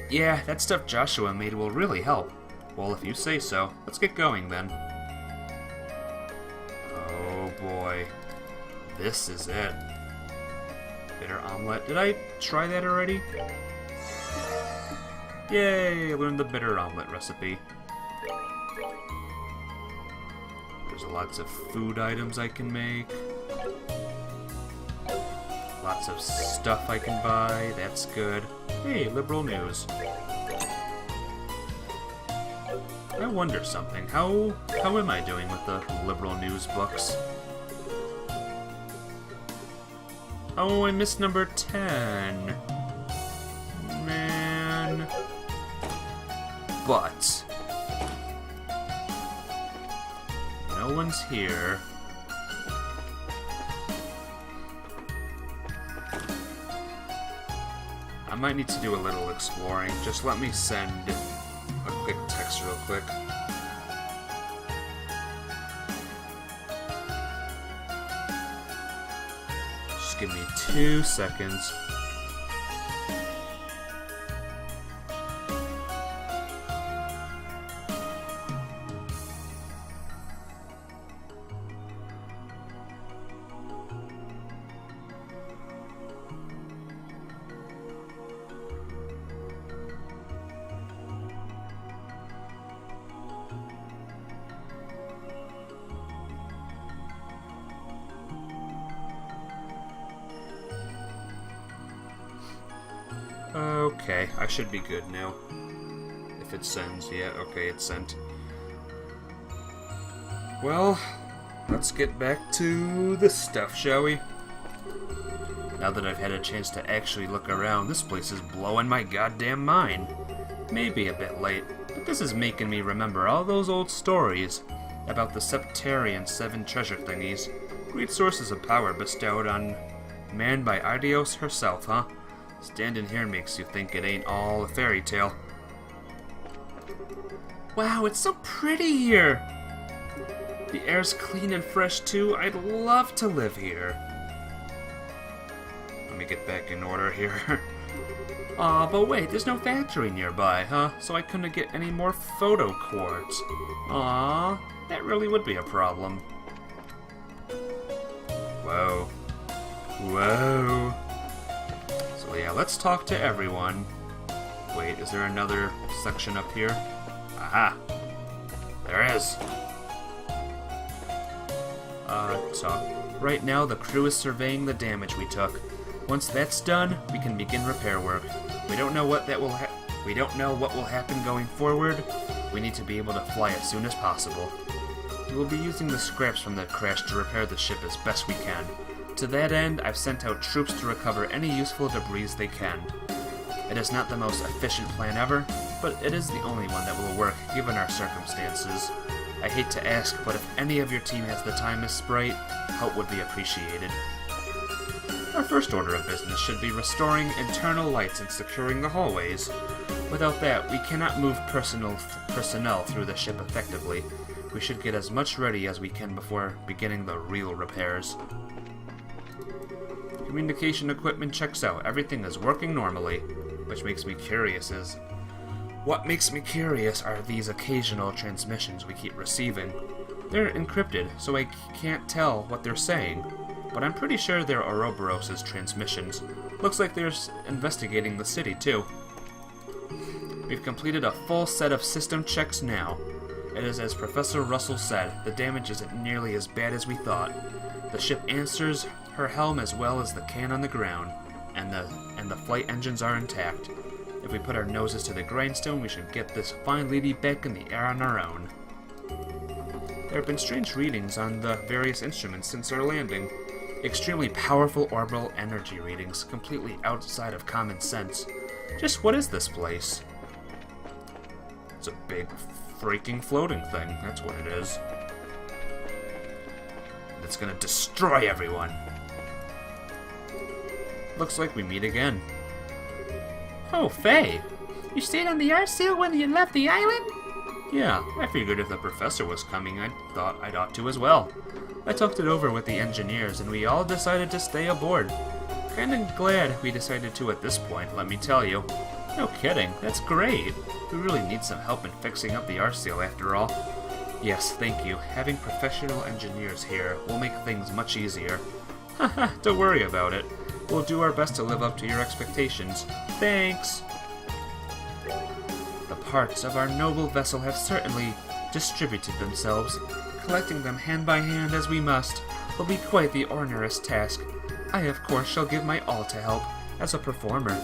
Yeah, that stuff Joshua made will really help. Well, if you say so, let's get going then. Oh boy. This is it. Bitter omelet. Did I try that already? Yay, I learned the bitter omelet recipe. There's lots of food items I can make. Lots of stuff I can buy, that's good. Hey, liberal news. I wonder something, how am I doing with the liberal news books? Oh, I missed number 10. Man. But no one's here. I might need to do a little exploring. Just let me send a quick text real quick. Just give me 2 seconds. Okay, I should be good now. If it sends, yeah, okay, it's sent. Well, let's get back to this stuff, shall we? Now that I've had a chance to actually look around, this place is blowing my goddamn mind. Maybe a bit late, but this is making me remember all those old stories about the Septarian 7 treasure thingies. Great sources of power bestowed on man by Ardeos herself, huh? Standing here makes you think it ain't all a fairy tale. Wow, it's so pretty here! The air's clean and fresh too. I'd love to live here. Let me get back in order here. Aw, but wait, there's no factory nearby, huh? So I couldn't get any more photo quartz. Aw, that really would be a problem. Whoa. Whoa. So yeah, let's talk to everyone. Wait, is there another section up here? Aha! There is! Talk. Right now, the crew is surveying the damage we took. Once that's done, we can begin repair work. We don't know what will happen going forward. We need to be able to fly as soon as possible. We will be using the scraps from the crash to repair the ship as best we can. To that end, I've sent out troops to recover any useful debris they can. It is not the most efficient plan ever, but it is the only one that will work given our circumstances. I hate to ask, but if any of your team has the time, Miss Sprite, help would be appreciated. Our first order of business should be restoring internal lights and securing the hallways. Without that, we cannot move personnel through the ship effectively. We should get as much ready as we can before beginning the real repairs. Communication equipment checks out. Everything is working normally, which makes me curious is... What makes me curious are these occasional transmissions we keep receiving. They're encrypted, so I can't tell what they're saying, but I'm pretty sure they're Ouroboros' transmissions. Looks like they're investigating the city, too. We've completed a full set of system checks now. It is as Professor Russell said, the damage isn't nearly as bad as we thought. The ship answers her helm as well as the can on the ground, and the flight engines are intact. If we put our noses to the grindstone, we should get this fine lady back in the air on our own. There have been strange readings on the various instruments since our landing. Extremely powerful orbital energy readings, completely outside of common sense. Just what is this place? It's a big freaking floating thing, that's what it is. And it's gonna destroy everyone. Looks like we meet again. Oh, Faye, you stayed on the Arceal when you left the island? Yeah, I figured if the professor was coming, I thought I'd ought to as well. I talked it over with the engineers, and we all decided to stay aboard. Kinda glad we decided to at this point, let me tell you. No kidding, that's great. We really need some help in fixing up the Arceal after all. Yes, thank you. Having professional engineers here will make things much easier. Haha, don't worry about it. We'll do our best to live up to your expectations. Thanks! The parts of our noble vessel have certainly distributed themselves. Collecting them hand by hand as we must will be quite the onerous task. I, of course, shall give my all to help, as a performer.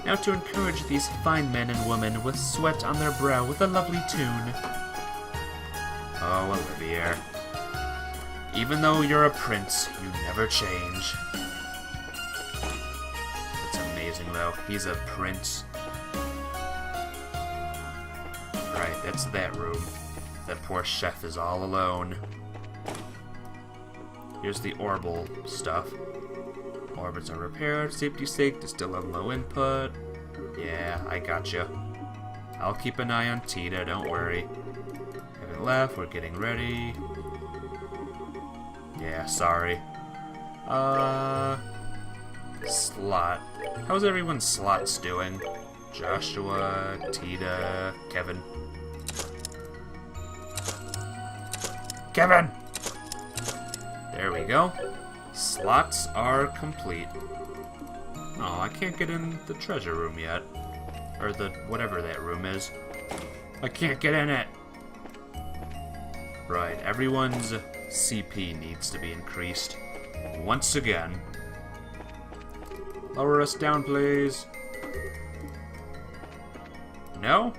Now to encourage these fine men and women with sweat on their brow with a lovely tune. Oh, Olivier. Even though you're a prince, you never change. Though. He's a prince. Right, that's that room. That poor chef is all alone. Here's the orbital stuff. Orbits are repaired, safety's sake, to still have low input. Yeah, I gotcha. I'll keep an eye on Tita, don't worry. Haven't left, we're getting ready. Yeah, sorry. Slot. How's everyone's slots doing? Joshua, Tita, Kevin. Kevin! There we go. Slots are complete. Oh, I can't get in the treasure room yet. Or the whatever that room is. I can't get in it! Right, everyone's CP needs to be increased. Once again. Lower us down, please. No?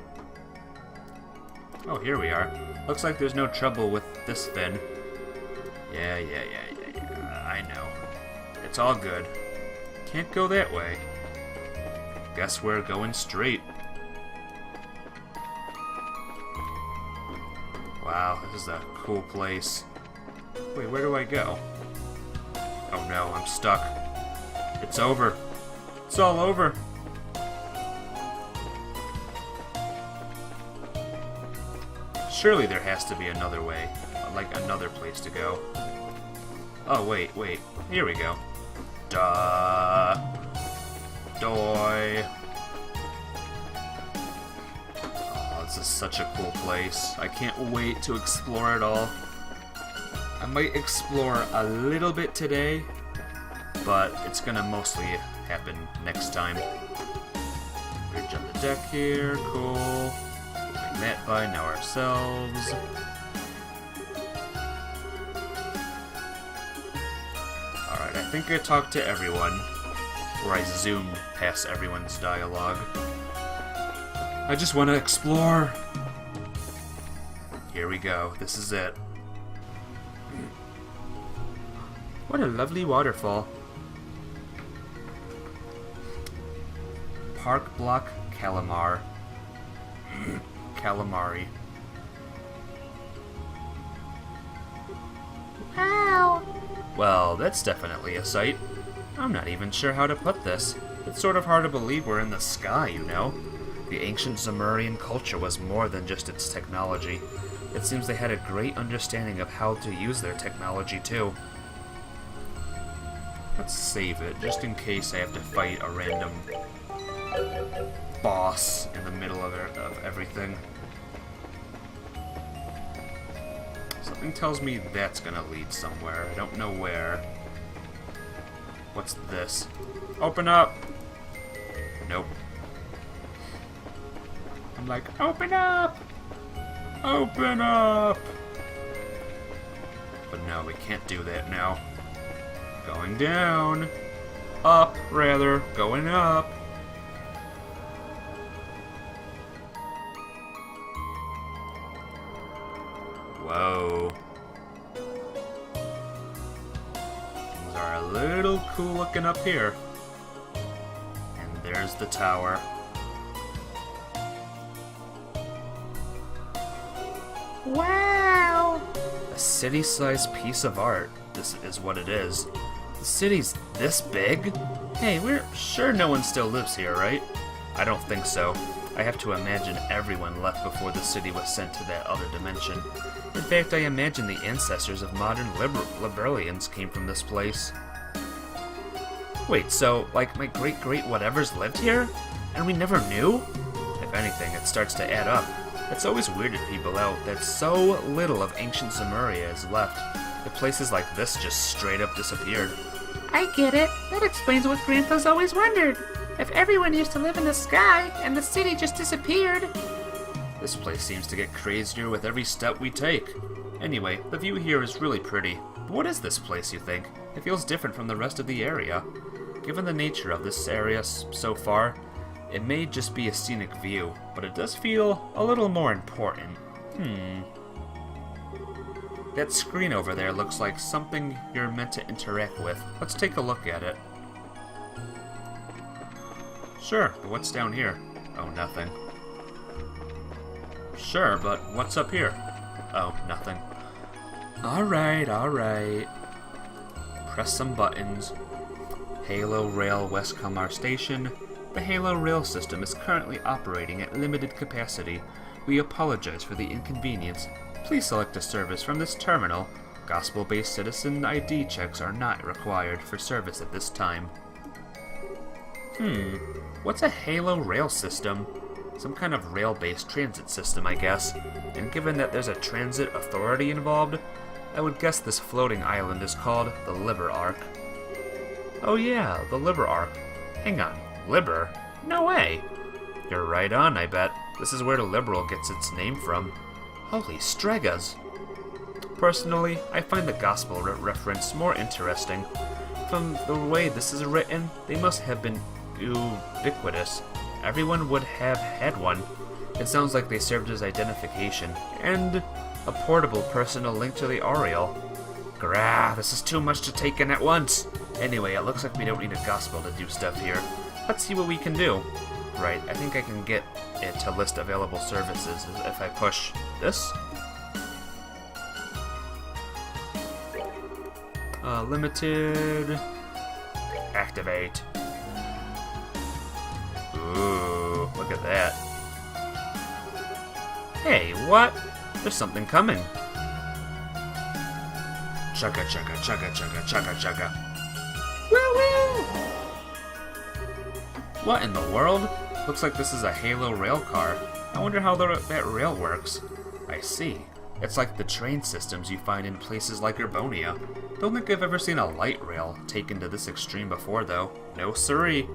Oh, here we are. Looks like there's no trouble with this fin. Yeah. I know. It's all good. Can't go that way. Guess we're going straight. Wow, this is a cool place. Wait, where do I go? Oh no, I'm stuck. It's over. It's all over. Surely there has to be another way. Like another place to go. Oh, wait. Here we go. Duh. Doi. Oh, this is such a cool place. I can't wait to explore it all. I might explore a little bit today, but it's gonna mostly happen next time. Bridge on the deck here, cool. Moving that by now ourselves. Alright, I think I talked to everyone. Or I zoomed past everyone's dialogue. I just want to explore. Here we go. This is it. What a lovely waterfall. Park Block Calamar. Calamari. Wow. Well, that's definitely a sight. I'm not even sure how to put this. It's sort of hard to believe we're in the sky, you know? The ancient Zemurian culture was more than just its technology. It seems they had a great understanding of how to use their technology, too. Let's save it, just in case I have to fight a random boss in the middle of everything. Something tells me that's gonna lead somewhere. I don't know where. What's this? Open up! Nope. I'm like, open up! Open up! But no, we can't do that now. Going down. Up, rather. Going up. Whoa. Things are a little cool looking up here. And there's the tower. Wow. A city-sized piece of art. This is what it is. The city's this big? Hey, we're sure no one still lives here, right? I don't think so. I have to imagine everyone left before the city was sent to that other dimension. In fact, I imagine the ancestors of modern Librarians came from this place. Wait, so, like, my great-great-whatevers lived here? And we never knew? If anything, it starts to add up. It's always weirded people out that so little of ancient Zemuria is left. That places like this just straight up disappeared. I get it. That explains what Grandpa's always wondered. If everyone used to live in the sky and the city just disappeared. This place seems to get crazier with every step we take. Anyway, the view here is really pretty. But what is this place, you think? It feels different from the rest of the area. Given the nature of this area so far, it may just be a scenic view, but it does feel a little more important. That screen over there looks like something you're meant to interact with. Let's take a look at it. Sure, but what's down here? Oh, nothing. Sure, but what's up here? Oh, nothing. Alright. press some buttons. Halo Rail West Kalmar Station. The Halo Rail system is currently operating at limited capacity. We apologize for the inconvenience. Please select a service from this terminal. Gospel-based citizen ID checks are not required for service at this time. What's a Halo Rail system? Some kind of rail-based transit system, I guess. And given that there's a transit authority involved, I would guess this floating island is called the Liber Arc. Oh yeah, the Liber Arc. Hang on, Liber? No way! You're right on, I bet. This is where the Liberal gets its name from. Holy Stregas! Personally, I find the Gospel reference more interesting. From the way this is written, they must have been ubiquitous. Everyone would have had one. It sounds like they served as identification, and a portable personal link to the Oriole. Grah, this is too much to take in at once. Anyway, it looks like we don't need a Gospel to do stuff here. Let's see what we can do. Right, I think I can get it to list available services if I push this. Limited. Activate. Ooh, look at that. Hey, what? There's something coming. Chugga chugga chugga chugga chugga chugga. Woo woo! What in the world? Looks like this is a Halo rail car. I wonder how that rail works. I see. It's like the train systems you find in places like Urbonia. Don't think I've ever seen a light rail taken to this extreme before, though. No siree.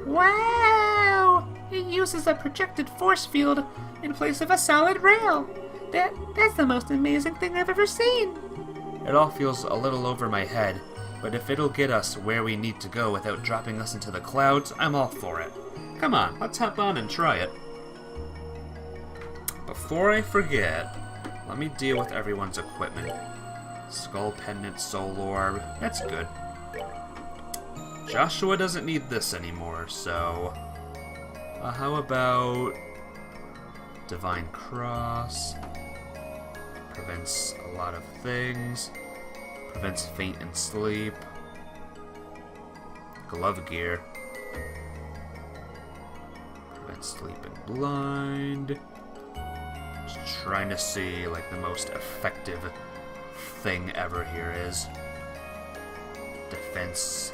Wow! It uses a projected force field in place of a solid rail. That's the most amazing thing I've ever seen. It all feels a little over my head, but if it'll get us where we need to go without dropping us into the clouds, I'm all for it. Come on, let's hop on and try it. Before I forget, let me deal with everyone's equipment. Skull Pendant, Soul Orb, that's good. Joshua doesn't need this anymore, so... how about... Divine Cross... Prevents a lot of things. Prevents faint and sleep. Glove Gear. Prevents sleep and blind. Just trying to see, like, the most effective thing ever here is. Defense.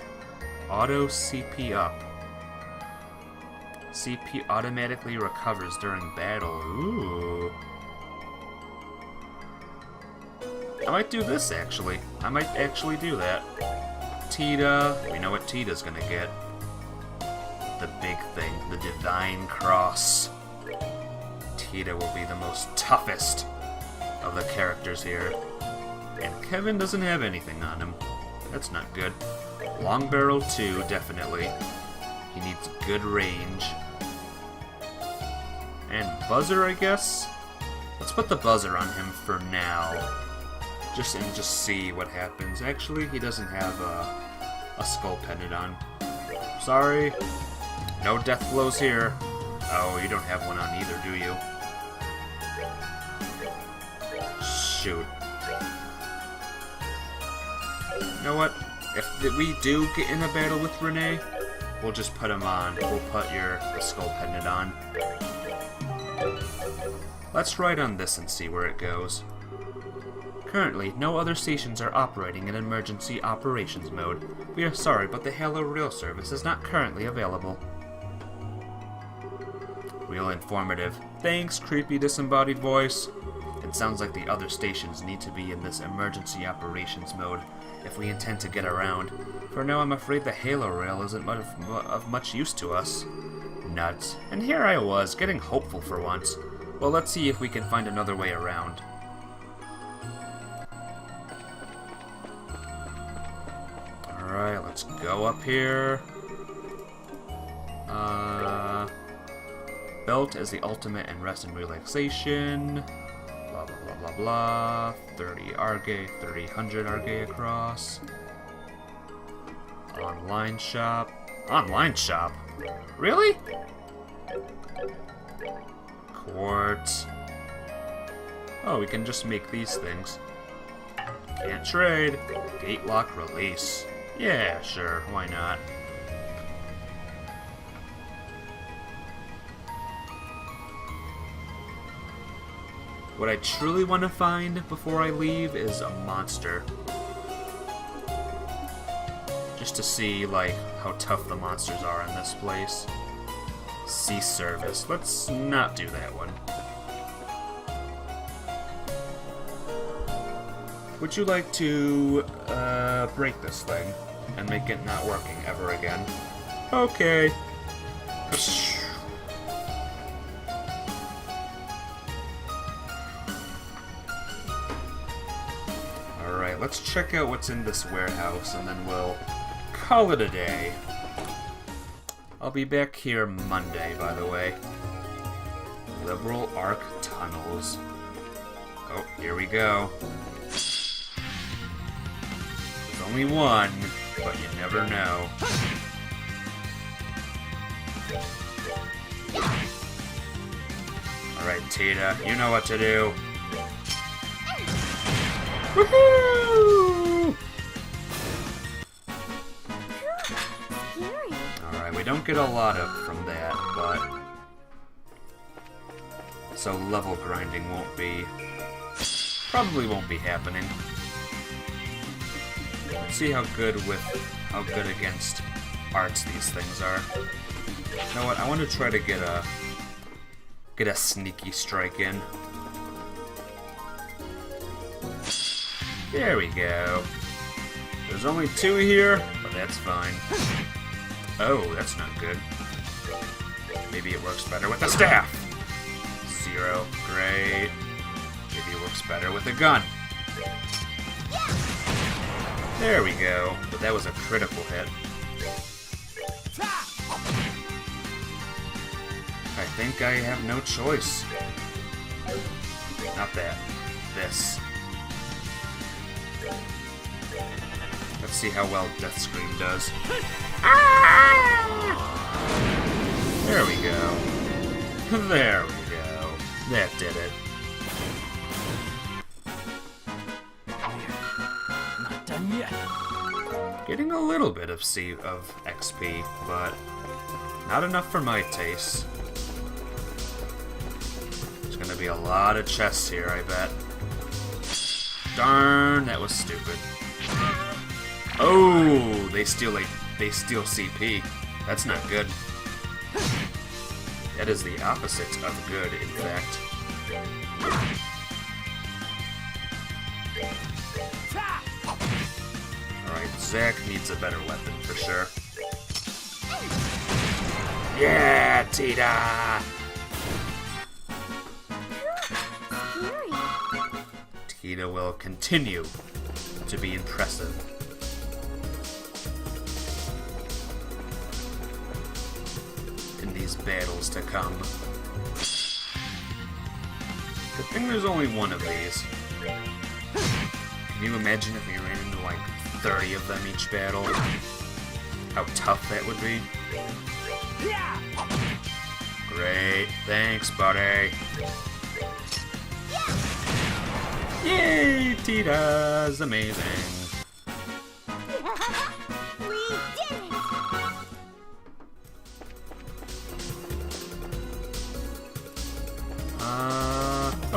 Auto CP up. CP automatically recovers during battle. Ooh. I might do this, actually. I might actually do that. Tita. We know what Tita's gonna get. The big thing. The Divine Cross. Tita will be the most toughest of the characters here. And Kevin doesn't have anything on him. That's not good. Long Barrel 2, definitely. He needs good range. And Buzzer, I guess? Let's put the Buzzer on him for now. Just see what happens. Actually, he doesn't have a Skull Pendant on. Sorry. No death blows here. Oh, you don't have one on either, do you? Shoot. You know what? If we do get in a battle with Renee, we'll just put him on. We'll put the Skull Pendant on. Let's ride on this and see where it goes. Currently, no other stations are operating in emergency operations mode. We are sorry, but the Halo Rail service is not currently available. Real informative. Thanks, creepy disembodied voice. It sounds like the other stations need to be in this emergency operations mode if we intend to get around. For now, I'm afraid the Halo Rail isn't of much use to us. Nuts. And here I was, getting hopeful for once. Well, let's see if we can find another way around. Alright, let's go up here. Belt is the ultimate in rest and relaxation. Blah, blah, blah, blah, blah. 30 Arge, 300 Arge across. Online shop. Online shop? Really? Quartz. Oh, we can just make these things. Can't trade. Gate lock release. Yeah, sure, why not? What I truly want to find before I leave is a monster. Just to see, like, how tough the monsters are in this place. Sea service. Let's not do that one. Would you like to break this thing and make it not working ever again? Okay. Alright, let's check out what's in this warehouse and then we'll call it a day. I'll be back here Monday, by the way. Liberal Arc Tunnels. Oh, here we go. There's only one, but you never know. Alright, Tita, you know what to do. Woohoo! Alright, we don't get a lot of from that, but... So level grinding won't be... Probably won't be happening. Let's see how good against arts these things are. You know what, I want to try to get a sneaky strike in. There we go. There's only 2 here, but that's fine. Oh, that's not good. Maybe it works better with the staff. 0. Great. Maybe it works better with a gun. There we go. But that was a critical hit. I think I have no choice. Not that. This. Let's see how well Death Scream does. There we go. There we go. That did it. Not done yet. Getting a little bit of XP, but not enough for my taste. There's gonna be a lot of chests here, I bet. Darn, that was stupid. Oh, they steal CP. That's not good. That is the opposite of good, in fact. Alright, Zack needs a better weapon for sure. Yeah, Tita! Tita will continue to be impressive. In these battles to come. Good thing there's only one of these. Can you imagine if we ran into like 30 of them each battle? How tough that would be. Great, thanks, buddy. Yay, Tita's amazing.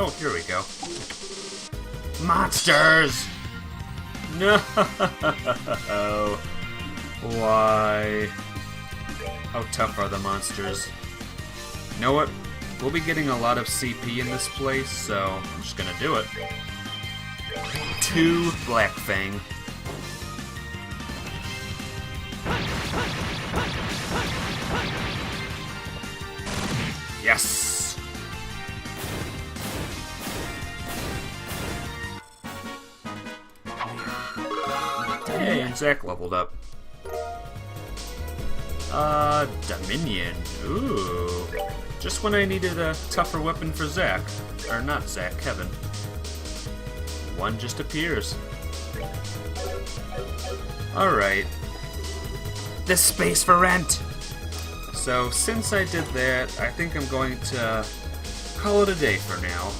Oh, here we go. Monsters! No! Why? How tough are the monsters? You know what? We'll be getting a lot of CP in this place, so I'm just gonna do it. 2 Black Fang. Yes! Hey, and Zack leveled up. Dominion. Ooh. Just when I needed a tougher weapon for Zack. Or not Zack, Kevin. One just appears. Alright. This space for rent! So, since I did that, I think I'm going to call it a day for now.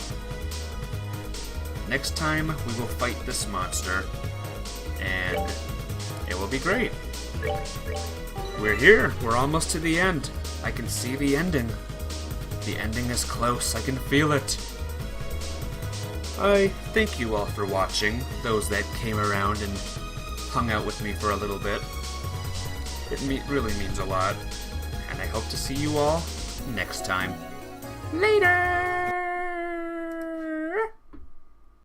Next time, we will fight this monster, and it will be great. We're here. We're almost to the end. I can see the ending. The ending is close. I can feel it. I thank you all for watching, those that came around and hung out with me for a little bit. It really means a lot, and I hope to see you all next time. Later!